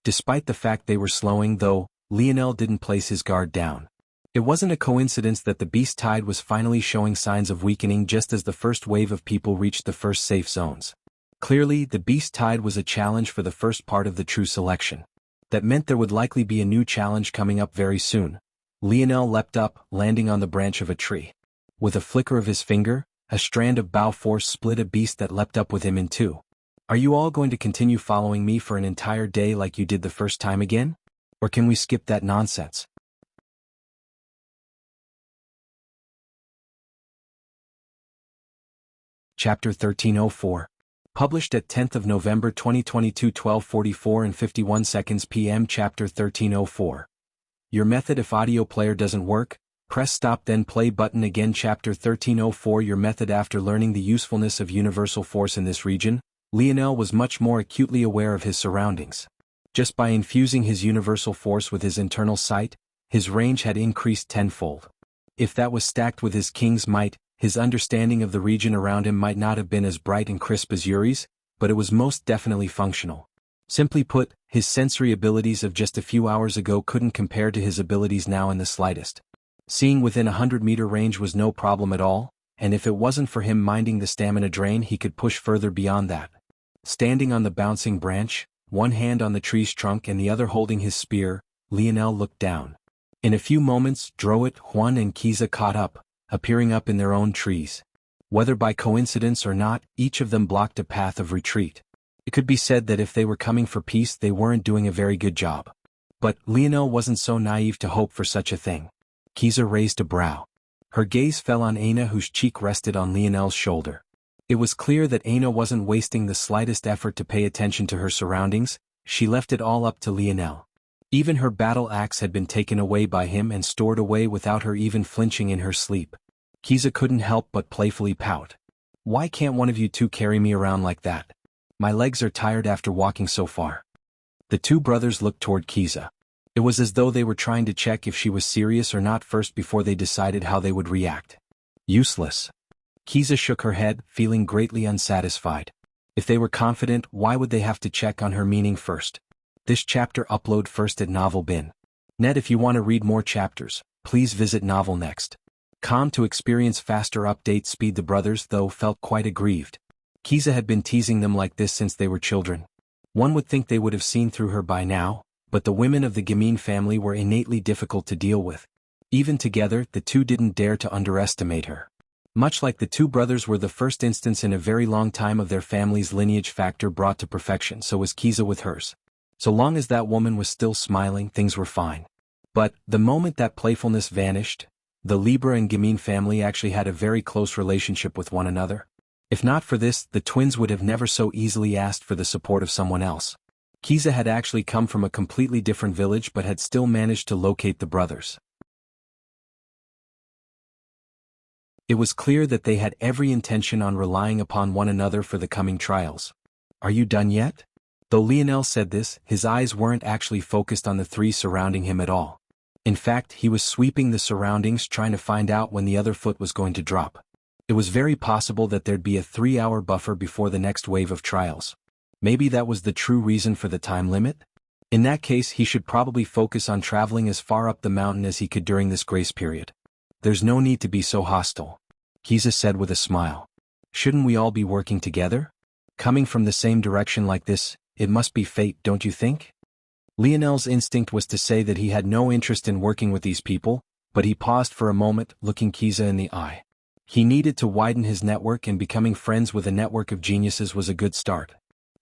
Despite the fact they were slowing, though, Lionel didn't place his guard down. It wasn't a coincidence that the beast tide was finally showing signs of weakening just as the first wave of people reached the first safe zones. Clearly, the beast tide was a challenge for the first part of the true selection. That meant there would likely be a new challenge coming up very soon. Lionel leapt up, landing on the branch of a tree. With a flicker of his finger, a strand of bow force split a beast that leapt up with him in two. Are you all going to continue following me for an entire day like you did the first time again? Or can we skip that nonsense? Chapter 1304. Published at 10th of November 2022 12:44 and 51 seconds p.m. Chapter 1304. Your method: if audio player doesn't work, press stop then play button again. Chapter 1304. Your method. After learning the usefulness of universal force in this region, Lionel was much more acutely aware of his surroundings. Just by infusing his universal force with his internal sight, his range had increased tenfold. If that was stacked with his king's might, his understanding of the region around him might not have been as bright and crisp as Yuri's, but it was most definitely functional. Simply put, his sensory abilities of just a few hours ago couldn't compare to his abilities now in the slightest. Seeing within 100-meter range was no problem at all, and if it wasn't for him minding the stamina drain, he could push further beyond that. Standing on the bouncing branch, one hand on the tree's trunk and the other holding his spear, Lionel looked down. In a few moments, Droit, Juan and Kiza caught up, appearing up in their own trees. Whether by coincidence or not, each of them blocked a path of retreat. It could be said that if they were coming for peace, they weren't doing a very good job. But Lionel wasn't so naive to hope for such a thing. Kiza raised a brow. Her gaze fell on Aina, whose cheek rested on Lionel's shoulder. It was clear that Aina wasn't wasting the slightest effort to pay attention to her surroundings. She left it all up to Lionel. Even her battle axe had been taken away by him and stored away without her even flinching in her sleep. Kiza couldn't help but playfully pout. Why can't one of you two carry me around like that? My legs are tired after walking so far. The two brothers looked toward Kiza. It was as though they were trying to check if she was serious or not first before they decided how they would react. Useless. Kiza shook her head, feeling greatly unsatisfied. If they were confident, why would they have to check on her meaning first? This chapter upload first at Novel Bin. Net. If you want to read more chapters, please visit Novel Next. To experience faster update speed. The brothers, though, felt quite aggrieved. Kiza had been teasing them like this since they were children. One would think they would have seen through her by now, but the women of the Gamine family were innately difficult to deal with. Even together, the two didn't dare to underestimate her. Much like the two brothers were the first instance in a very long time of their family's lineage factor brought to perfection, so was Kiza with hers. So long as that woman was still smiling, things were fine. But, the moment that playfulness vanished, the Libra and Gamine family actually had a very close relationship with one another. If not for this, the twins would have never so easily asked for the support of someone else. Kiza had actually come from a completely different village but had still managed to locate the brothers. It was clear that they had every intention on relying upon one another for the coming trials. Are you done yet? Though Lionel said this, his eyes weren't actually focused on the three surrounding him at all. In fact, he was sweeping the surroundings trying to find out when the other foot was going to drop. It was very possible that there'd be a 3-hour buffer before the next wave of trials. Maybe that was the true reason for the time limit? In that case, he should probably focus on traveling as far up the mountain as he could during this grace period. There's no need to be so hostile, Kiza said with a smile. Shouldn't we all be working together? Coming from the same direction like this, it must be fate, don't you think? Lionel's instinct was to say that he had no interest in working with these people, but he paused for a moment, looking Kiza in the eye. He needed to widen his network, and becoming friends with a network of geniuses was a good start.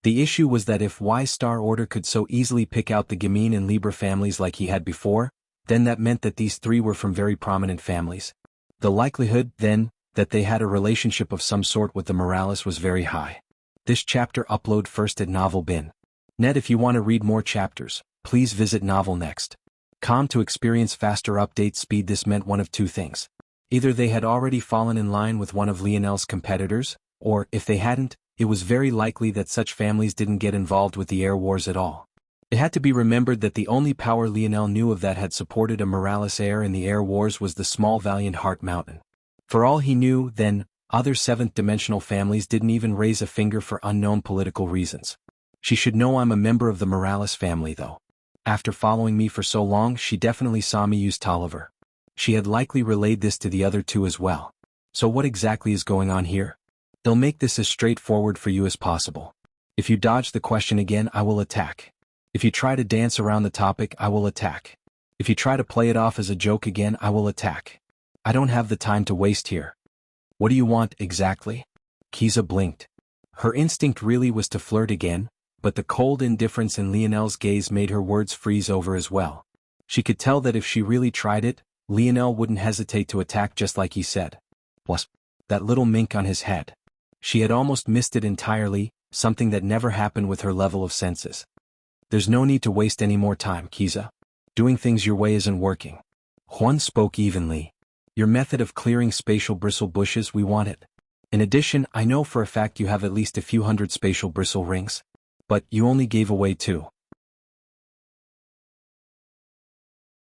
The issue was that if Y-Star Order could so easily pick out the Gamine and Libra families like he had before, then that meant that these three were from very prominent families. The likelihood, then, that they had a relationship of some sort with the Morales was very high. This chapter upload first at Novel Bin. Net. If you want to read more chapters, please visit Novel Next. To experience faster update speed. This meant one of two things. Either they had already fallen in line with one of Lionel's competitors, or, if they hadn't, it was very likely that such families didn't get involved with the air wars at all. It had to be remembered that the only power Lionel knew of that had supported a Morales heir in the air wars was the small valiant Heart Mountain. For all he knew, then, other seventh-dimensional families didn't even raise a finger for unknown political reasons. She should know I'm a member of the Morales family though. After following me for so long, she definitely saw me use Tolliver. She had likely relayed this to the other two as well. So what exactly is going on here? They'll make this as straightforward for you as possible. If you dodge the question again, I will attack. If you try to dance around the topic, I will attack. If you try to play it off as a joke again, I will attack. I don't have the time to waste here. What do you want, exactly? Kiza blinked. Her instinct really was to flirt again, but the cold indifference in Lionel's gaze made her words freeze over as well. She could tell that if she really tried it, Lionel wouldn't hesitate to attack just like he said. Plus, that little mink on his head. She had almost missed it entirely, something that never happened with her level of senses. There's no need to waste any more time, Kiza. Doing things your way isn't working. Juan spoke evenly. Your method of clearing spatial bristle bushes, we want it. In addition, I know for a fact you have at least a few hundred spatial bristle rings. But you only gave away 2.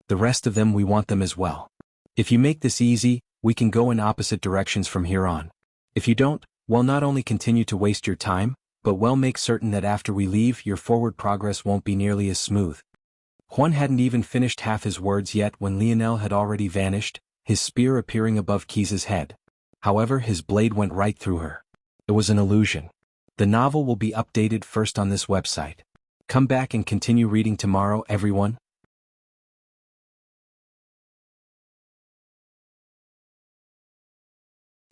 The rest of them, we want them as well. If you make this easy, we can go in opposite directions from here on. If you don't, we'll not only continue to waste your time, but we'll make certain that after we leave, your forward progress won't be nearly as smooth. Juan hadn't even finished half his words yet when Lionel had already vanished, his spear appearing above Kiza's head. However, his blade went right through her. It was an illusion. The novel will be updated first on this website. Come back and continue reading tomorrow, everyone.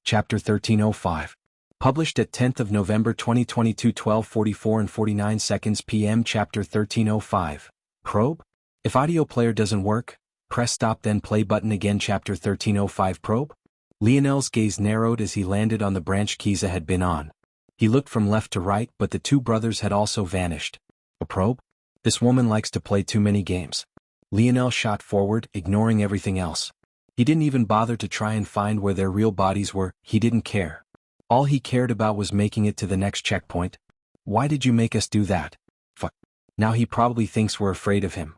Chapter 1305. Published at 10th of November 2022, 12:44 and 49 seconds p.m. Chapter 1305. Probe? If audio player doesn't work, press stop then play button again. Chapter 1305. Probe? Lionel's gaze narrowed as he landed on the branch Kiza had been on. He looked from left to right, but the two brothers had also vanished. A probe? This woman likes to play too many games. Lionel shot forward, ignoring everything else. He didn't even bother to try and find where their real bodies were. He didn't care. All he cared about was making it to the next checkpoint. Why did you make us do that? Fuck. Now he probably thinks we're afraid of him.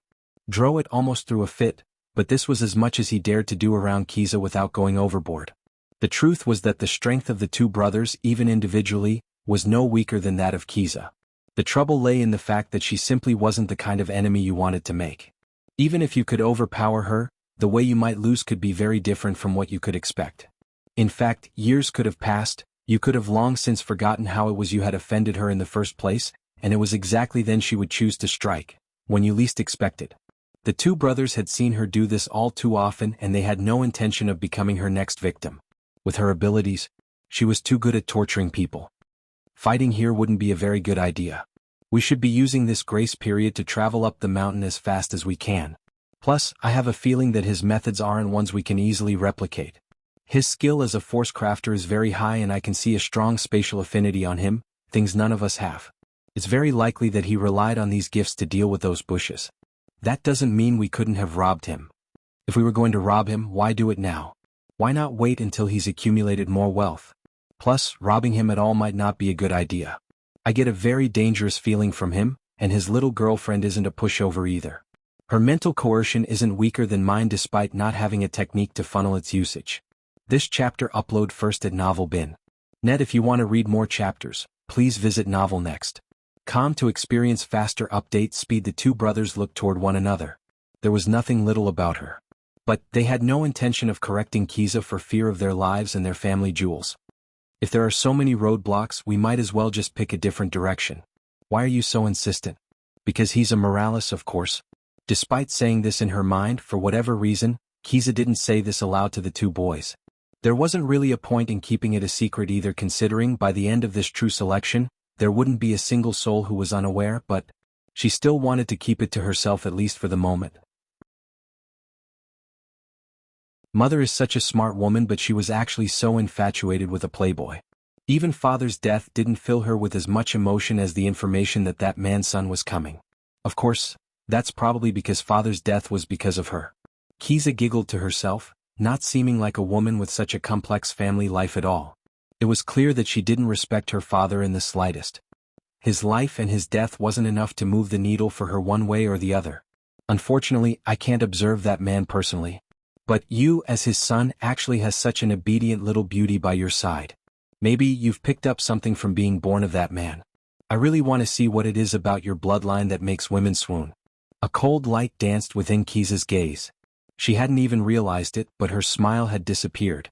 Droid almost threw a fit, but this was as much as he dared to do around Kiza without going overboard. The truth was that the strength of the two brothers, even individually, was no weaker than that of Kiza. The trouble lay in the fact that she simply wasn't the kind of enemy you wanted to make. Even if you could overpower her, the way you might lose could be very different from what you could expect. In fact, years could have passed, you could have long since forgotten how it was you had offended her in the first place, and it was exactly then she would choose to strike, when you least expected. The two brothers had seen her do this all too often, and they had no intention of becoming her next victim. With her abilities, she was too good at torturing people. Fighting here wouldn't be a very good idea. We should be using this grace period to travel up the mountain as fast as we can. Plus, I have a feeling that his methods aren't ones we can easily replicate. His skill as a force crafter is very high, and I can see a strong spatial affinity on him, things none of us have. It's very likely that he relied on these gifts to deal with those bushes. That doesn't mean we couldn't have robbed him. If we were going to rob him, why do it now? Why not wait until he's accumulated more wealth? Plus, robbing him at all might not be a good idea. I get a very dangerous feeling from him, and his little girlfriend isn't a pushover either. Her mental coercion isn't weaker than mine despite not having a technique to funnel its usage. This chapter upload first at Novel Bin. Net. If you want to read more chapters, please visit Novel Next. To experience faster update speed. The two brothers looked toward one another. There was nothing little about her. But they had no intention of correcting Kiza for fear of their lives and their family jewels. If there are so many roadblocks, we might as well just pick a different direction. Why are you so insistent? Because he's a Morales, of course. Despite saying this in her mind, for whatever reason, Kiza didn't say this aloud to the two boys. There wasn't really a point in keeping it a secret either, considering by the end of this true selection, there wouldn't be a single soul who was unaware, but she still wanted to keep it to herself at least for the moment. Mother is such a smart woman, but she was actually so infatuated with a playboy. Even father's death didn't fill her with as much emotion as the information that that man's son was coming. Of course, that's probably because father's death was because of her. Kiza giggled to herself, not seeming like a woman with such a complex family life at all. It was clear that she didn't respect her father in the slightest. His life and his death wasn't enough to move the needle for her one way or the other. Unfortunately, I can't observe that man personally. But you, as his son, actually has such an obedient little beauty by your side. Maybe you've picked up something from being born of that man. I really want to see what it is about your bloodline that makes women swoon. A cold light danced within Kiza's gaze. She hadn't even realized it, but her smile had disappeared.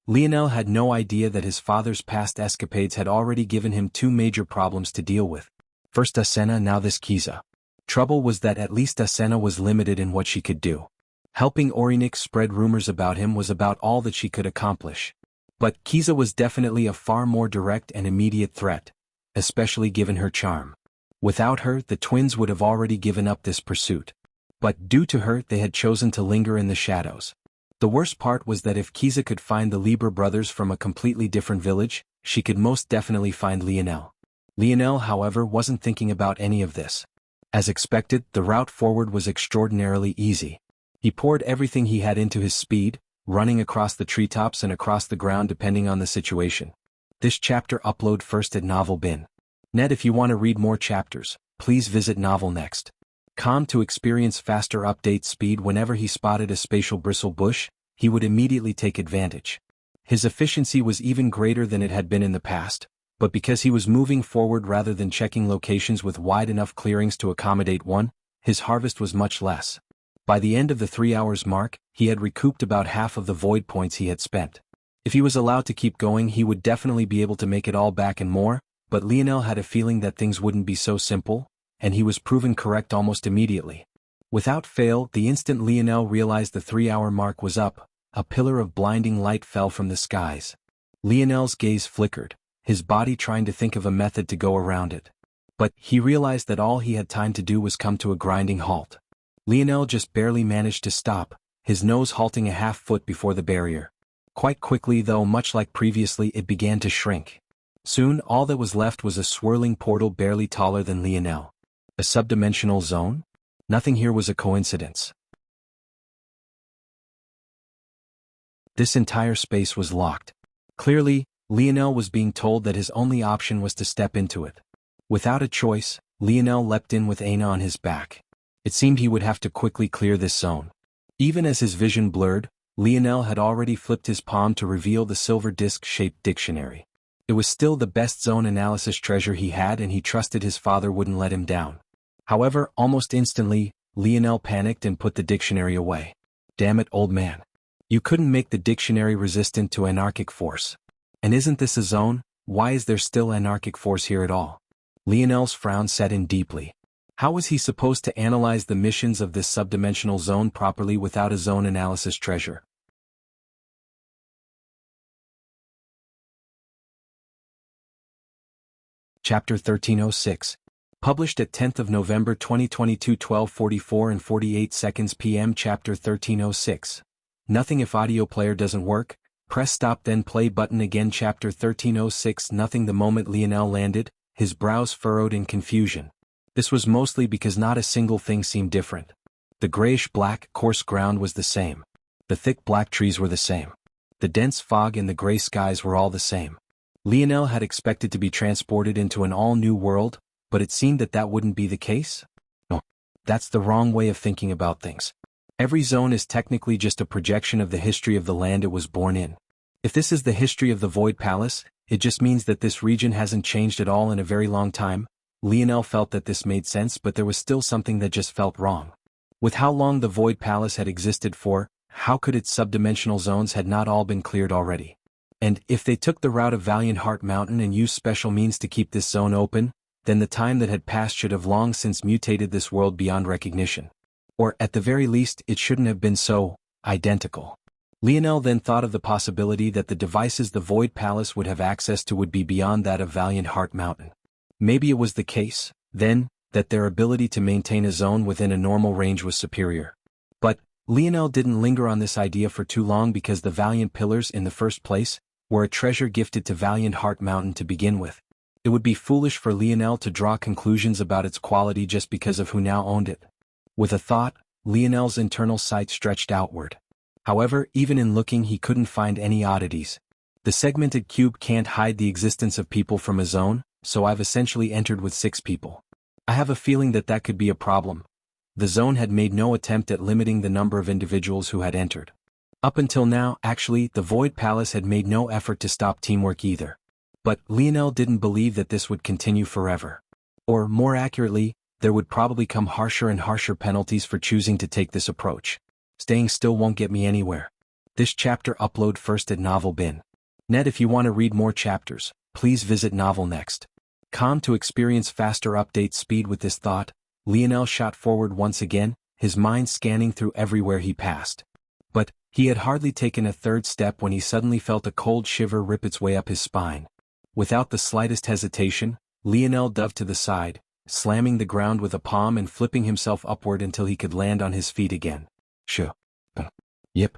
Lionel had no idea that his father's past escapades had already given him two major problems to deal with. First Asena, now this Kiza. Trouble was that at least Asena was limited in what she could do. Helping Orinik spread rumors about him was about all that she could accomplish. But Kiza was definitely a far more direct and immediate threat, especially given her charm. Without her, the twins would have already given up this pursuit. But due to her, they had chosen to linger in the shadows. The worst part was that if Kiza could find the Lieber brothers from a completely different village, she could most definitely find Lionel. Lionel, however, wasn't thinking about any of this. As expected, the route forward was extraordinarily easy. He poured everything he had into his speed, running across the treetops and across the ground depending on the situation. This chapter upload first at Novel Bin. Net. If you want to read more chapters, please visit Novel Next. To experience faster update speed whenever he spotted a spatial bristle bush, he would immediately take advantage. His efficiency was even greater than it had been in the past, but because he was moving forward rather than checking locations with wide enough clearings to accommodate one, his harvest was much less. By the end of the 3 hours mark, he had recouped about half of the void points he had spent. If he was allowed to keep going, he would definitely be able to make it all back and more, but Lionel had a feeling that things wouldn't be so simple, and he was proven correct almost immediately. Without fail, the instant Lionel realized the 3-hour mark was up, a pillar of blinding light fell from the skies. Lionel's gaze flickered, his body trying to think of a method to go around it. But he realized that all he had time to do was come to a grinding halt. Lionel just barely managed to stop, his nose halting a half-foot before the barrier. Quite quickly though, much like previously, it began to shrink. Soon all that was left was a swirling portal barely taller than Lionel. A subdimensional zone? Nothing here was a coincidence. This entire space was locked. Clearly, Lionel was being told that his only option was to step into it. Without a choice, Lionel leapt in with Aina on his back. It seemed he would have to quickly clear this zone. Even as his vision blurred, Lionel had already flipped his palm to reveal the silver disc-shaped dictionary. It was still the best zone analysis treasure he had, and he trusted his father wouldn't let him down. However, almost instantly, Lionel panicked and put the dictionary away. Damn it, old man. You couldn't make the dictionary resistant to anarchic force. And isn't this a zone? Why is there still anarchic force here at all? Lionel's frown set in deeply. How was he supposed to analyze the missions of this subdimensional zone properly without a zone analysis treasure? Chapter 1306. Published at 10th of November 2022, 12:44 and 48 seconds p.m. Chapter 1306. Nothing. If audio player doesn't work, press stop then play button again. Chapter 1306. Nothing. The moment Lionel landed, his brows furrowed in confusion. This was mostly because not a single thing seemed different. The grayish-black, coarse ground was the same. The thick black trees were the same. The dense fog and the gray skies were all the same. Lionel had expected to be transported into an all-new world, but it seemed that that wouldn't be the case? No, that's the wrong way of thinking about things. Every zone is technically just a projection of the history of the land it was born in. If this is the history of the Void Palace, it just means that this region hasn't changed at all in a very long time. Lionel felt that this made sense, but there was still something that just felt wrong. With how long the Void Palace had existed for, how could its subdimensional zones had not all been cleared already? And if they took the route of Valiant Heart Mountain and used special means to keep this zone open, then the time that had passed should have long since mutated this world beyond recognition. Or, at the very least, it shouldn't have been so identical. Lionel then thought of the possibility that the devices the Void Palace would have access to would be beyond that of Valiant Heart Mountain. Maybe it was the case, then, that their ability to maintain a zone within a normal range was superior. But Lionel didn't linger on this idea for too long, because the Valiant Pillars, in the first place, were a treasure gifted to Valiant Heart Mountain to begin with. It would be foolish for Lionel to draw conclusions about its quality just because of who now owned it. With a thought, Lionel's internal sight stretched outward. However, even in looking he couldn't find any oddities. The segmented cube can't hide the existence of people from a zone, so I've essentially entered with 6 people. I have a feeling that that could be a problem. The zone had made no attempt at limiting the number of individuals who had entered. Up until now, actually, the Void Palace had made no effort to stop teamwork either. But Lionel didn't believe that this would continue forever. Or, more accurately, there would probably come harsher and harsher penalties for choosing to take this approach. Staying still won't get me anywhere. This chapter upload first at Novel Bin. Net, if you want to read more chapters, please visit Novel Next. To experience faster update speed with this thought, Lionel shot forward once again, his mind scanning through everywhere he passed. But he had hardly taken a third step when he suddenly felt a cold shiver rip its way up his spine. Without the slightest hesitation, Lionel dove to the side, slamming the ground with a palm and flipping himself upward until he could land on his feet again. Yep.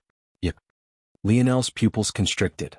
Lionel's pupils constricted.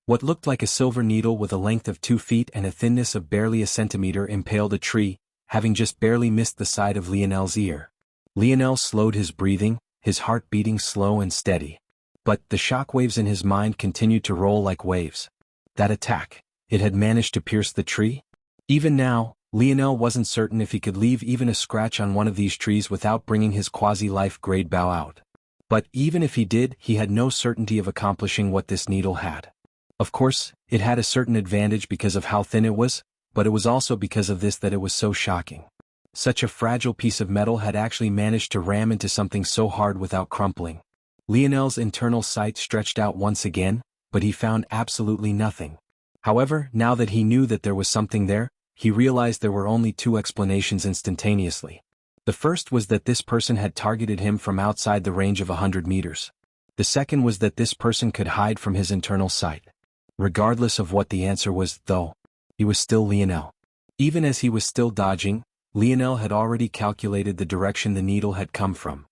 What looked like a silver needle with a length of 2 feet and a thinness of barely a centimeter impaled a tree, having just barely missed the side of Lionel's ear. Lionel slowed his breathing, his heart beating slow and steady. But the shockwaves in his mind continued to roll like waves. That attack, it had managed to pierce the tree? Even now, Lionel wasn't certain if he could leave even a scratch on one of these trees without bringing his quasi-life grade bow out. But even if he did, he had no certainty of accomplishing what this needle had. Of course, it had a certain advantage because of how thin it was, but it was also because of this that it was so shocking. Such a fragile piece of metal had actually managed to ram into something so hard without crumpling. Lionel's internal sight stretched out once again, but he found absolutely nothing. However, now that he knew that there was something there, he realized there were only 2 explanations instantaneously. The first was that this person had targeted him from outside the range of 100 meters. The second was that this person could hide from his internal sight. Regardless of what the answer was, though, he was still Lionel. Even as he was still dodging, Lionel had already calculated the direction the needle had come from.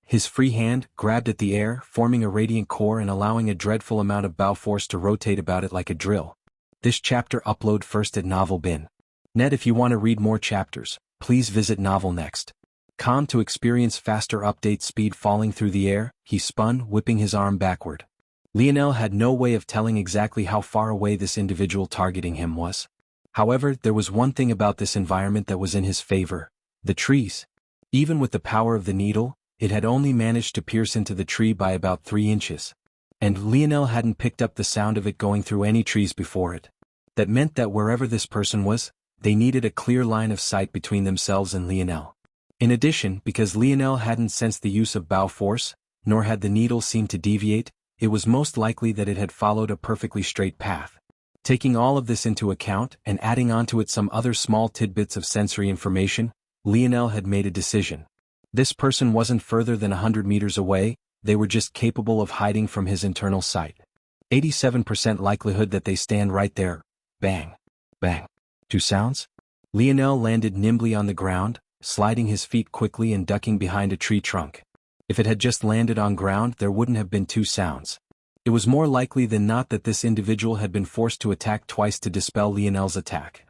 His free hand grabbed at the air, forming a radiant core and allowing a dreadful amount of bow force to rotate about it like a drill. This chapter upload first at Novel Bin. Net, if you want to read more chapters, please visit Novel Next. To experience faster update speed falling through the air, he spun, whipping his arm backward. Lionel had no way of telling exactly how far away this individual targeting him was. However, there was one thing about this environment that was in his favor: the trees. Even with the power of the needle, it had only managed to pierce into the tree by about 3 inches. And Lionel hadn't picked up the sound of it going through any trees before it. That meant that wherever this person was, they needed a clear line of sight between themselves and Lionel. In addition, because Lionel hadn't sensed the use of bow force, nor had the needle seemed to deviate, it was most likely that it had followed a perfectly straight path. Taking all of this into account and adding onto it some other small tidbits of sensory information, Lionel had made a decision. This person wasn't further than 100 meters away, they were just capable of hiding from his internal sight. 87% likelihood that they stand right there. Bang. Bang. 2 sounds? Lionel landed nimbly on the ground, sliding his feet quickly and ducking behind a tree trunk. If it had just landed on ground, there wouldn't have been 2 sounds. It was more likely than not that this individual had been forced to attack twice to dispel Lionel's attack.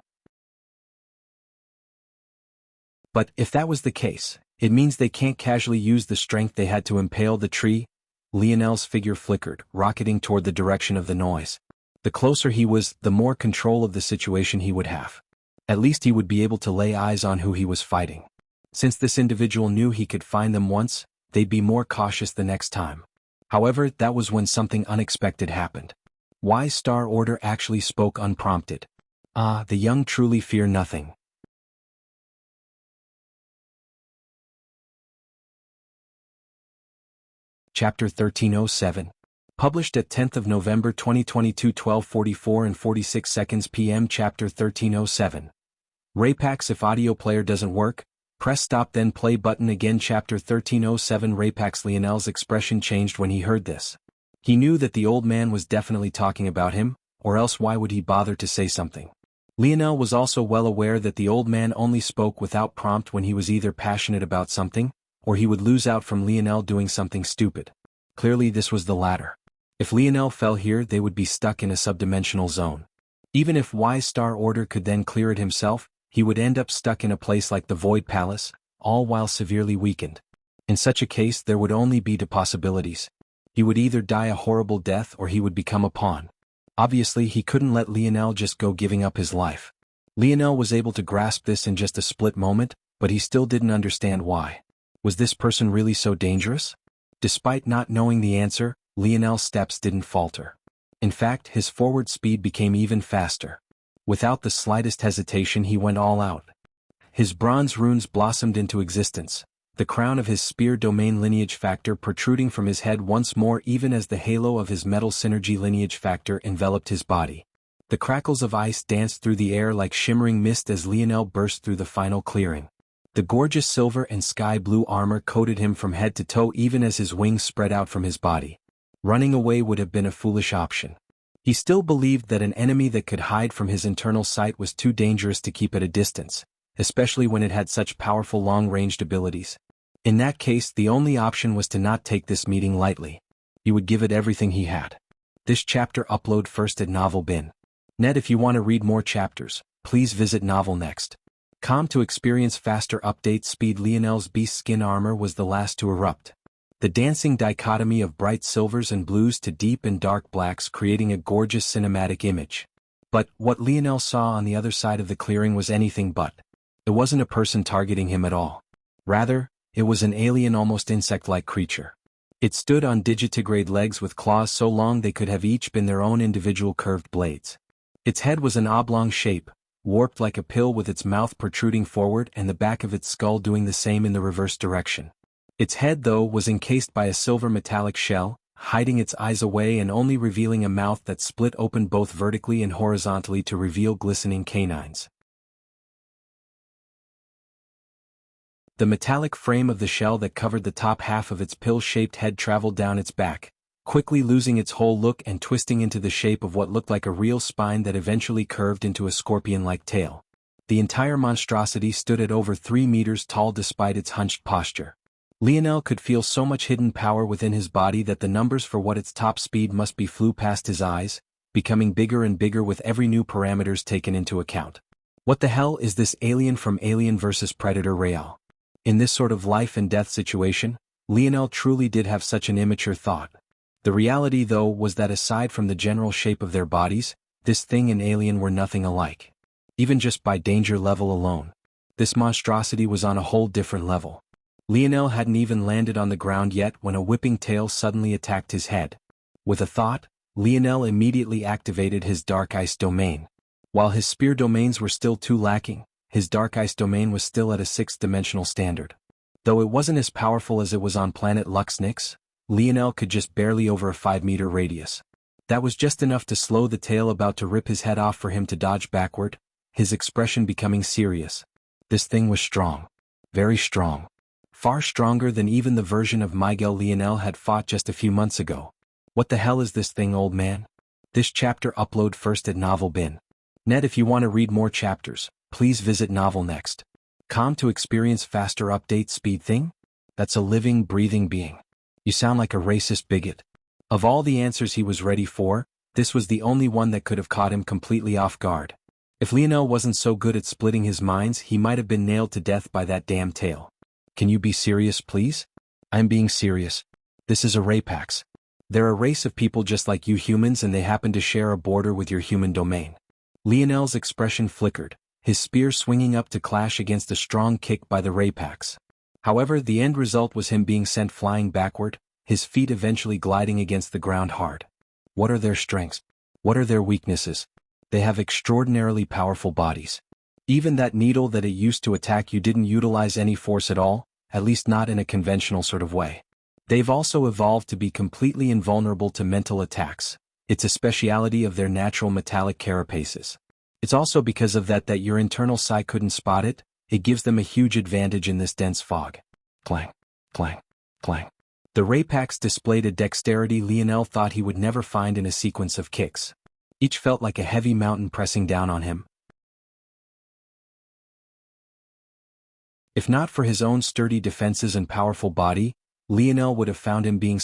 But if that was the case, it means they can't casually use the strength they had to impale the tree. Lionel's figure flickered, rocketing toward the direction of the noise. The closer he was, the more control of the situation he would have. At least he would be able to lay eyes on who he was fighting. Since this individual knew he could find them once, they'd be more cautious the next time. However, that was when something unexpected happened. Wise Star Order actually spoke unprompted. The young truly fear nothing. Chapter 1307. Published at 10th of November 2022 12:44 and 46 seconds p.m. Chapter 1307. Raypax: if audio player doesn't work, press stop then play button again. Chapter 1307. Raypax. Lionel's expression changed when he heard this. He knew that the old man was definitely talking about him, or else why would he bother to say something? Lionel was also well aware that the old man only spoke without prompt when he was either passionate about something, or he would lose out from Lionel doing something stupid. Clearly this was the latter. If Lionel fell here, they would be stuck in a subdimensional zone. Even if Wise Star Order could then clear it himself, he would end up stuck in a place like the Void Palace, all while severely weakened. In such a case there would only be two possibilities. He would either die a horrible death or he would become a pawn. Obviously he couldn't let Lionel just go giving up his life. Lionel was able to grasp this in just a split moment, but he still didn't understand why. Was this person really so dangerous? Despite not knowing the answer, Lionel's steps didn't falter. In fact, his forward speed became even faster. Without the slightest hesitation he went all out. His bronze runes blossomed into existence, the crown of his spear domain lineage factor protruding from his head once more even as the halo of his metal synergy lineage factor enveloped his body. The crackles of ice danced through the air like shimmering mist as Lionel burst through the final clearing. The gorgeous silver and sky blue armor coated him from head to toe even as his wings spread out from his body. Running away would have been a foolish option. He still believed that an enemy that could hide from his internal sight was too dangerous to keep at a distance, especially when it had such powerful long-ranged abilities. In that case, the only option was to not take this meeting lightly. He would give it everything he had. This chapter upload first at Novel Bin. Net. If you want to read more chapters, please visit Novel Next. To experience faster update speed. Lionel's beast skin armor was the last to erupt. The dancing dichotomy of bright silvers and blues to deep and dark blacks creating a gorgeous cinematic image. But what Lionel saw on the other side of the clearing was anything but. It wasn't a person targeting him at all. Rather, it was an alien almost insect-like creature. It stood on digitigrade legs with claws so long they could have each been their own individual curved blades. Its head was an oblong shape, warped like a pill with its mouth protruding forward and the back of its skull doing the same in the reverse direction. Its head, though, was encased by a silver metallic shell, hiding its eyes away and only revealing a mouth that split open both vertically and horizontally to reveal glistening canines. The metallic frame of the shell that covered the top half of its pill-shaped head traveled down its back, quickly losing its whole look and twisting into the shape of what looked like a real spine that eventually curved into a scorpion-like tail. The entire monstrosity stood at over 3 meters tall despite its hunched posture. Lionel could feel so much hidden power within his body that the numbers for what its top speed must be flew past his eyes, becoming bigger and bigger with every new parameters taken into account. What the hell is this alien from Alien vs Predator Real? In this sort of life and death situation, Lionel truly did have such an immature thought. The reality, though, was that aside from the general shape of their bodies, this thing and Alien were nothing alike. Even just by danger level alone, this monstrosity was on a whole different level. Lionel hadn't even landed on the ground yet when a whipping tail suddenly attacked his head. With a thought, Lionel immediately activated his Dark Ice domain. While his spear domains were still too lacking, his Dark Ice domain was still at a 6th-dimensional standard. Though it wasn't as powerful as it was on planet Luxnix, Lionel could just barely over a 5-meter radius. That was just enough to slow the tail about to rip his head off for him to dodge backward, his expression becoming serious. This thing was strong. Very strong. Far stronger than even the version of Miguel Lionel had fought just a few months ago. What the hell is this thing, old man? This chapter upload first at Novel Bin. Net. If you want to read more chapters, please visit Novel Next. To experience faster update speed thing? That's a living, breathing being. You sound like a racist bigot. Of all the answers he was ready for, this was the only one that could have caught him completely off guard. If Lionel wasn't so good at splitting his minds, he might have been nailed to death by that damn tail. Can you be serious, please? I'm being serious. This is a Rapax. They're a race of people just like you humans and they happen to share a border with your human domain. Lionel's expression flickered, his spear swinging up to clash against a strong kick by the Rapax. However, the end result was him being sent flying backward, his feet eventually gliding against the ground hard. What are their strengths? What are their weaknesses? They have extraordinarily powerful bodies. Even that needle that it used to attack you didn't utilize any force at all, at least not in a conventional sort of way. They've also evolved to be completely invulnerable to mental attacks. It's a speciality of their natural metallic carapaces. It's also because of that your internal psi couldn't spot it. It gives them a huge advantage in this dense fog. Clang, clang, clang. The Rapax displayed a dexterity Lionel thought he would never find in a sequence of kicks. Each felt like a heavy mountain pressing down on him. If not for his own sturdy defenses and powerful body, Lionel would have found him being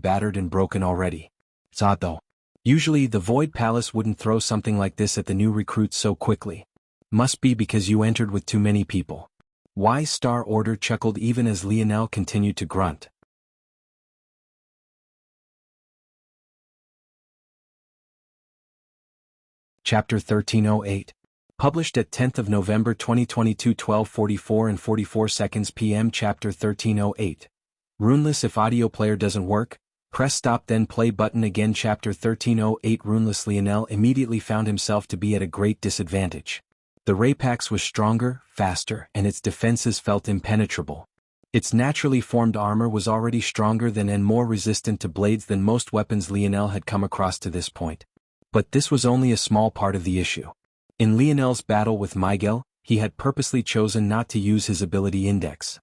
battered and broken already. It's odd though. Usually the Void Palace wouldn't throw something like this at the new recruits so quickly. Must be because you entered with too many people. Why Star Order chuckled even as Lionel continued to grunt. Chapter 1308. Published at 10th of November 2022 12:44 and 44 seconds p.m. Chapter 1308. Runeless if audio player doesn't work, press stop then play button again. Chapter 1308. Runeless Lionel immediately found himself to be at a great disadvantage. The Rapax was stronger, faster, and its defenses felt impenetrable. Its naturally formed armor was already stronger than and more resistant to blades than most weapons Lionel had come across to this point. But this was only a small part of the issue. In Lionel's battle with Miguel, he had purposely chosen not to use his ability index.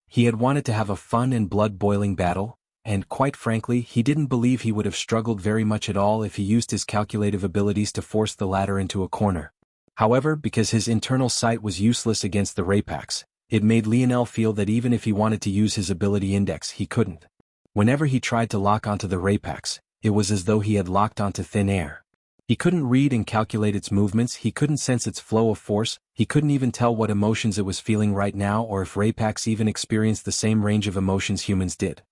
He had wanted to have a fun and blood-boiling battle, and quite frankly he didn't believe he would have struggled very much at all if he used his calculative abilities to force the latter into a corner. However, because his internal sight was useless against the Rapax, it made Lionel feel that even if he wanted to use his ability index he couldn't. Whenever he tried to lock onto the Rapax, it was as though he had locked onto thin air. He couldn't read and calculate its movements, he couldn't sense its flow of force, he couldn't even tell what emotions it was feeling right now or if Rapax even experienced the same range of emotions humans did.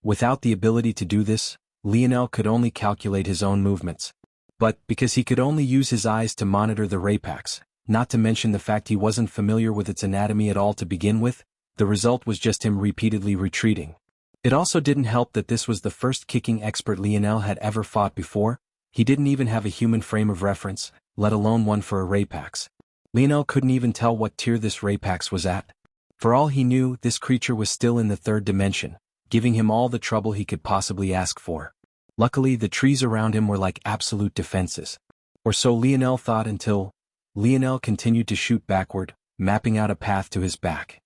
Without the ability to do this, Lionel could only calculate his own movements. But, because he could only use his eyes to monitor the Rapax, not to mention the fact he wasn't familiar with its anatomy at all to begin with, the result was just him repeatedly retreating. It also didn't help that this was the first kicking expert Lionel had ever fought before. He didn't even have a human frame of reference, let alone one for a Rapax. Lionel couldn't even tell what tier this Rapax was at. For all he knew, this creature was still in the third dimension, giving him all the trouble he could possibly ask for. Luckily, the trees around him were like absolute defenses. Or so Lionel thought until Lionel continued to shoot backward, mapping out a path to his back.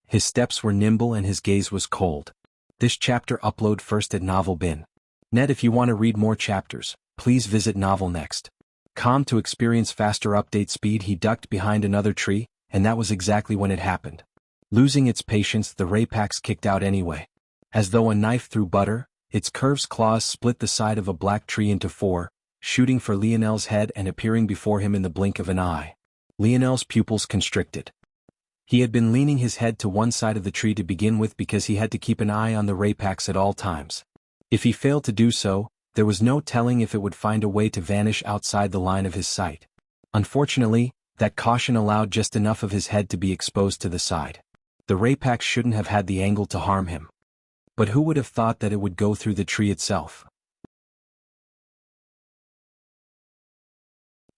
His steps were nimble and his gaze was cold. This chapter upload first at Novel Bin. Net. If you want to read more chapters, please visit Novel Next. Com. To experience faster update speed, he ducked behind another tree, and that was exactly when it happened. Losing its patience, the Rapax kicked out anyway. As though a knife through butter, its curved claws split the side of a black tree into four, shooting for Lionel's head and appearing before him in the blink of an eye. Lionel's pupils constricted. He had been leaning his head to one side of the tree to begin with because he had to keep an eye on the Rapax at all times. If he failed to do so, there was no telling if it would find a way to vanish outside the line of his sight. Unfortunately, that caution allowed just enough of his head to be exposed to the side. The Rapax shouldn't have had the angle to harm him. But who would have thought that it would go through the tree itself?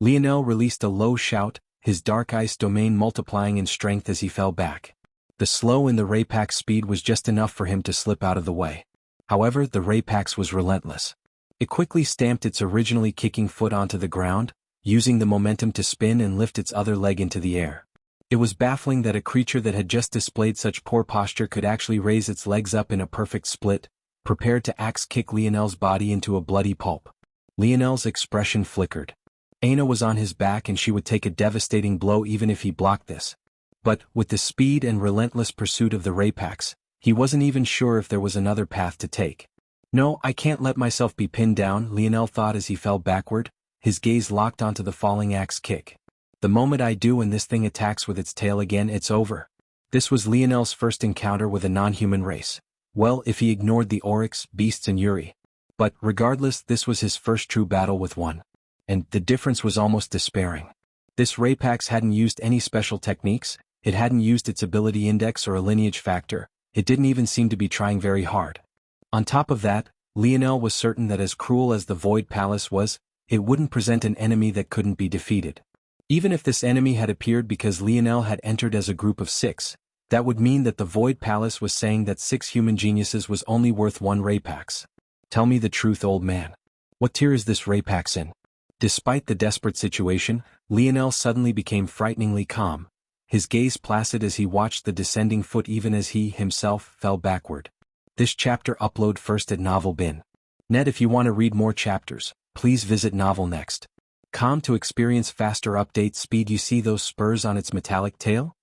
Lionel released a low shout, his dark ice domain multiplying in strength as he fell back. The slow in the Rapax speed was just enough for him to slip out of the way. However, the Rapax was relentless. It quickly stamped its originally kicking foot onto the ground, using the momentum to spin and lift its other leg into the air. It was baffling that a creature that had just displayed such poor posture could actually raise its legs up in a perfect split, prepared to axe kick Lionel's body into a bloody pulp. Lionel's expression flickered. Aina was on his back and she would take a devastating blow even if he blocked this. But, with the speed and relentless pursuit of the Rapax, he wasn't even sure if there was another path to take. No, I can't let myself be pinned down, Lionel thought as he fell backward, his gaze locked onto the falling axe kick. The moment I do and this thing attacks with its tail again, it's over. This was Lionel's first encounter with a non-human race. Well, if he ignored the Oryx, beasts and Yuri. But, regardless, this was his first true battle with one. And the difference was almost despairing. This Rapax hadn't used any special techniques, it hadn't used its ability index or a lineage factor, it didn't even seem to be trying very hard. On top of that, Lionel was certain that as cruel as the Void Palace was, it wouldn't present an enemy that couldn't be defeated. Even if this enemy had appeared because Lionel had entered as a group of 6, that would mean that the Void Palace was saying that 6 human geniuses was only worth 1 Rapax. Tell me the truth, old man. What tier is this Rapax in? Despite the desperate situation, Lionel suddenly became frighteningly calm, his gaze placid as he watched the descending foot even as he, himself, fell backward. This chapter upload first at Novel Bin. Net. If you want to read more chapters, please visit Novel Next. Com. To experience faster update speed, you see those spurs on its metallic tail?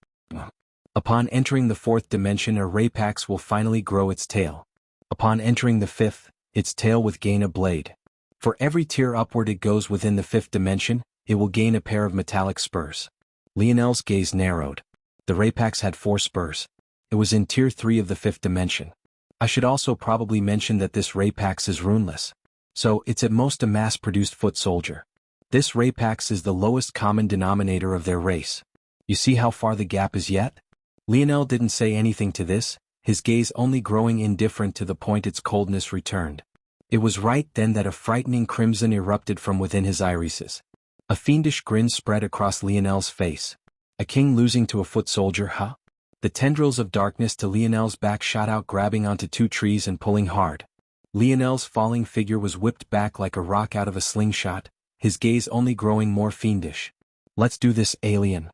Upon entering the 4th dimension, a Rapax will finally grow its tail. Upon entering the 5th, its tail will gain a blade. For every tier upward it goes within the 5th dimension, it will gain a pair of metallic spurs. Lionel's gaze narrowed. The Rapax had 4 spurs. It was in Tier 3 of the 5th dimension. I should also probably mention that this Rapax is runeless. So, it's at most a mass-produced foot soldier. This Rapax is the lowest common denominator of their race. You see how far the gap is yet? Lionel didn't say anything to this, his gaze only growing indifferent to the point its coldness returned. It was right then that a frightening crimson erupted from within his irises. A fiendish grin spread across Lionel's face. A king losing to a foot soldier, huh? The tendrils of darkness to Lionel's back shot out, grabbing onto 2 trees and pulling hard. Lionel's falling figure was whipped back like a rock out of a slingshot, his gaze only growing more fiendish. Let's do this, alien.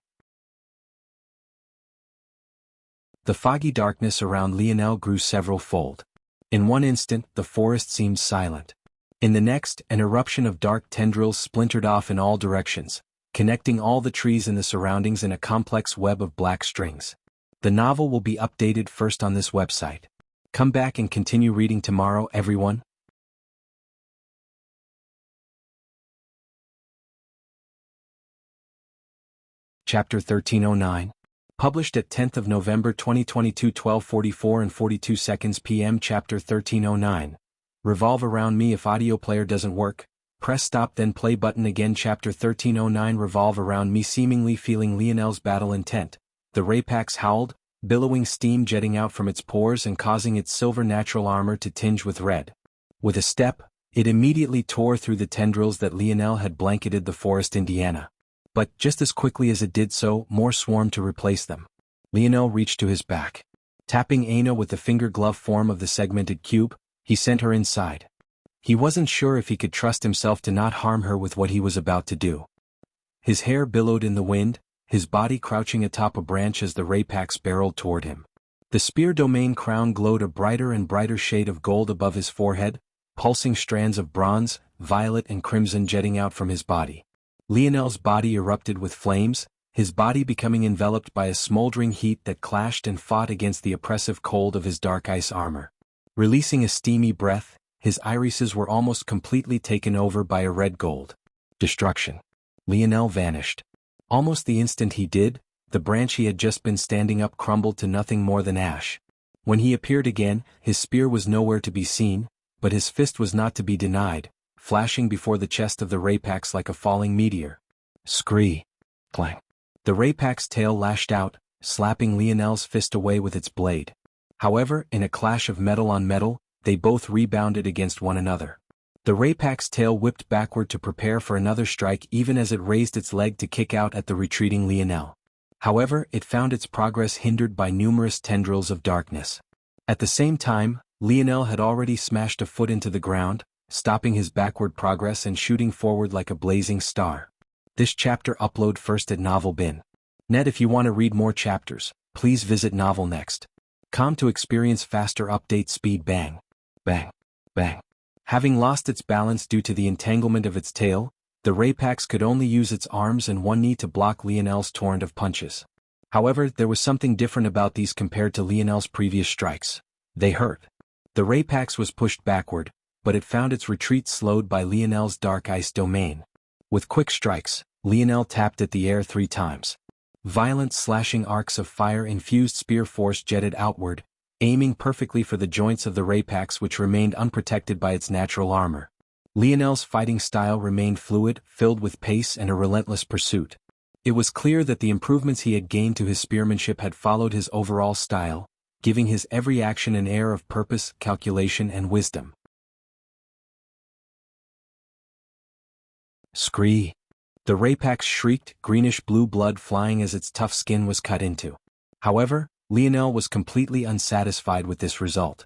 The foggy darkness around Lionel grew several-fold. In one instant, the forest seemed silent. In the next, an eruption of dark tendrils splintered off in all directions, connecting all the trees in the surroundings in a complex web of black strings. The novel will be updated first on this website. Come back and continue reading tomorrow, everyone. Chapter 1309. Published at 10th of November 2022, 12:44 and 42 seconds p.m. Chapter 1309. Revolve around me. If audio player doesn't work, press stop then play button again. Chapter 1309. Revolve around me. Seemingly feeling Lionel's battle intent, the Rapax howled, billowing steam jetting out from its pores and causing its silver natural armor to tinge with red. With a step, it immediately tore through the tendrils that Lionel had blanketed the forest Indiana. But, just as quickly as it did so, more swarmed to replace them. Lionel reached to his back. Tapping Aina with the finger-glove form of the segmented cube, he sent her inside. He wasn't sure if he could trust himself to not harm her with what he was about to do. His hair billowed in the wind, his body crouching atop a branch as the Rapax barreled toward him. The spear domain crown glowed a brighter and brighter shade of gold above his forehead, pulsing strands of bronze, violet and crimson jetting out from his body. Lionel's body erupted with flames, his body becoming enveloped by a smoldering heat that clashed and fought against the oppressive cold of his dark ice armor. Releasing a steamy breath, his irises were almost completely taken over by a red gold. Destruction. Lionel vanished. Almost the instant he did, the branch he had just been standing up crumbled to nothing more than ash. When he appeared again, his spear was nowhere to be seen, but his fist was not to be denied, flashing before the chest of the Rapax like a falling meteor. Scree. Clang. The Rapax tail lashed out, slapping Lionel's fist away with its blade. However, in a clash of metal on metal, they both rebounded against one another. The Rapax tail whipped backward to prepare for another strike even as it raised its leg to kick out at the retreating Lionel. However, it found its progress hindered by numerous tendrils of darkness. At the same time, Lionel had already smashed a foot into the ground, stopping his backward progress and shooting forward like a blazing star. This chapter upload first at novel.bin.net. If you want to read more chapters, please visit novelnext.com to experience faster update speed. Bang. Bang. Bang. Having lost its balance due to the entanglement of its tail, the Rapax could only use its arms and one knee to block Lionel's torrent of punches. However, there was something different about these compared to Lionel's previous strikes. They hurt. The Rapax was pushed backward, but it found its retreat slowed by Lionel's dark ice domain. With quick strikes, Lionel tapped at the air 3 times. Violent slashing arcs of fire-infused spear force jetted outward, aiming perfectly for the joints of the Rapax which remained unprotected by its natural armor. Lionel's fighting style remained fluid, filled with pace and a relentless pursuit. It was clear that the improvements he had gained to his spearmanship had followed his overall style, giving his every action an air of purpose, calculation and wisdom. Scree. The Rapax shrieked, greenish-blue blood flying as its tough skin was cut into. However, Lionel was completely unsatisfied with this result.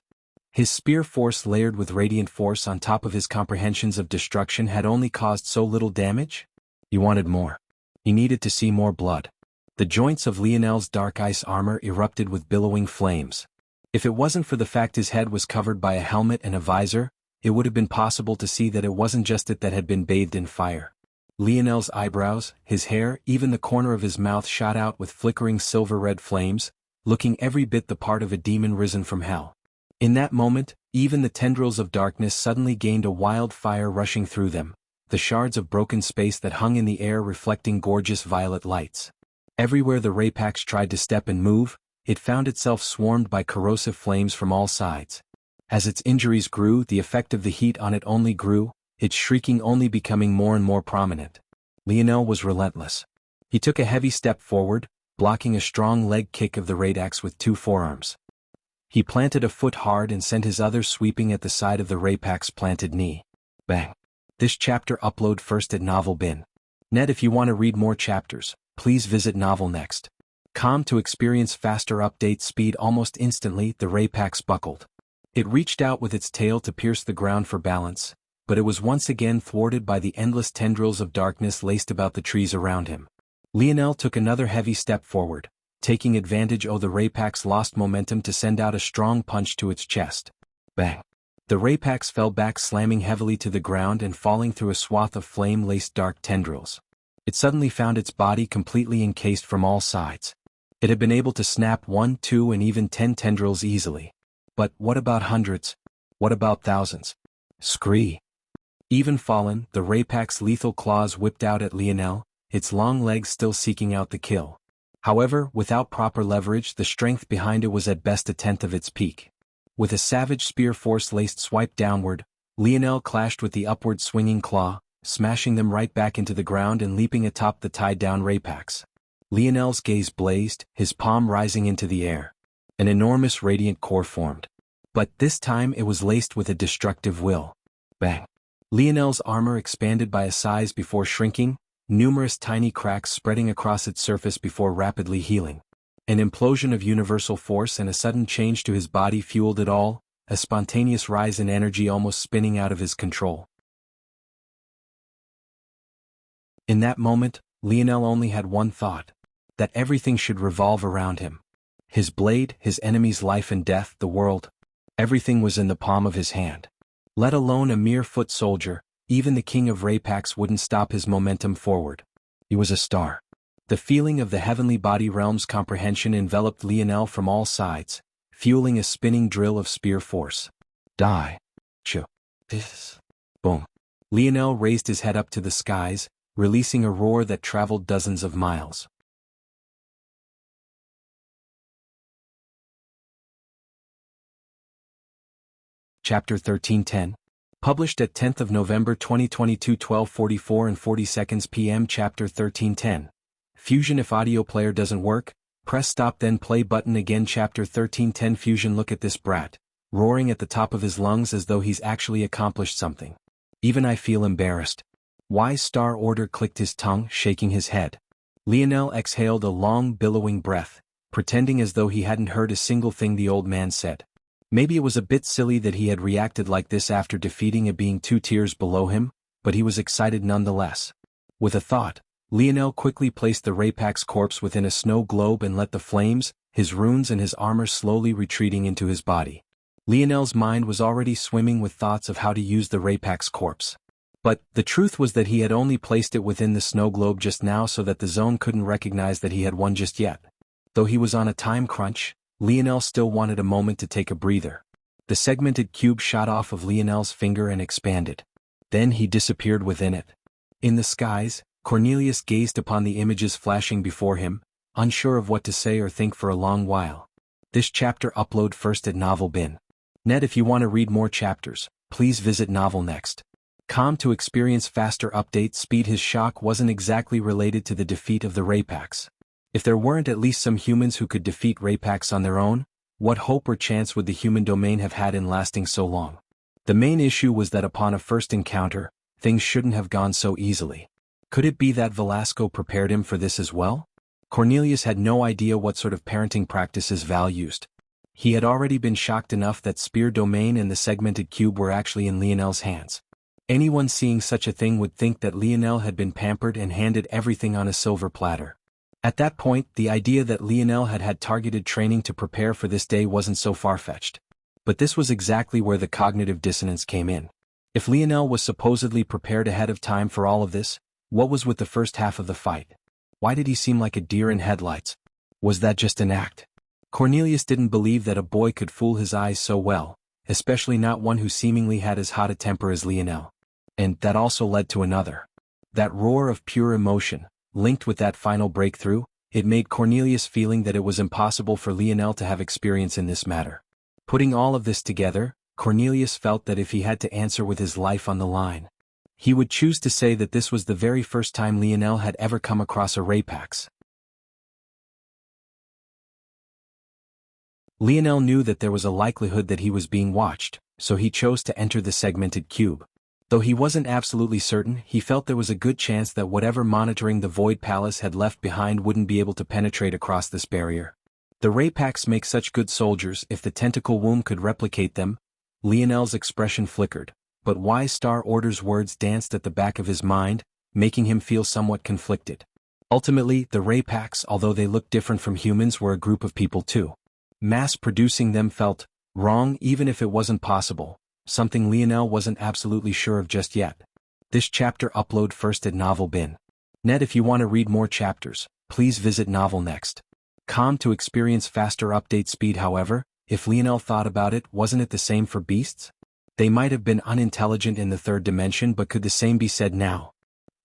His spear force layered with radiant force on top of his comprehensions of destruction had only caused so little damage? He wanted more. He needed to see more blood. The joints of Lionel's dark ice armor erupted with billowing flames. If it wasn't for the fact his head was covered by a helmet and a visor, it would have been possible to see that it wasn't just it that had been bathed in fire. Lionel's eyebrows, his hair, even the corner of his mouth shot out with flickering silver-red flames, looking every bit the part of a demon risen from hell. In that moment, even the tendrils of darkness suddenly gained a wild fire rushing through them, the shards of broken space that hung in the air reflecting gorgeous violet lights. Everywhere the Rapax tried to step and move, it found itself swarmed by corrosive flames from all sides. As its injuries grew, the effect of the heat on it only grew, its shrieking only becoming more and more prominent. Lionel was relentless. He took a heavy step forward, blocking a strong leg kick of the Rapax with 2 forearms. He planted a foot hard and sent his other sweeping at the side of the Rapax's planted knee. Bang. This chapter upload first at Novel Bin. Net. If you want to read more chapters, please visit Novel Next. To experience faster update speed almost instantly, the Rapax buckled. It reached out with its tail to pierce the ground for balance, but it was once again thwarted by the endless tendrils of darkness laced about the trees around him. Lionel took another heavy step forward, taking advantage of the Rapax lost momentum to send out a strong punch to its chest. Bang! The Rapax fell back, slamming heavily to the ground and falling through a swath of flame-laced dark tendrils. It suddenly found its body completely encased from all sides. It had been able to snap 1, 2 and even 10 tendrils easily. But what about hundreds? What about thousands? Scree! Even fallen, the Rapax's lethal claws whipped out at Lionel, its long legs still seeking out the kill. However, without proper leverage, the strength behind it was at best a tenth of its peak. With a savage spear force-laced swipe downward, Lionel clashed with the upward swinging claw, smashing them right back into the ground and leaping atop the tied-down Rapax. Lionel's gaze blazed, his palm rising into the air. An enormous radiant core formed. But this time it was laced with a destructive will. Bang! Lionel's armor expanded by a size before shrinking, numerous tiny cracks spreading across its surface before rapidly healing. An implosion of universal force and a sudden change to his body fueled it all, a spontaneous rise in energy almost spinning out of his control. In that moment, Lionel only had one thought: that everything should revolve around him. His blade, his enemy's life and death, the world. Everything was in the palm of his hand. Let alone a mere foot soldier, even the king of Rapax wouldn't stop his momentum forward. He was a star. The feeling of the heavenly body realm's comprehension enveloped Lionel from all sides, fueling a spinning drill of spear force. Die. This. Boom. Lionel raised his head up to the skies, releasing a roar that traveled dozens of miles. Chapter 1310. Published at 10th of November 2022, 12:44 and 40 seconds p.m. Chapter 1310. Fusion. If audio player doesn't work, press stop then play button again. Chapter 1310. Fusion. Look at this brat, roaring at the top of his lungs as though he's actually accomplished something. Even I feel embarrassed. Wise Star Order clicked his tongue, shaking his head. Lionel exhaled a long billowing breath, pretending as though he hadn't heard a single thing the old man said. Maybe it was a bit silly that he had reacted like this after defeating a being 2 tiers below him, but he was excited nonetheless. With a thought, Lionel quickly placed the Rapax corpse within a snow globe and let the flames, his runes and his armor slowly retreating into his body. Lionel's mind was already swimming with thoughts of how to use the Rapax corpse. But the truth was that he had only placed it within the snow globe just now so that the zone couldn't recognize that he had won just yet. Though he was on a time crunch, Lionel still wanted a moment to take a breather. The segmented cube shot off of Lionel's finger and expanded. Then he disappeared within it. In the skies, Cornelius gazed upon the images flashing before him, unsure of what to say or think for a long while. This chapter upload first at Novel Bin. Net. If you want to read more chapters, please visit Novel Next. To experience faster update speed. His shock wasn't exactly related to the defeat of the Rapax. If there weren't at least some humans who could defeat Rapax on their own, what hope or chance would the human domain have had in lasting so long? The main issue was that upon a first encounter, things shouldn't have gone so easily. Could it be that Velasco prepared him for this as well? Cornelius had no idea what sort of parenting practices Val used. He had already been shocked enough that Spear Domain and the segmented cube were actually in Lionel's hands. Anyone seeing such a thing would think that Lionel had been pampered and handed everything on a silver platter. At that point, the idea that Lionel had had targeted training to prepare for this day wasn't so far-fetched. But this was exactly where the cognitive dissonance came in. If Lionel was supposedly prepared ahead of time for all of this, what was with the first half of the fight? Why did he seem like a deer in headlights? Was that just an act? Cornelius didn't believe that a boy could fool his eyes so well, especially not one who seemingly had as hot a temper as Lionel. And that also led to another. That roar of pure emotion, linked with that final breakthrough, it made Cornelius feeling that it was impossible for Lionel to have experience in this matter. Putting all of this together, Cornelius felt that if he had to answer with his life on the line, he would choose to say that this was the very first time Lionel had ever come across a Rapax. Lionel knew that there was a likelihood that he was being watched, so he chose to enter the segmented cube. Though he wasn't absolutely certain, he felt there was a good chance that whatever monitoring the Void Palace had left behind wouldn't be able to penetrate across this barrier. The Rapax make such good soldiers. If the tentacle womb could replicate them. Lionel's expression flickered, but wise Star Order's words danced at the back of his mind, making him feel somewhat conflicted. Ultimately, the Rapax, although they looked different from humans, were a group of people too. Mass-producing them felt wrong even if it wasn't possible, something Lionel wasn't absolutely sure of just yet. This chapter upload first at Novel Bin. Net. If you want to read more chapters, please visit Novel Next. To experience faster update speed. However, if Lionel thought about it, wasn't it the same for beasts? They might have been unintelligent in the third dimension, but could the same be said now?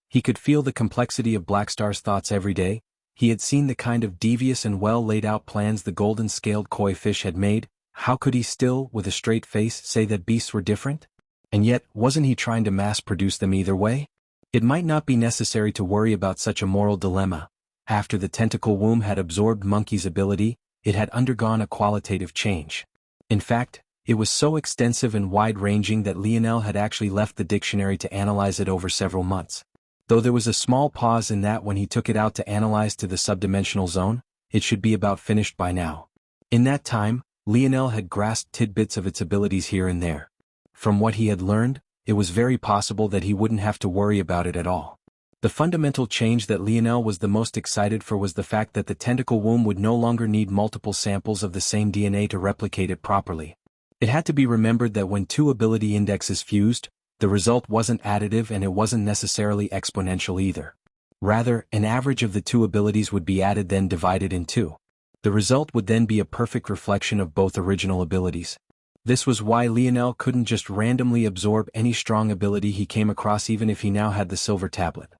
He could feel the complexity of Blackstar's thoughts every day. He had seen the kind of devious and well laid out plans the golden-scaled koi fish had made. How could he still, with a straight face, say that beasts were different? And yet, wasn't he trying to mass-produce them either way? It might not be necessary to worry about such a moral dilemma. After the tentacle womb had absorbed Monkey's ability, it had undergone a qualitative change. In fact, it was so extensive and wide-ranging that Lionel had actually left the dictionary to analyze it over several months. Though there was a small pause in that when he took it out to analyze to the subdimensional zone, it should be about finished by now. In that time, Lionel had grasped tidbits of its abilities here and there. From what he had learned, it was very possible that he wouldn't have to worry about it at all. The fundamental change that Lionel was the most excited for was the fact that the tentacle womb would no longer need multiple samples of the same DNA to replicate it properly. It had to be remembered that when two ability indexes fused, the result wasn't additive and it wasn't necessarily exponential either. Rather, an average of the two abilities would be added then divided in two. The result would then be a perfect reflection of both original abilities. This was why Lionel couldn't just randomly absorb any strong ability he came across even if he now had the silver tablet.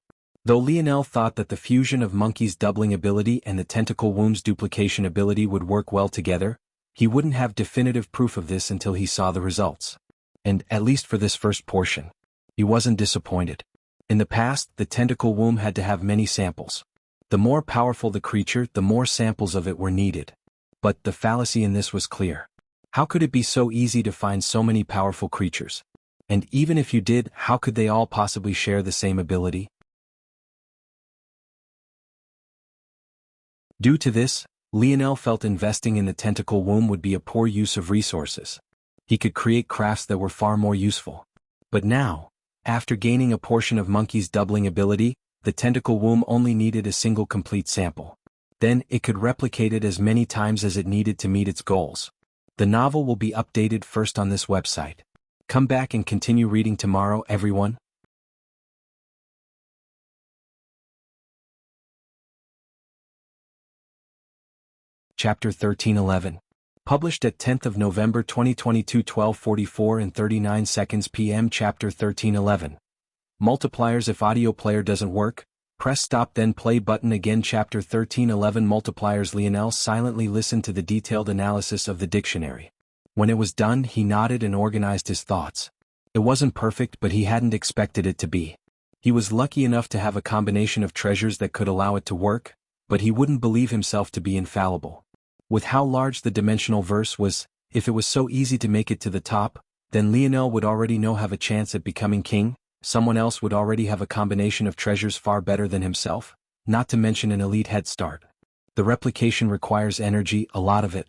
Though Lionel thought that the fusion of Monkey's doubling ability and the tentacle womb's duplication ability would work well together, he wouldn't have definitive proof of this until he saw the results. And, at least for this first portion, he wasn't disappointed. In the past, the tentacle womb had to have many samples. The more powerful the creature, the more samples of it were needed. But the fallacy in this was clear. How could it be so easy to find so many powerful creatures? And even if you did, how could they all possibly share the same ability? Due to this, Lionel felt investing in the tentacle womb would be a poor use of resources. He could create crafts that were far more useful. But now, after gaining a portion of Monkey's doubling ability, the tentacle womb only needed a single complete sample. Then it could replicate it as many times as it needed to meet its goals. The novel will be updated first on this website. Come back and continue reading tomorrow, everyone. Chapter 1311. Published at 10th of November 2022 12:44 and 39 seconds p.m. Chapter 1311. Multipliers. If audio player doesn't work, press stop then play button again. Chapter 1311. Multipliers. Lionel silently listened to the detailed analysis of the dictionary. When it was done, he nodded and organized his thoughts. It wasn't perfect, but he hadn't expected it to be. He was lucky enough to have a combination of treasures that could allow it to work, but he wouldn't believe himself to be infallible. With how large the dimensional verse was, if it was so easy to make it to the top, then Lionel would already have a chance at becoming king. Someone else would already have a combination of treasures far better than himself, not to mention an elite head start. The replication requires energy, a lot of it.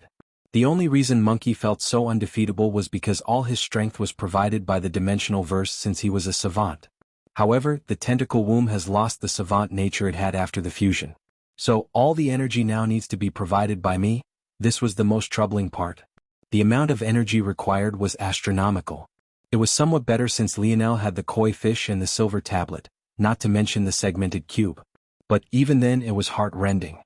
The only reason Monkey felt so undefeatable was because all his strength was provided by the dimensional verse since he was a savant. However, the tentacle womb has lost the savant nature it had after the fusion. So, all the energy now needs to be provided by me. This was the most troubling part. The amount of energy required was astronomical. It was somewhat better since Lionel had the koi fish and the silver tablet, not to mention the segmented cube. But even then it was heart-rending.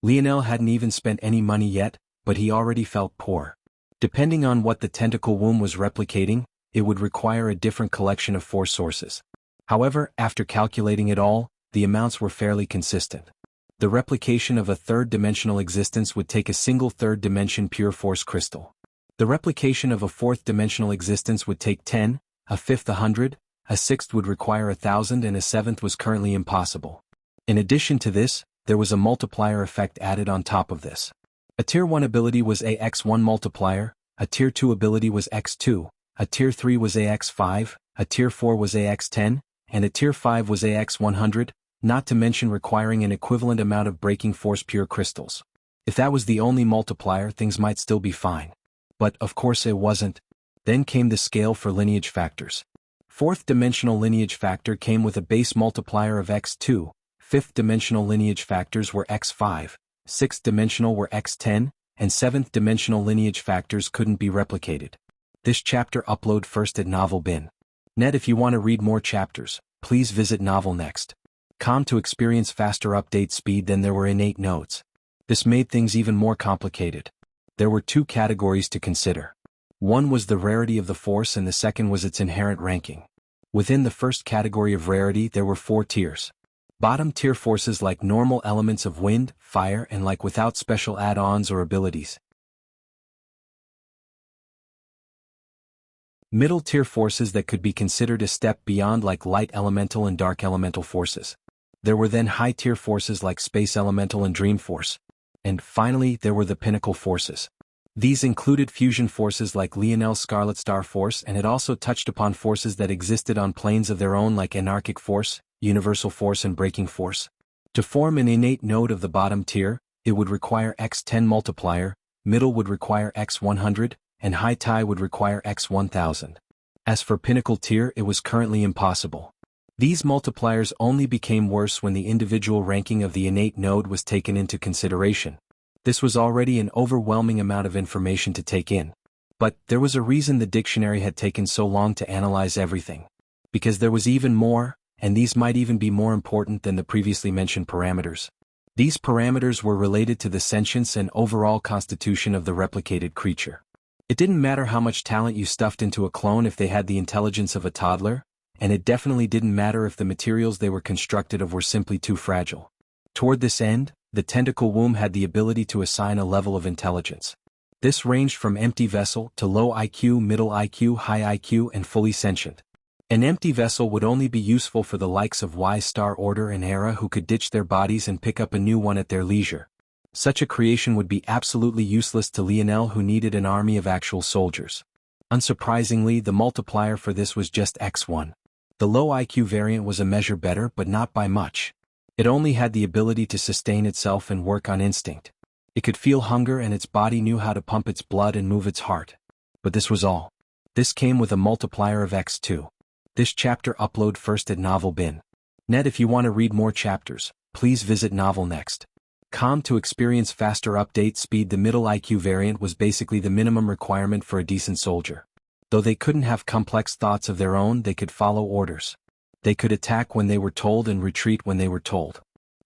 Lionel hadn't even spent any money yet, but he already felt poor. Depending on what the tentacle womb was replicating, it would require a different collection of 4 sources. However, after calculating it all, the amounts were fairly consistent. The replication of a third-dimensional existence would take a single third-dimension pure force crystal. The replication of a fourth-dimensional existence would take 10, a fifth 100, a sixth would require 1,000 and a seventh was currently impossible. In addition to this, there was a multiplier effect added on top of this. A Tier 1 ability was a x1 multiplier, a Tier 2 ability was x2, a Tier 3 was a x5, a Tier 4 was a x10, and a Tier 5 was a x100, not to mention requiring an equivalent amount of breaking force pure crystals. If that was the only multiplier, things might still be fine. But, of course it wasn't. Then came the scale for lineage factors. Fourth-dimensional lineage factor came with a base multiplier of x2, fifth-dimensional lineage factors were x5, sixth-dimensional were x10, and seventh-dimensional lineage factors couldn't be replicated. This chapter upload first at Novel Bin. Net. If you want to read more chapters, please visit Novel Next. To experience faster update speed than there were innate nodes. This made things even more complicated. There were two categories to consider. One was the rarity of the force and the second was its inherent ranking. Within the first category of rarity there were 4 tiers. Bottom tier forces like normal elements of wind, fire and like without special add-ons or abilities. Middle tier forces that could be considered a step beyond like light elemental and dark elemental forces. There were then high tier forces like space elemental and dream force. And finally there were the pinnacle forces. These included fusion forces like Lionel's Scarlet Star Force, and it also touched upon forces that existed on planes of their own like Anarchic Force, Universal Force and Breaking Force. To form an innate node of the bottom tier, it would require x10 multiplier, middle would require x100, and high tie would require x1000. As for pinnacle tier, it was currently impossible. These multipliers only became worse when the individual ranking of the innate node was taken into consideration. This was already an overwhelming amount of information to take in. But there was a reason the dictionary had taken so long to analyze everything. Because there was even more, and these might even be more important than the previously mentioned parameters. These parameters were related to the sentience and overall constitution of the replicated creature. It didn't matter how much talent you stuffed into a clone if they had the intelligence of a toddler, and it definitely didn't matter if the materials they were constructed of were simply too fragile. Toward this end, the tentacle womb had the ability to assign a level of intelligence. This ranged from empty vessel to low IQ, middle IQ, high IQ, and fully sentient. An empty vessel would only be useful for the likes of Y-Star Order and Era who could ditch their bodies and pick up a new one at their leisure. Such a creation would be absolutely useless to Lionel who needed an army of actual soldiers. Unsurprisingly, the multiplier for this was just x1. The low IQ variant was a measure better but not by much. It only had the ability to sustain itself and work on instinct. It could feel hunger and its body knew how to pump its blood and move its heart. But this was all. This came with a multiplier of x2. This chapter upload first at Novel Bin. Net. If you want to read more chapters, please visit Novel Next. To experience faster update speed, the middle IQ variant was basically the minimum requirement for a decent soldier. Though they couldn't have complex thoughts of their own, they could follow orders. They could attack when they were told and retreat when they were told.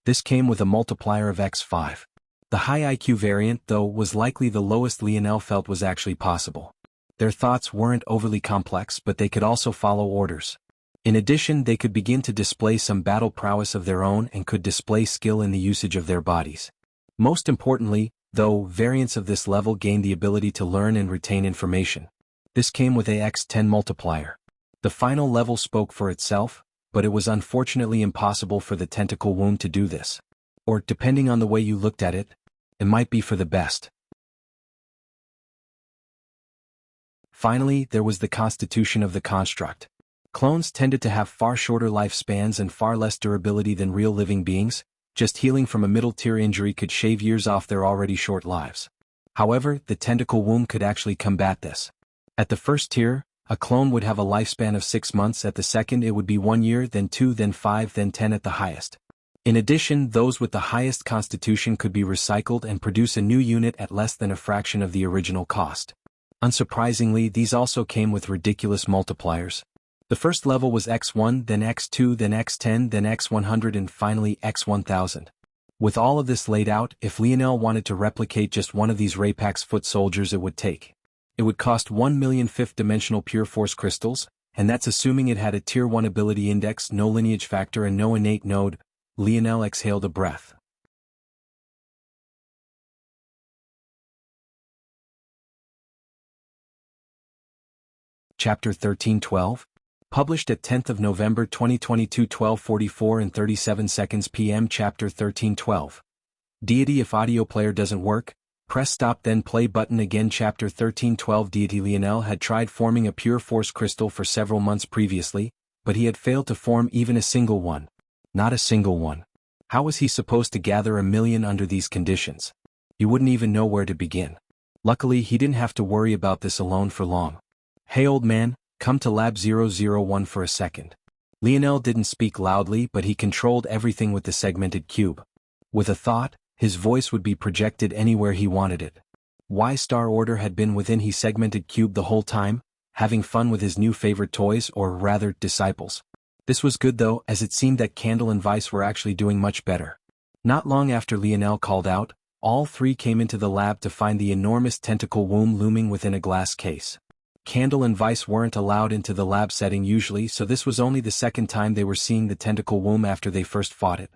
This came with a multiplier of x5. The high IQ variant, though, was likely the lowest Lionel felt was actually possible. Their thoughts weren't overly complex, but they could also follow orders. In addition, they could begin to display some battle prowess of their own and could display skill in the usage of their bodies. Most importantly, though, variants of this level gained the ability to learn and retain information. This came with a x10 multiplier. The final level spoke for itself, but it was unfortunately impossible for the tentacle womb to do this. Or, depending on the way you looked at it, it might be for the best. Finally, there was the constitution of the construct. Clones tended to have far shorter lifespans and far less durability than real living beings. Just healing from a middle-tier injury could shave years off their already short lives. However, the tentacle womb could actually combat this. At the first tier, a clone would have a lifespan of 6 months. At the second it would be 1 year, then 2, then 5, then 10 at the highest. In addition, those with the highest constitution could be recycled and produce a new unit at less than a fraction of the original cost. Unsurprisingly, these also came with ridiculous multipliers. The first level was x1, then x2, then x10, then x100 and finally x1000. With all of this laid out, if Lionel wanted to replicate just one of these Rapax foot soldiers, it would cost 1 million fifth-dimensional pure force crystals, and that's assuming it had a Tier 1 ability index, no lineage factor and no innate node. Lionel exhaled a breath. Chapter 1312? Published at 10th of November 2022 12:44 and 37 seconds p.m. Chapter 1312. Deity if audio player doesn't work, press stop then play button again. Chapter 1312. Deity Lionel had tried forming a pure force crystal for several months previously, but he had failed to form even a single one. Not a single one. How was he supposed to gather 1,000,000 under these conditions? He wouldn't even know where to begin. Luckily he didn't have to worry about this alone for long. Hey old man, come to Lab 001 for a second. Lionel didn't speak loudly, but he controlled everything with the segmented cube. With a thought, his voice would be projected anywhere he wanted it. Y Star Order had been within his segmented cube the whole time, having fun with his new favorite toys, or rather, disciples. This was good though, as it seemed that Candle and Vice were actually doing much better. Not long after Lionel called out, all three came into the lab to find the enormous tentacle womb looming within a glass case. Candle and Vice weren't allowed into the lab setting usually, so this was only the second time they were seeing the tentacle womb after they first fought it.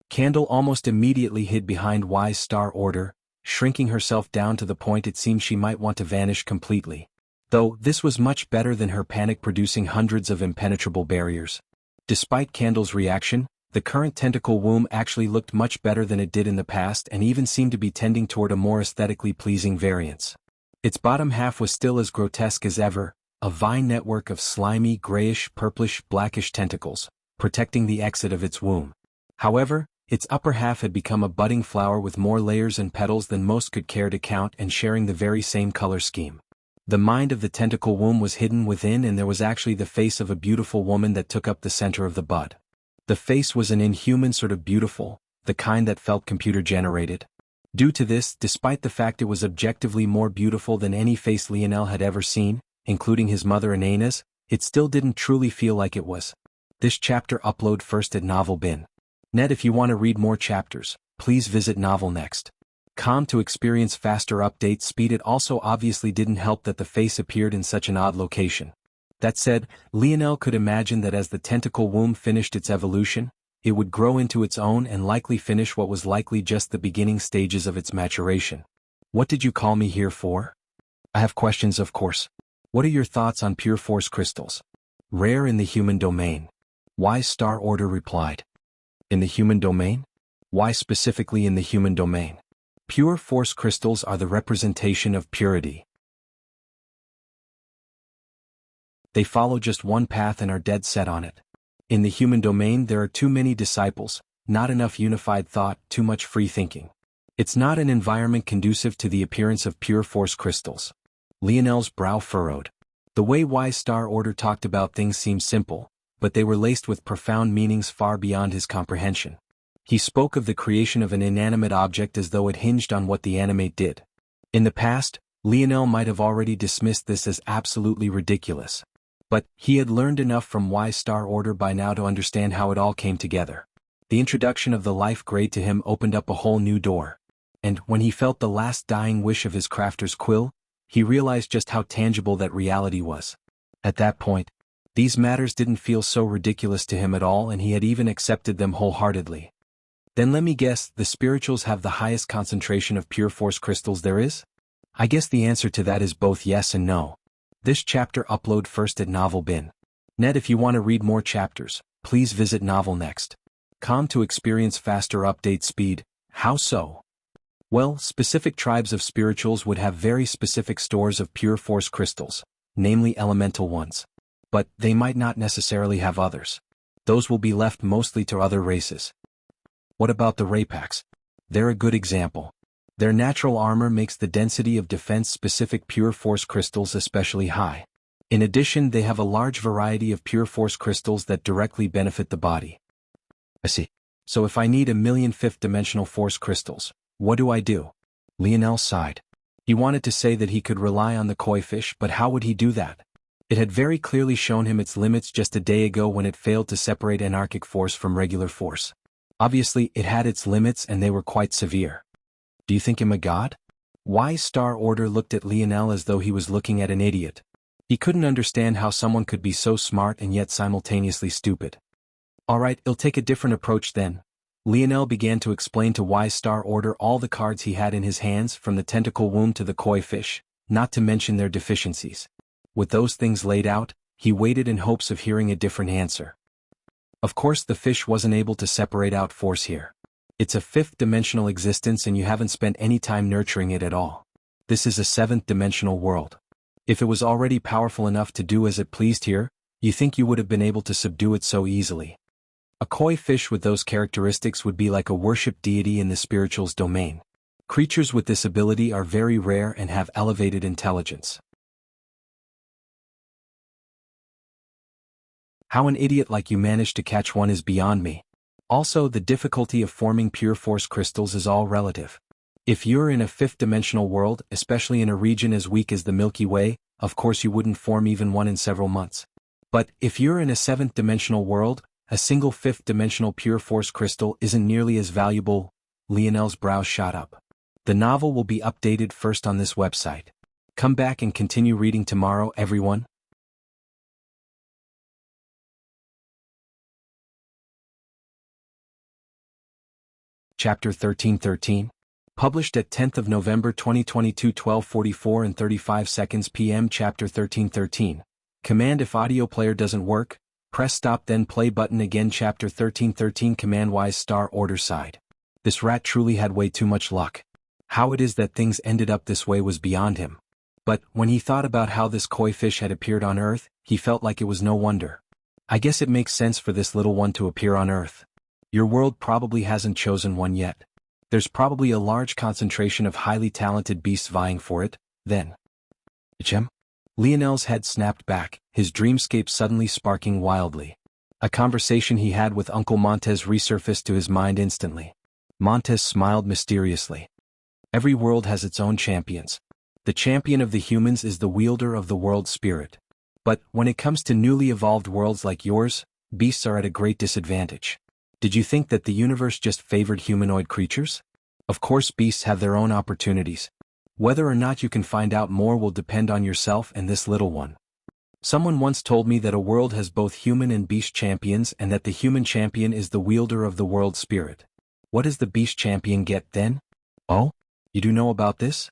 Candle almost immediately hid behind Y's Star Order, shrinking herself down to the point it seemed she might want to vanish completely. Though, this was much better than her panic producing hundreds of impenetrable barriers. Despite Candle's reaction, the current tentacle womb actually looked much better than it did in the past and even seemed to be tending toward a more aesthetically pleasing variance. Its bottom half was still as grotesque as ever, a vine network of slimy, grayish, purplish, blackish tentacles, protecting the exit of its womb. However, its upper half had become a budding flower with more layers and petals than most could care to count and sharing the very same color scheme. The mind of the tentacle womb was hidden within, and there was actually the face of a beautiful woman that took up the center of the bud. The face was an inhuman sort of beautiful, the kind that felt computer-generated. Due to this, despite the fact it was objectively more beautiful than any face Lionel had ever seen, including his mother and Anna's, it still didn't truly feel like it was. This chapter upload first at Novel Bin. Net. If you want to read more chapters, please visit Novel Next. Com to experience faster update speed. It also obviously didn't help that the face appeared in such an odd location. That said, Lionel could imagine that as the tentacle womb finished its evolution, it would grow into its own and likely finish what was likely just the beginning stages of its maturation. What did you call me here for? I have questions, of course. What are your thoughts on pure force crystals? Rare in the human domain. Y Star Order replied. In the human domain? Why specifically in the human domain? Pure force crystals are the representation of purity. They follow just one path and are dead set on it. In the human domain there are too many disciples, not enough unified thought, too much free thinking. It's not an environment conducive to the appearance of pure force crystals. Lionel's brow furrowed. The way Y Star Order talked about things seemed simple, but they were laced with profound meanings far beyond his comprehension. He spoke of the creation of an inanimate object as though it hinged on what the animate did. In the past, Lionel might have already dismissed this as absolutely ridiculous. But he had learned enough from Y Star Order by now to understand how it all came together. The introduction of the life grade to him opened up a whole new door. And when he felt the last dying wish of his crafter's quill, he realized just how tangible that reality was. At that point, these matters didn't feel so ridiculous to him at all, and he had even accepted them wholeheartedly. Then let me guess, the spirituals have the highest concentration of pure force crystals there is? I guess the answer to that is both yes and no. This chapter upload first at Novel Bin. Net. If you want to read more chapters, please visit Novel Next. Com to experience faster update speed. How so? Well, specific tribes of spirituals would have very specific stores of pure force crystals, namely elemental ones. But they might not necessarily have others. Those will be left mostly to other races. What about the Raypaks? They're a good example. Their natural armor makes the density of defense-specific pure force crystals especially high. In addition, they have a large variety of pure force crystals that directly benefit the body. I see. So if I need 1,000,000 fifth-dimensional force crystals, what do I do? Lionel sighed. He wanted to say that he could rely on the koi fish, but how would he do that? It had very clearly shown him its limits just a day ago when it failed to separate anarchic force from regular force. Obviously, it had its limits and they were quite severe. Do you think him a god? Y Star Order looked at Lionel as though he was looking at an idiot. He couldn't understand how someone could be so smart and yet simultaneously stupid. Alright, I'll take a different approach then. Lionel began to explain to Y Star Order all the cards he had in his hands, from the tentacle womb to the koi fish, not to mention their deficiencies. With those things laid out, he waited in hopes of hearing a different answer. Of course the fish wasn't able to separate out force here. It's a fifth-dimensional existence and you haven't spent any time nurturing it at all. This is a seventh-dimensional world. If it was already powerful enough to do as it pleased here, you think you would have been able to subdue it so easily. A koi fish with those characteristics would be like a worshipped deity in the spiritual's domain. Creatures with this ability are very rare and have elevated intelligence. How an idiot like you managed to catch one is beyond me. Also, the difficulty of forming pure force crystals is all relative. If you're in a fifth-dimensional world, especially in a region as weak as the Milky Way, of course you wouldn't form even one in several months. But if you're in a seventh-dimensional world, a single fifth-dimensional pure force crystal isn't nearly as valuable. Lionel's brows shot up. The novel will be updated first on this website. Come back and continue reading tomorrow, everyone. Chapter 1313. Published at 10th of November 2022 12:44 and 35 seconds p.m. Chapter 1313. Command if audio player doesn't work, press stop then play button again. Chapter 1313. Command-wise star order side. This rat truly had way too much luck. How it is that things ended up this way was beyond him. But when he thought about how this koi fish had appeared on Earth, he felt like it was no wonder. I guess it makes sense for this little one to appear on Earth. Your world probably hasn't chosen one yet. There's probably a large concentration of highly talented beasts vying for it, then. Chem? Lionel's head snapped back, his dreamscape suddenly sparking wildly. A conversation he had with Uncle Montez resurfaced to his mind instantly. Montez smiled mysteriously. Every world has its own champions. The champion of the humans is the wielder of the world spirit. But when it comes to newly evolved worlds like yours, beasts are at a great disadvantage. Did you think that the universe just favored humanoid creatures? Of course beasts have their own opportunities. Whether or not you can find out more will depend on yourself and this little one. Someone once told me that a world has both human and beast champions and that the human champion is the wielder of the world spirit. What does the beast champion get then? Oh? You do know about this?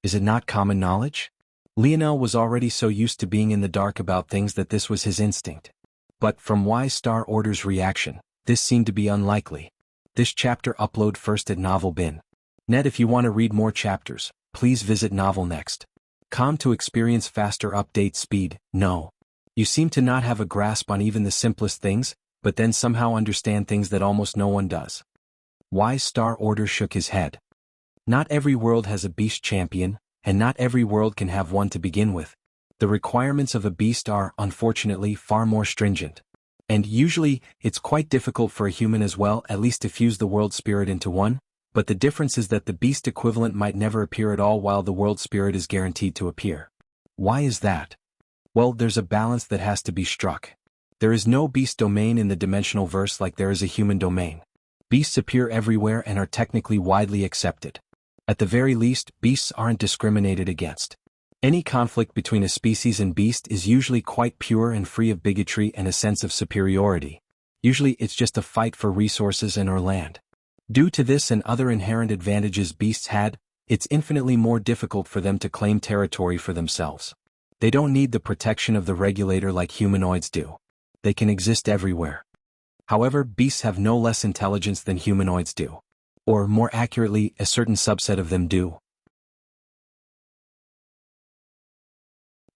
Is it not common knowledge? Lionel was already so used to being in the dark about things that this was his instinct. But from Wise Star Order's reaction, this seemed to be unlikely. This chapter upload first at Novel Bin. Net. If you want to read more chapters, please visit Novel Next. Com to experience faster update speed. No. You seem to not have a grasp on even the simplest things, but then somehow understand things that almost no one does. Wise Star Order shook his head. Not every world has a beast champion, and not every world can have one to begin with. The requirements of a beast are, unfortunately, far more stringent. And usually, it's quite difficult for a human as well at least to fuse the world spirit into one, but the difference is that the beast equivalent might never appear at all while the world spirit is guaranteed to appear. Why is that? Well, there's a balance that has to be struck. There is no beast domain in the dimensional verse like there is a human domain. Beasts appear everywhere and are technically widely accepted. At the very least, beasts aren't discriminated against. Any conflict between a species and beast is usually quite pure and free of bigotry and a sense of superiority. Usually it's just a fight for resources and/or land. Due to this and other inherent advantages beasts had, it's infinitely more difficult for them to claim territory for themselves. They don't need the protection of the regulator like humanoids do. They can exist everywhere. However, beasts have no less intelligence than humanoids do. Or, more accurately, a certain subset of them do.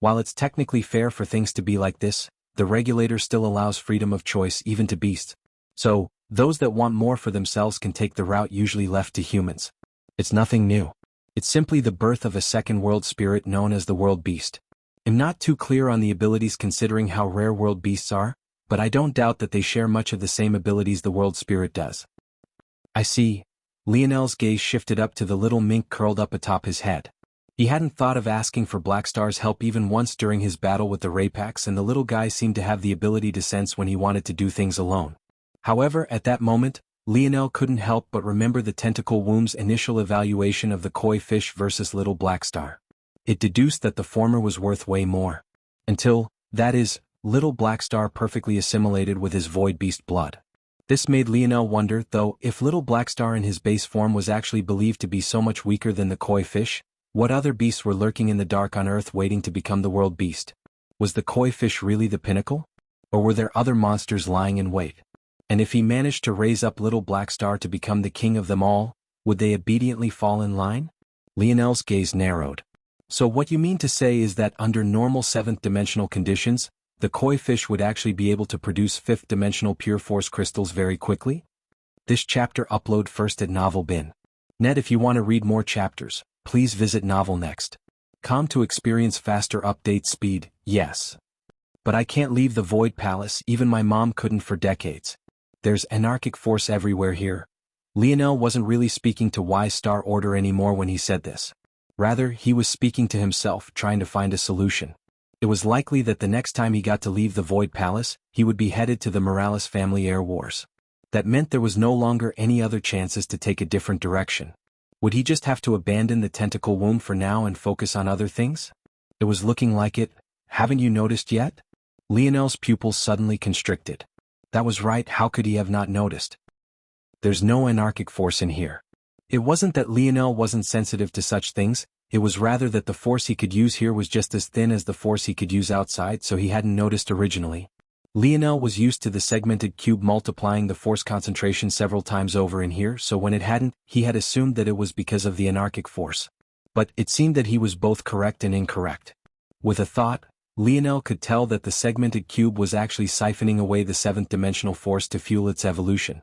While it's technically fair for things to be like this, the regulator still allows freedom of choice even to beasts. So, those that want more for themselves can take the route usually left to humans. It's nothing new. It's simply the birth of a second world spirit known as the world beast. I'm not too clear on the abilities considering how rare world beasts are, but I don't doubt that they share much of the same abilities the world spirit does. I see. Lionel's gaze shifted up to the little mink curled up atop his head. He hadn't thought of asking for Blackstar's help even once during his battle with the Rapax, and the little guy seemed to have the ability to sense when he wanted to do things alone. However, at that moment, Lionel couldn't help but remember the Tentacle Womb's initial evaluation of the koi fish versus little Blackstar. It deduced that the former was worth way more. Until, that is, little Blackstar perfectly assimilated with his void beast blood. This made Lionel wonder, though, if little Blackstar in his base form was actually believed to be so much weaker than the koi fish, What other beasts were lurking in the dark on Earth waiting to become the world beast? Was the koi fish really the pinnacle? Or were there other monsters lying in wait? And if he managed to raise up little Black Star to become the king of them all, would they obediently fall in line? Lionel's gaze narrowed. So what you mean to say is that under normal 7th-dimensional conditions, the koi fish would actually be able to produce 5th-dimensional pure force crystals very quickly? This chapter upload first at Novel Bin. Net, if you want to read more chapters, please visit Novel Next. Com to experience faster update speed, yes. But I can't leave the Void Palace, even my mom couldn't for decades. There's anarchic force everywhere here. Lionel wasn't really speaking to Y Star Order anymore when he said this. Rather, he was speaking to himself, trying to find a solution. It was likely that the next time he got to leave the Void Palace, he would be headed to the Morales family air wars. That meant there was no longer any other chances to take a different direction. Would he just have to abandon the tentacle womb for now and focus on other things? It was looking like it. Haven't you noticed yet? Lionel's pupils suddenly constricted. That was right, how could he have not noticed? There's no anarchic force in here. It wasn't that Lionel wasn't sensitive to such things, it was rather that the force he could use here was just as thin as the force he could use outside, so he hadn't noticed originally. Lionel was used to the segmented cube multiplying the force concentration several times over in here, so when it hadn't, he had assumed that it was because of the anarchic force. But it seemed that he was both correct and incorrect. With a thought, Lionel could tell that the segmented cube was actually siphoning away the 7th-dimensional force to fuel its evolution.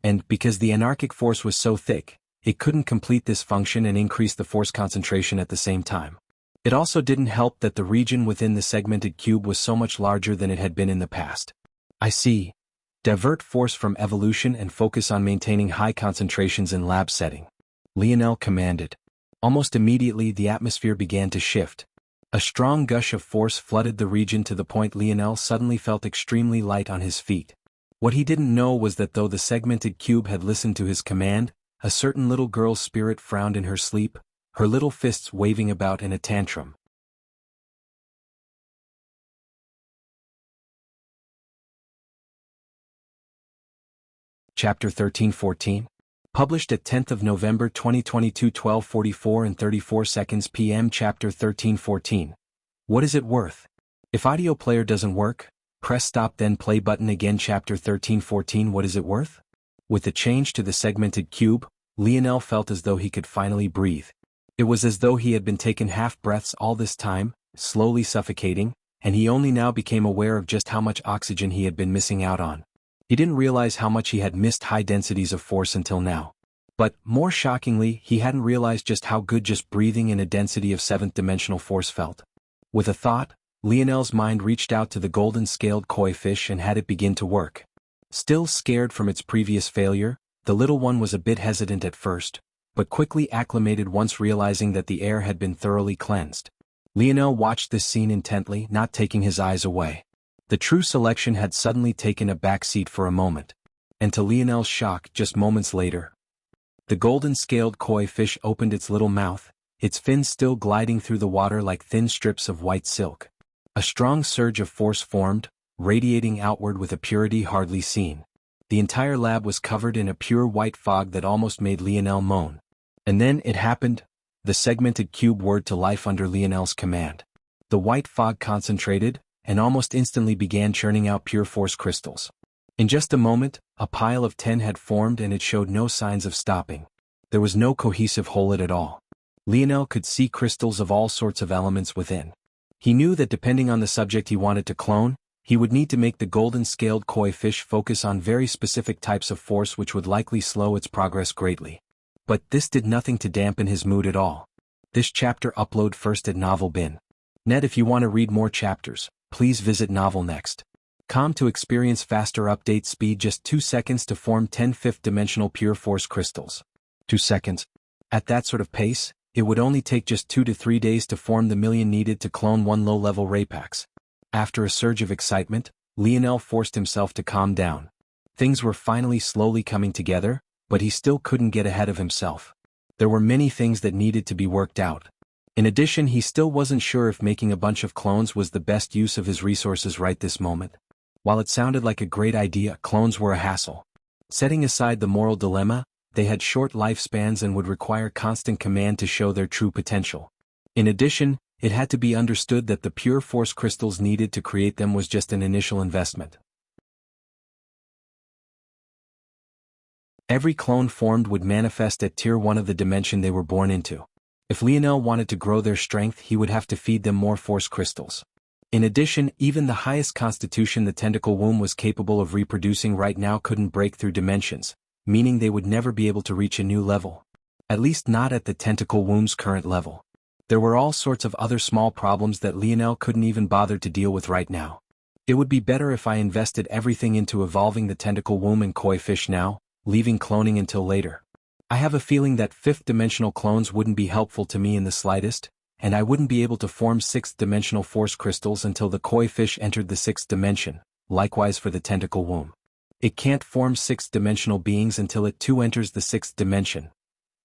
And because the anarchic force was so thick, it couldn't complete this function and increase the force concentration at the same time. It also didn't help that the region within the segmented cube was so much larger than it had been in the past. I see. Divert force from evolution and focus on maintaining high concentrations in lab setting. Lionel commanded. Almost immediately the atmosphere began to shift. A strong gush of force flooded the region to the point Lionel suddenly felt extremely light on his feet. What he didn't know was that though the segmented cube had listened to his command, a certain little girl's spirit frowned in her sleep, her little fists waving about in a tantrum. Chapter 13-14. Published at 10th of November 2022 12:44 and 34 seconds p.m. Chapter 13-14. What is it worth? If audio player doesn't work, press stop then play button again. Chapter 13-14. What is it worth? With the change to the segmented cube, Lionel felt as though he could finally breathe. It was as though he had been taking half breaths all this time, slowly suffocating, and he only now became aware of just how much oxygen he had been missing out on. He didn't realize how much he had missed high densities of force until now. But, more shockingly, he hadn't realized just how good just breathing in a density of 7th-dimensional force felt. With a thought, Lionel's mind reached out to the golden-scaled koi fish and had it begin to work. Still scared from its previous failure, the little one was a bit hesitant at first, but quickly acclimated once realizing that the air had been thoroughly cleansed. Lionel watched this scene intently, not taking his eyes away. The true selection had suddenly taken a back seat for a moment. And to Lionel's shock, just moments later, the golden-scaled koi fish opened its little mouth, its fins still gliding through the water like thin strips of white silk. A strong surge of force formed, radiating outward with a purity hardly seen. The entire lab was covered in a pure white fog that almost made Lionel moan. And then it happened, the segmented cube whirred to life under Lionel's command. The white fog concentrated, and almost instantly began churning out pure force crystals. In just a moment, a pile of 10 had formed and it showed no signs of stopping. There was no cohesive whole at all. Lionel could see crystals of all sorts of elements within. He knew that depending on the subject he wanted to clone, he would need to make the golden-scaled koi fish focus on very specific types of force which would likely slow its progress greatly. But this did nothing to dampen his mood at all. This chapter upload first at Novel Bin. Net, if you want to read more chapters, please visit Novel Next. Com to experience faster update speed, just 2 seconds to form 10 5th-dimensional pure force crystals. 2 seconds. At that sort of pace, it would only take just 2 to 3 days to form the million needed to clone one low-level Rapax. After a surge of excitement, Lionel forced himself to calm down. Things were finally slowly coming together, but he still couldn't get ahead of himself. There were many things that needed to be worked out. In addition, he still wasn't sure if making a bunch of clones was the best use of his resources right this moment. While it sounded like a great idea, clones were a hassle. Setting aside the moral dilemma, they had short lifespans and would require constant command to show their true potential. In addition, it had to be understood that the pure force crystals needed to create them was just an initial investment. Every clone formed would manifest at Tier 1 of the dimension they were born into. If Lionel wanted to grow their strength, he would have to feed them more force crystals. In addition, even the highest constitution the tentacle womb was capable of reproducing right now couldn't break through dimensions, meaning they would never be able to reach a new level. At least not at the tentacle womb's current level. There were all sorts of other small problems that Lionel couldn't even bother to deal with right now. It would be better if I invested everything into evolving the tentacle womb and koi fish now, leaving cloning until later. I have a feeling that fifth-dimensional clones wouldn't be helpful to me in the slightest, and I wouldn't be able to form sixth-dimensional force crystals until the koi fish entered the sixth dimension, likewise for the tentacle womb. It can't form sixth-dimensional beings until it too enters the sixth dimension.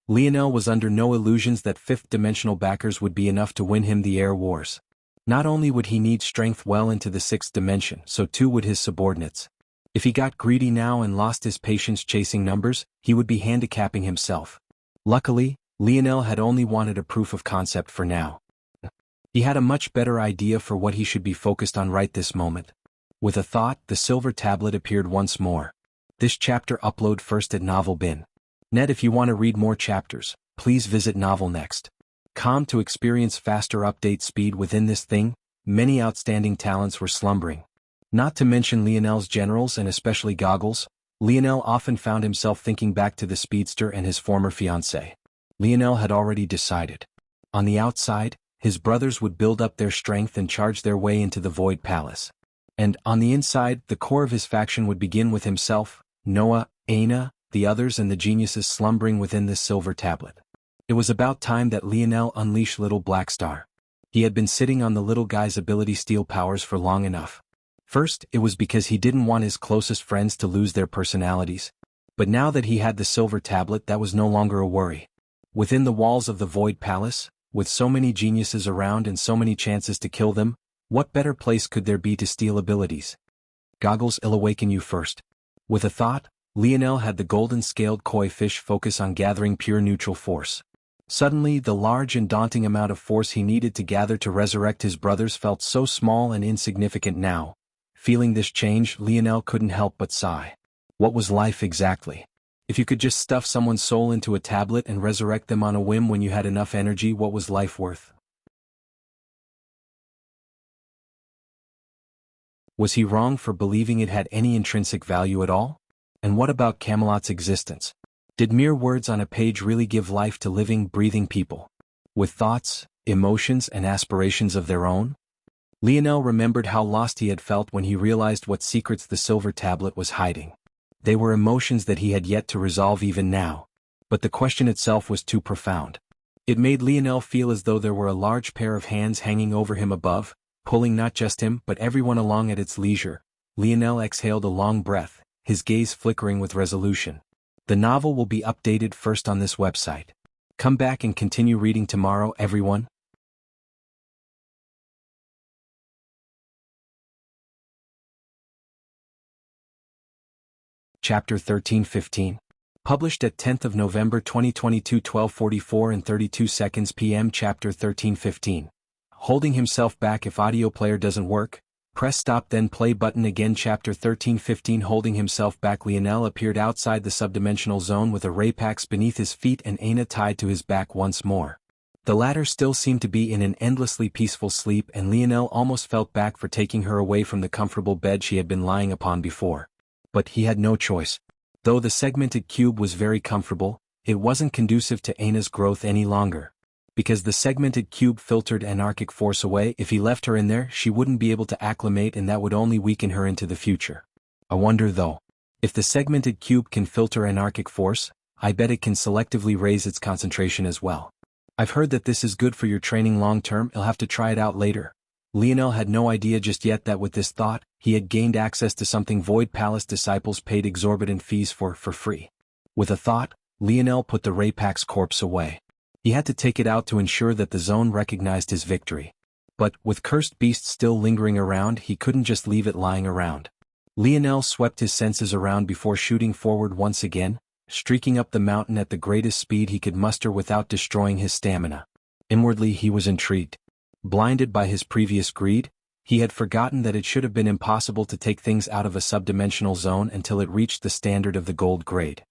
Lionel was under no illusions that fifth-dimensional backers would be enough to win him the air wars. Not only would he need strength well into the sixth dimension, so too would his subordinates. If he got greedy now and lost his patience chasing numbers, he would be handicapping himself. Luckily, Lionel had only wanted a proof of concept for now. He had a much better idea for what he should be focused on right this moment. With a thought, the silver tablet appeared once more. This chapter upload first at Novel Bin. Net. If you want to read more chapters, please visit Novel Next. To experience faster update speed within this thing, many outstanding talents were slumbering. Not to mention Lionel's generals and especially Goggles. Lionel often found himself thinking back to the speedster and his former fiancée. Lionel had already decided. On the outside, his brothers would build up their strength and charge their way into the Void Palace. And, on the inside, the core of his faction would begin with himself, Noah, Aina, the others and the geniuses slumbering within this silver tablet. It was about time that Lionel unleashed Little Black Star. He had been sitting on the little guy's ability steal powers for long enough. First, it was because he didn't want his closest friends to lose their personalities. But now that he had the silver tablet, that was no longer a worry. Within the walls of the Void Palace, with so many geniuses around and so many chances to kill them, what better place could there be to steal abilities? Goggles, I'll awaken you first. With a thought, Lionel had the golden-scaled koi fish focus on gathering pure neutral force. Suddenly, the large and daunting amount of force he needed to gather to resurrect his brothers felt so small and insignificant now. Feeling this change, Lionel couldn't help but sigh. What was life exactly? If you could just stuff someone's soul into a tablet and resurrect them on a whim when you had enough energy, what was life worth? Was he wrong for believing it had any intrinsic value at all? And what about Camelot's existence? Did mere words on a page really give life to living, breathing people? With thoughts, emotions, and aspirations of their own? Lionel remembered how lost he had felt when he realized what secrets the silver tablet was hiding. They were emotions that he had yet to resolve even now. But the question itself was too profound. It made Lionel feel as though there were a large pair of hands hanging over him above, pulling not just him but everyone along at its leisure. Lionel exhaled a long breath, his gaze flickering with resolution. The novel will be updated first on this website. Come back and continue reading tomorrow, everyone. Chapter 13-15. Published at 10th of November 2022 12:44 and 32 seconds p.m. Chapter 13-15. Holding himself back. If audio player doesn't work, press stop then play button again. Chapter 13-15. Holding himself back. Lionel appeared outside the subdimensional zone with a Rapax beneath his feet and Aina tied to his back once more. The latter still seemed to be in an endlessly peaceful sleep, and Lionel almost felt bad for taking her away from the comfortable bed she had been lying upon before. But he had no choice. Though the segmented cube was very comfortable, it wasn't conducive to Aina's growth any longer. Because the segmented cube filtered anarchic force away, if he left her in there, she wouldn't be able to acclimate, and that would only weaken her into the future. I wonder though. If the segmented cube can filter anarchic force, I bet it can selectively raise its concentration as well. I've heard that this is good for your training long term. I'll have to try it out later. Lionel had no idea just yet that with this thought, he had gained access to something Void Palace disciples paid exorbitant fees for free. With a thought, Lionel put the Rapax corpse away. He had to take it out to ensure that the zone recognized his victory. But, with cursed beasts still lingering around, he couldn't just leave it lying around. Lionel swept his senses around before shooting forward once again, streaking up the mountain at the greatest speed he could muster without destroying his stamina. Inwardly he was intrigued. Blinded by his previous greed, he had forgotten that it should have been impossible to take things out of a subdimensional zone until it reached the standard of the gold grade.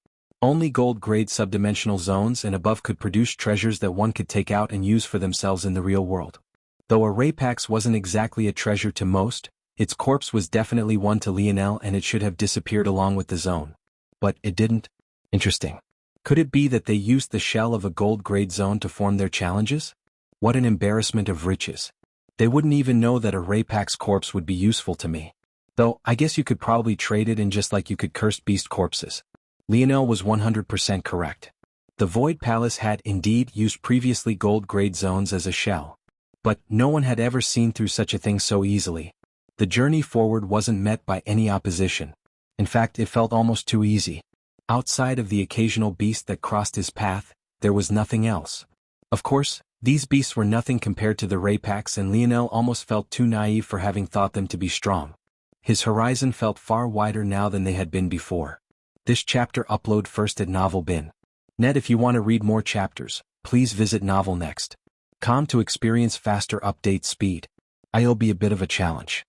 Only gold-grade subdimensional zones and above could produce treasures that one could take out and use for themselves in the real world. Though a Rapax wasn't exactly a treasure to most, its corpse was definitely one to Lionel, and it should have disappeared along with the zone. But it didn't. Interesting. Could it be that they used the shell of a gold-grade zone to form their challenges? What an embarrassment of riches. They wouldn't even know that a Rapax corpse would be useful to me. Though, I guess you could probably trade it in just like you could cursed beast corpses. Lionel was 100% correct. The Void Palace had indeed used previously gold-grade zones as a shell. But no one had ever seen through such a thing so easily. The journey forward wasn't met by any opposition. In fact, it felt almost too easy. Outside of the occasional beast that crossed his path, there was nothing else. Of course, these beasts were nothing compared to the Rapax, and Lionel almost felt too naive for having thought them to be strong. His horizon felt far wider now than they had been before. This chapter upload first at Novel Bin. Net, if you want to read more chapters, please visit Novel Next. Com to experience faster update speed. I'll be a bit of a challenge.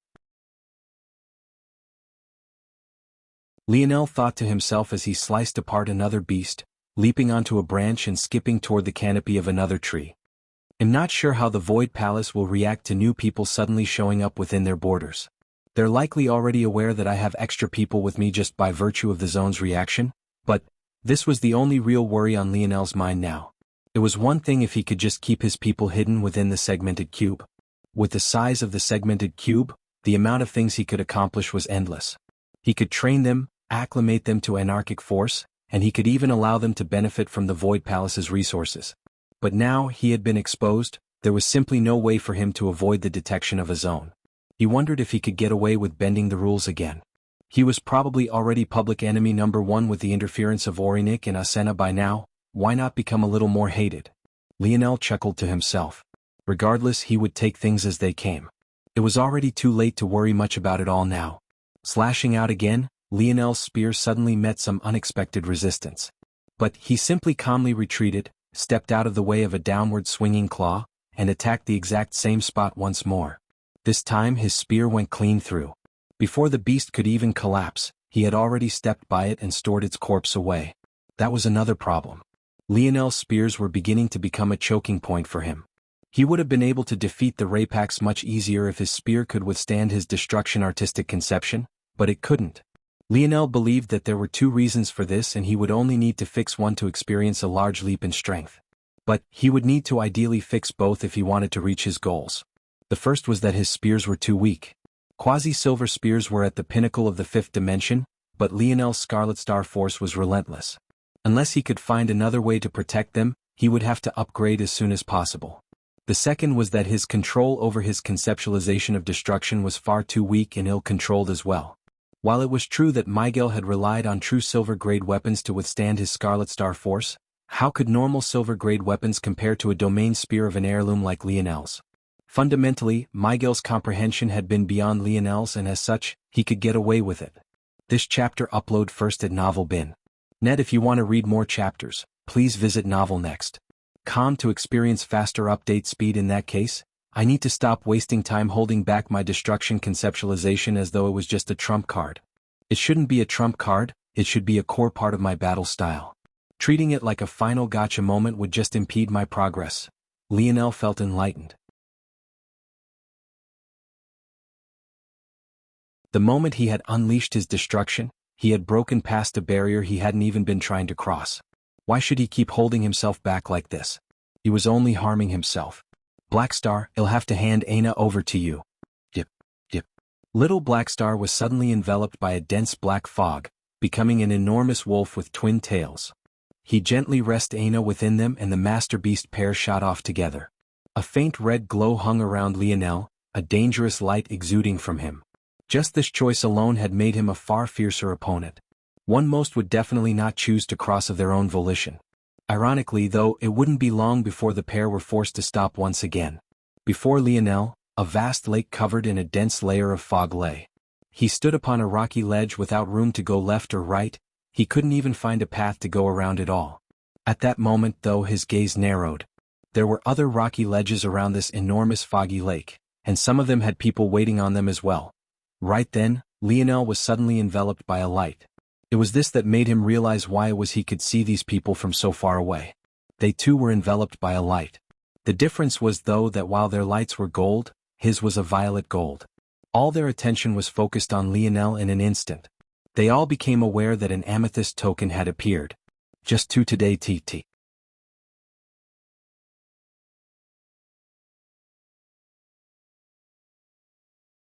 Lionel thought to himself as he sliced apart another beast, leaping onto a branch and skipping toward the canopy of another tree. I'm not sure how the Void Palace will react to new people suddenly showing up within their borders. They're likely already aware that I have extra people with me just by virtue of the zone's reaction, but this was the only real worry on Lionel's mind now. It was one thing if he could just keep his people hidden within the segmented cube. With the size of the segmented cube, the amount of things he could accomplish was endless. He could train them, acclimate them to anarchic force, and he could even allow them to benefit from the Void Palace's resources. But now he had been exposed, there was simply no way for him to avoid the detection of a zone. He wondered if he could get away with bending the rules again. He was probably already public enemy number one with the interference of Orinik and Asena by now. Why not become a little more hated? Lionel chuckled to himself. Regardless, he would take things as they came. It was already too late to worry much about it all now. Slashing out again, Lionel's spear suddenly met some unexpected resistance. But he simply calmly retreated, stepped out of the way of a downward swinging claw, and attacked the exact same spot once more. This time his spear went clean through. Before the beast could even collapse, he had already stepped by it and stored its corpse away. That was another problem. Lionel's spears were beginning to become a choking point for him. He would have been able to defeat the Rapax much easier if his spear could withstand his destruction artistic conception, but it couldn't. Lionel believed that there were two reasons for this, and he would only need to fix one to experience a large leap in strength. But he would need to ideally fix both if he wanted to reach his goals. The first was that his spears were too weak. Quasi-silver spears were at the pinnacle of the fifth dimension, but Lionel's Scarlet Star Force was relentless. Unless he could find another way to protect them, he would have to upgrade as soon as possible. The second was that his control over his conceptualization of destruction was far too weak and ill-controlled as well. While it was true that Miguel had relied on true silver-grade weapons to withstand his Scarlet Star Force, how could normal silver-grade weapons compare to a domain spear of an heirloom like Lionel's? Fundamentally, Miguel's comprehension had been beyond Lionel's, and as such, he could get away with it. This chapter upload first at Novel Bin. Net, if you want to read more chapters, please visit Novel Next. Com to experience faster update speed. In that case, I need to stop wasting time holding back my destruction conceptualization as though it was just a trump card. It shouldn't be a trump card, it should be a core part of my battle style. Treating it like a final gotcha moment would just impede my progress. Lionel felt enlightened. The moment he had unleashed his destruction, he had broken past a barrier he hadn't even been trying to cross. Why should he keep holding himself back like this? He was only harming himself. Blackstar, I'll have to hand Aina over to you. Dip, dip. Little Blackstar was suddenly enveloped by a dense black fog, becoming an enormous wolf with twin tails. He gently rested Aina within them, and the Master Beast pair shot off together. A faint red glow hung around Lionel, a dangerous light exuding from him. Just this choice alone had made him a far fiercer opponent. One most would definitely not choose to cross of their own volition. Ironically, though, it wouldn't be long before the pair were forced to stop once again. Before Lionel, a vast lake covered in a dense layer of fog lay. He stood upon a rocky ledge without room to go left or right, He couldn't even find a path to go around it all. At that moment, though, his gaze narrowed. There were other rocky ledges around this enormous foggy lake, and some of them had people waiting on them as well. Right then, Lionel was suddenly enveloped by a light. It was this that made him realize why it was he could see these people from so far away. They too were enveloped by a light. The difference was, though, that while their lights were gold, his was a violet gold. All their attention was focused on Lionel in an instant. They all became aware that an amethyst token had appeared. Just two today TT.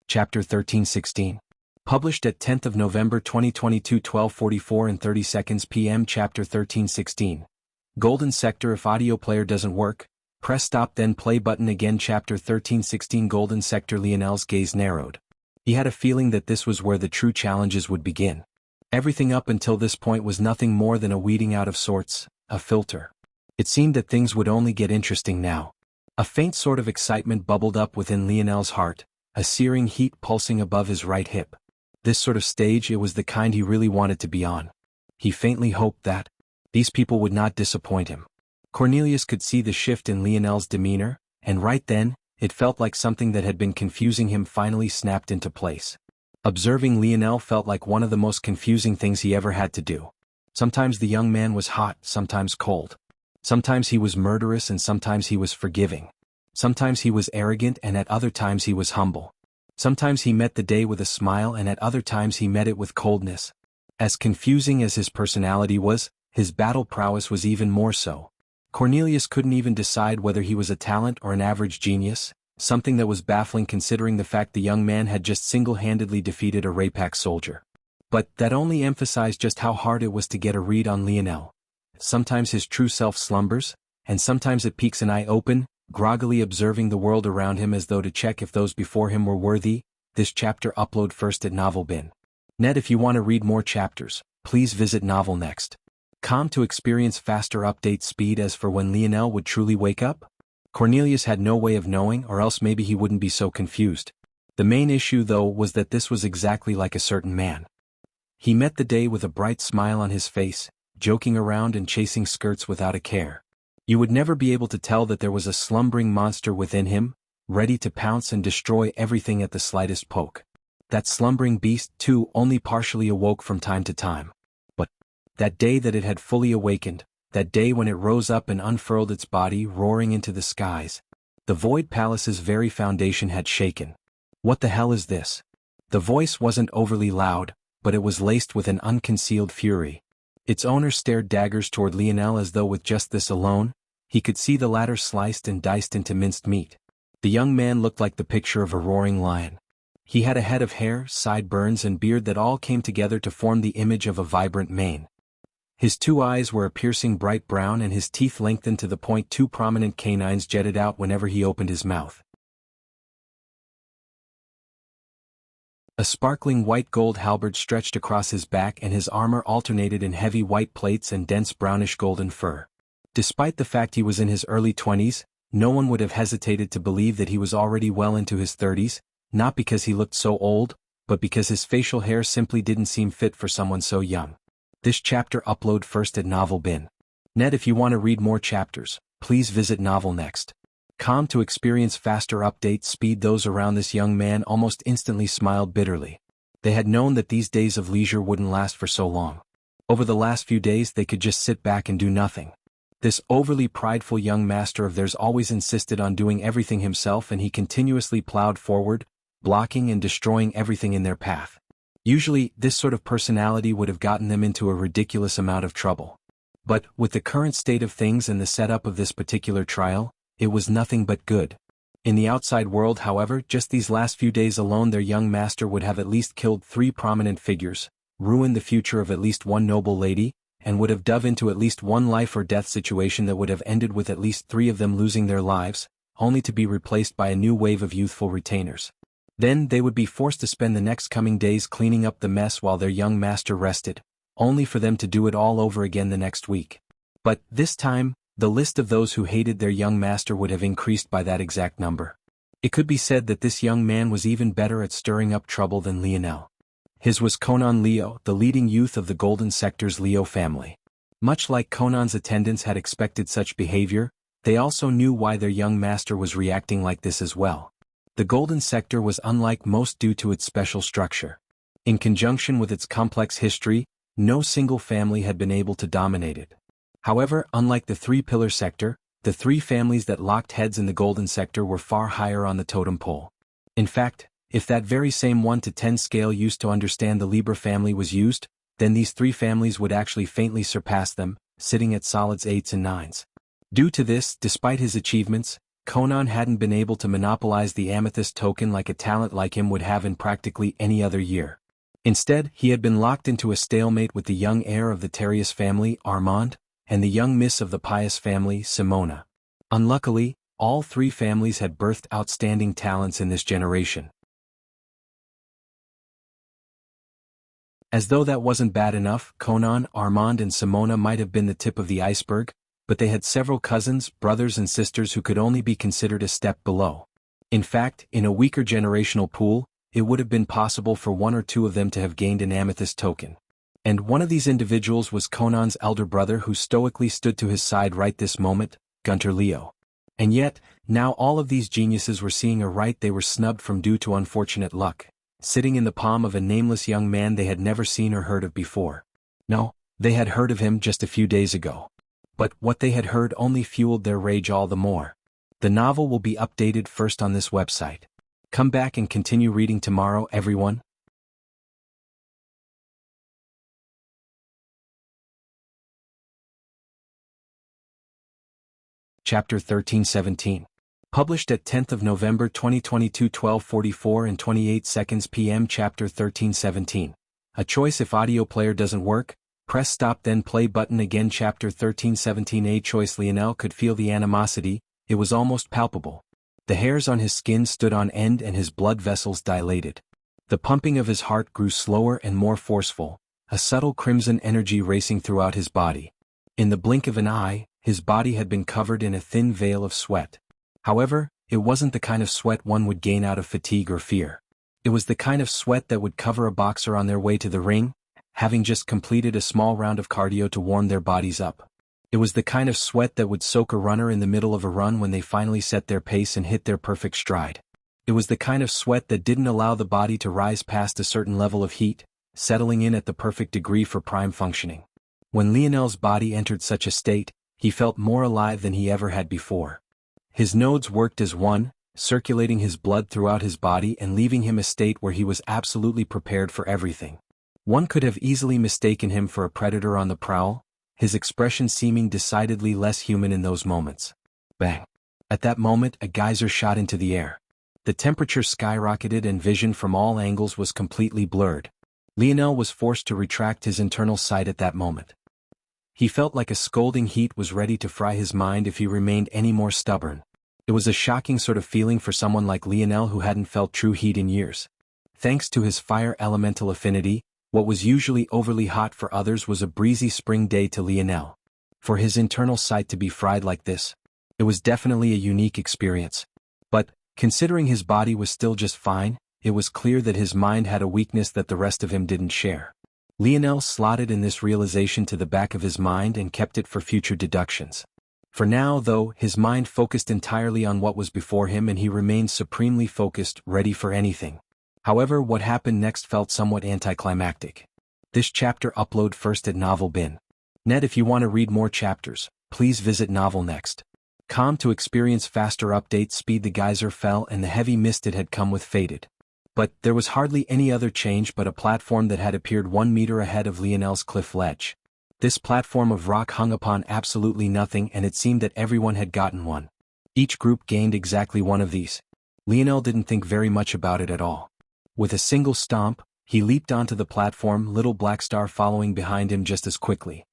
Chapter 13:16. Published at 10th of November 2022 12:44 and 30 seconds p.m. Chapter 13:16. Golden Sector. If audio player doesn't work, press stop then play button again. Chapter 13:16. Golden Sector. Lionel's gaze narrowed. He had a feeling that this was where the true challenges would begin. Everything up until this point was nothing more than a weeding out of sorts, a filter. It seemed that things would only get interesting now. A faint sort of excitement bubbled up within Lionel's heart, a searing heat pulsing above his right hip. This sort of stage, it was the kind he really wanted to be on. He faintly hoped that these people would not disappoint him. Cornelius could see the shift in Lionel's demeanor, and right then, it felt like something that had been confusing him finally snapped into place. Observing Lionel felt like one of the most confusing things he ever had to do. Sometimes the young man was hot, sometimes cold. Sometimes he was murderous and sometimes he was forgiving. Sometimes he was arrogant and at other times he was humble. Sometimes he met the day with a smile and at other times he met it with coldness. As confusing as his personality was, his battle prowess was even more so. Cornelius couldn't even decide whether he was a talent or an average genius, something that was baffling considering the fact the young man had just single-handedly defeated a Raypak soldier. But that only emphasized just how hard it was to get a read on Lionel. Sometimes his true self slumbers, and sometimes it peeks an eye open, groggily observing the world around him as though to check if those before him were worthy. This chapter upload first at NovelBin.net. If you want to read more chapters, please visit NovelNext.com to experience faster update speed. As for when Lionel would truly wake up, Cornelius had no way of knowing, or else maybe he wouldn't be so confused. The main issue, though, was that this was exactly like a certain man. He met the day with a bright smile on his face, joking around and chasing skirts without a care. You would never be able to tell that there was a slumbering monster within him, ready to pounce and destroy everything at the slightest poke. That slumbering beast, too, only partially awoke from time to time. But that day that it had fully awakened, that day when it rose up and unfurled its body roaring into the skies, the Void Palace's very foundation had shaken. What the hell is this? The voice wasn't overly loud, but it was laced with an unconcealed fury. Its owner stared daggers toward Lionel as though with just this alone, he could see the latter sliced and diced into minced meat. The young man looked like the picture of a roaring lion. He had a head of hair, sideburns and beard that all came together to form the image of a vibrant mane. His two eyes were a piercing bright brown and his teeth lengthened to the point two prominent canines jetted out whenever he opened his mouth. A sparkling white gold halberd stretched across his back and his armor alternated in heavy white plates and dense brownish golden fur. Despite the fact he was in his early 20s, no one would have hesitated to believe that he was already well into his 30s, not because he looked so old, but because his facial hair simply didn't seem fit for someone so young. This chapter upload first at NovelBin.net. If you want to read more chapters, please visit NovelNext.com to experience faster update speed. Those around this young man almost instantly smiled bitterly. They had known that these days of leisure wouldn't last for so long. Over the last few days they could just sit back and do nothing. This overly prideful young master of theirs always insisted on doing everything himself, and he continuously plowed forward, blocking and destroying everything in their path. Usually, this sort of personality would have gotten them into a ridiculous amount of trouble. But, with the current state of things and the setup of this particular trial, it was nothing but good. In the outside world, however, just these last few days alone their young master would have at least killed 3 prominent figures, ruined the future of at least one noble lady, and would have dove into at least one life or death situation that would have ended with at least 3 of them losing their lives, only to be replaced by a new wave of youthful retainers. Then they would be forced to spend the next coming days cleaning up the mess while their young master rested, only for them to do it all over again the next week. But, this time, the list of those who hated their young master would have increased by that exact number. It could be said that this young man was even better at stirring up trouble than Lionel. His was Conan Leo, the leading youth of the Golden Sector's Leo family. Much like Conan's attendants had expected such behavior, they also knew why their young master was reacting like this as well. The Golden Sector was unlike most due to its special structure. In conjunction with its complex history, no single family had been able to dominate it. However, unlike the three-pillar sector, the three families that locked heads in the Golden Sector were far higher on the totem pole. In fact, if that very same 1 to 10 scale used to understand the Libra family was used, then these three families would actually faintly surpass them, sitting at solids 8s and 9s. Due to this, despite his achievements, Conan hadn't been able to monopolize the amethyst token like a talent like him would have in practically any other year. Instead, he had been locked into a stalemate with the young heir of the Terrius family, Armand, and the young miss of the Pius family, Simona. Unluckily, all three families had birthed outstanding talents in this generation. As though that wasn't bad enough, Conan, Armand and Simona might have been the tip of the iceberg, but they had several cousins, brothers and sisters who could only be considered a step below. In fact, in a weaker generational pool, it would have been possible for one or two of them to have gained an amethyst token. And one of these individuals was Conan's elder brother who stoically stood to his side right this moment, Gunter Leo. And yet, now all of these geniuses were seeing a right they were snubbed from due to unfortunate luck, sitting in the palm of a nameless young man they had never seen or heard of before. No, they had heard of him just a few days ago. But what they had heard only fueled their rage all the more. The novel will be updated first on this website. Come back and continue reading tomorrow, everyone. Chapter 1317. Published at 10th of November 2022 12:44 and 28 seconds p.m. Chapter 1317. A choice if audio player doesn't work, press stop then play button again. Chapter 1317. A choice. Lionel could feel the animosity, it was almost palpable. The hairs on his skin stood on end and his blood vessels dilated. The pumping of his heart grew slower and more forceful, a subtle crimson energy racing throughout his body. In the blink of an eye, his body had been covered in a thin veil of sweat. However, it wasn't the kind of sweat one would gain out of fatigue or fear. It was the kind of sweat that would cover a boxer on their way to the ring, having just completed a small round of cardio to warm their bodies up. It was the kind of sweat that would soak a runner in the middle of a run when they finally set their pace and hit their perfect stride. It was the kind of sweat that didn't allow the body to rise past a certain level of heat, settling in at the perfect degree for prime functioning. When Lionel's body entered such a state, he felt more alive than he ever had before. His nodes worked as one, circulating his blood throughout his body and leaving him a state where he was absolutely prepared for everything. One could have easily mistaken him for a predator on the prowl, his expression seeming decidedly less human in those moments. Bang! At that moment, a geyser shot into the air. The temperature skyrocketed and vision from all angles was completely blurred. Lionel was forced to retract his internal sight at that moment. He felt like a scalding heat was ready to fry his mind if he remained any more stubborn. It was a shocking sort of feeling for someone like Lionel who hadn't felt true heat in years. Thanks to his fire elemental affinity, what was usually overly hot for others was a breezy spring day to Lionel. For his internal sight to be fried like this, it was definitely a unique experience. But, considering his body was still just fine, it was clear that his mind had a weakness that the rest of him didn't share. Lionel slotted in this realization to the back of his mind and kept it for future deductions. For now, though, his mind focused entirely on what was before him and he remained supremely focused, ready for anything. However, what happened next felt somewhat anticlimactic. This chapter upload first at novel.bin.net. If you want to read more chapters, please visit novelnext.com to experience faster update speed. The geyser fell and the heavy mist it had come with faded. But there was hardly any other change but a platform that had appeared 1 meter ahead of Lionel's cliff ledge. This platform of rock hung upon absolutely nothing and it seemed that everyone had gotten one. Each group gained exactly one of these. Lionel didn't think very much about it at all. With a single stomp, he leaped onto the platform, little Blackstar following behind him just as quickly.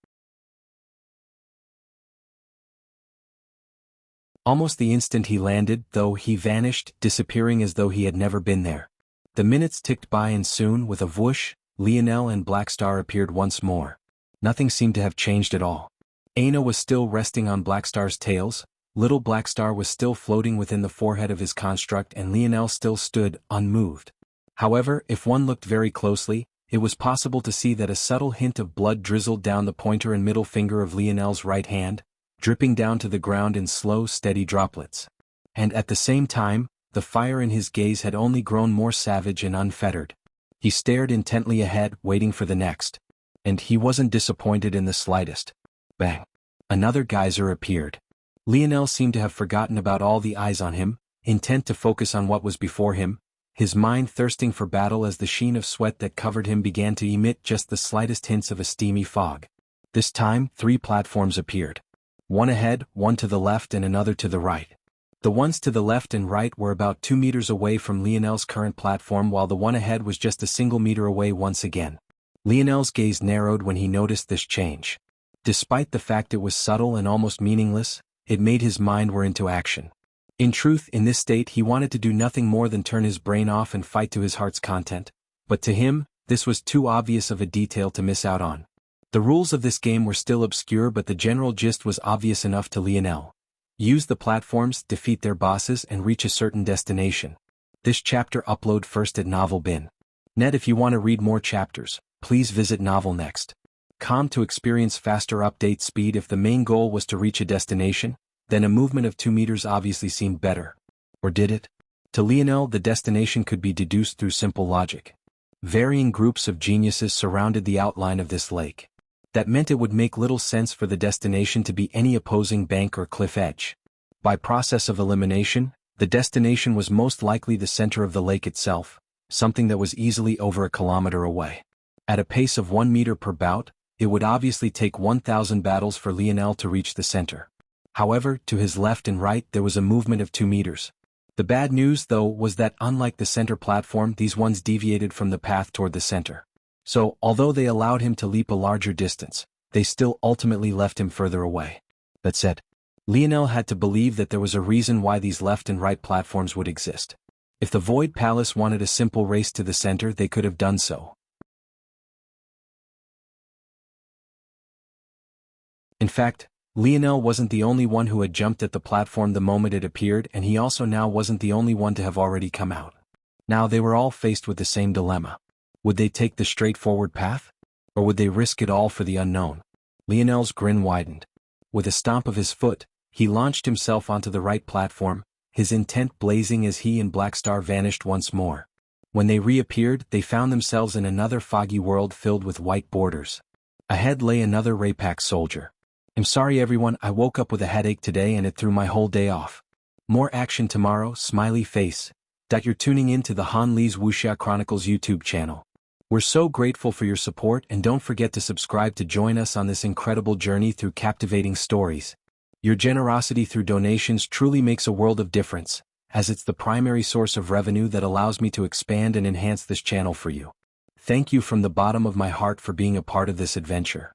Almost the instant he landed, though, he vanished, disappearing as though he had never been there. The minutes ticked by and soon, with a whoosh, Lionel and Blackstar appeared once more. Nothing seemed to have changed at all. Aina was still resting on Blackstar's tails, little Blackstar was still floating within the forehead of his construct and Lionel still stood, unmoved. However, if one looked very closely, it was possible to see that a subtle hint of blood drizzled down the pointer and middle finger of Lionel's right hand, dripping down to the ground in slow, steady droplets. And at the same time, the fire in his gaze had only grown more savage and unfettered. He stared intently ahead, waiting for the next. And he wasn't disappointed in the slightest. Bang! Another geyser appeared. Lionel seemed to have forgotten about all the eyes on him, intent to focus on what was before him, his mind thirsting for battle as the sheen of sweat that covered him began to emit just the slightest hints of a steamy fog. This time, 3 platforms appeared. One ahead, one to the left and another to the right. The ones to the left and right were about 2 meters away from Lionel's current platform, while the one ahead was just a single meter away once again. Lionel's gaze narrowed when he noticed this change. Despite the fact it was subtle and almost meaningless, it made his mind whir into action. In truth, in this state he wanted to do nothing more than turn his brain off and fight to his heart's content, but to him, this was too obvious of a detail to miss out on. The rules of this game were still obscure, but the general gist was obvious enough to Lionel. Use the platforms, defeat their bosses, and reach a certain destination. This chapter upload first at novel.bin.net. If you want to read more chapters, please visit novel.next.com to experience faster update speed. If the main goal was to reach a destination, then a movement of 2 meters obviously seemed better. Or did it? To Lionel, the destination could be deduced through simple logic. Varying groups of geniuses surrounded the outline of this lake. That meant it would make little sense for the destination to be any opposing bank or cliff edge. By process of elimination, the destination was most likely the center of the lake itself, something that was easily over a kilometer away. At a pace of 1 meter per bout, it would obviously take 1,000 battles for Lionel to reach the center. However, to his left and right there was a movement of 2 meters. The bad news, though, was that unlike the center platform, these ones deviated from the path toward the center. So, although they allowed him to leap a larger distance, they still ultimately left him further away. That said, Lionel had to believe that there was a reason why these left and right platforms would exist. If the Void Palace wanted a simple race to the center, they could have done so. In fact, Lionel wasn't the only one who had jumped at the platform the moment it appeared, and he also now wasn't the only one to have already come out. Now they were all faced with the same dilemma. Would they take the straightforward path? Or would they risk it all for the unknown? Lionel's grin widened. With a stomp of his foot, he launched himself onto the right platform, his intent blazing as he and Blackstar vanished once more. When they reappeared, they found themselves in another foggy world filled with white borders. Ahead lay another Raypak soldier. "I'm sorry everyone, I woke up with a headache today and it threw my whole day off. More action tomorrow, smiley face." You're tuning in to the Han Lee's Wuxia Chronicles YouTube channel. We're so grateful for your support, and don't forget to subscribe to join us on this incredible journey through captivating stories. Your generosity through donations truly makes a world of difference, as it's the primary source of revenue that allows me to expand and enhance this channel for you. Thank you from the bottom of my heart for being a part of this adventure.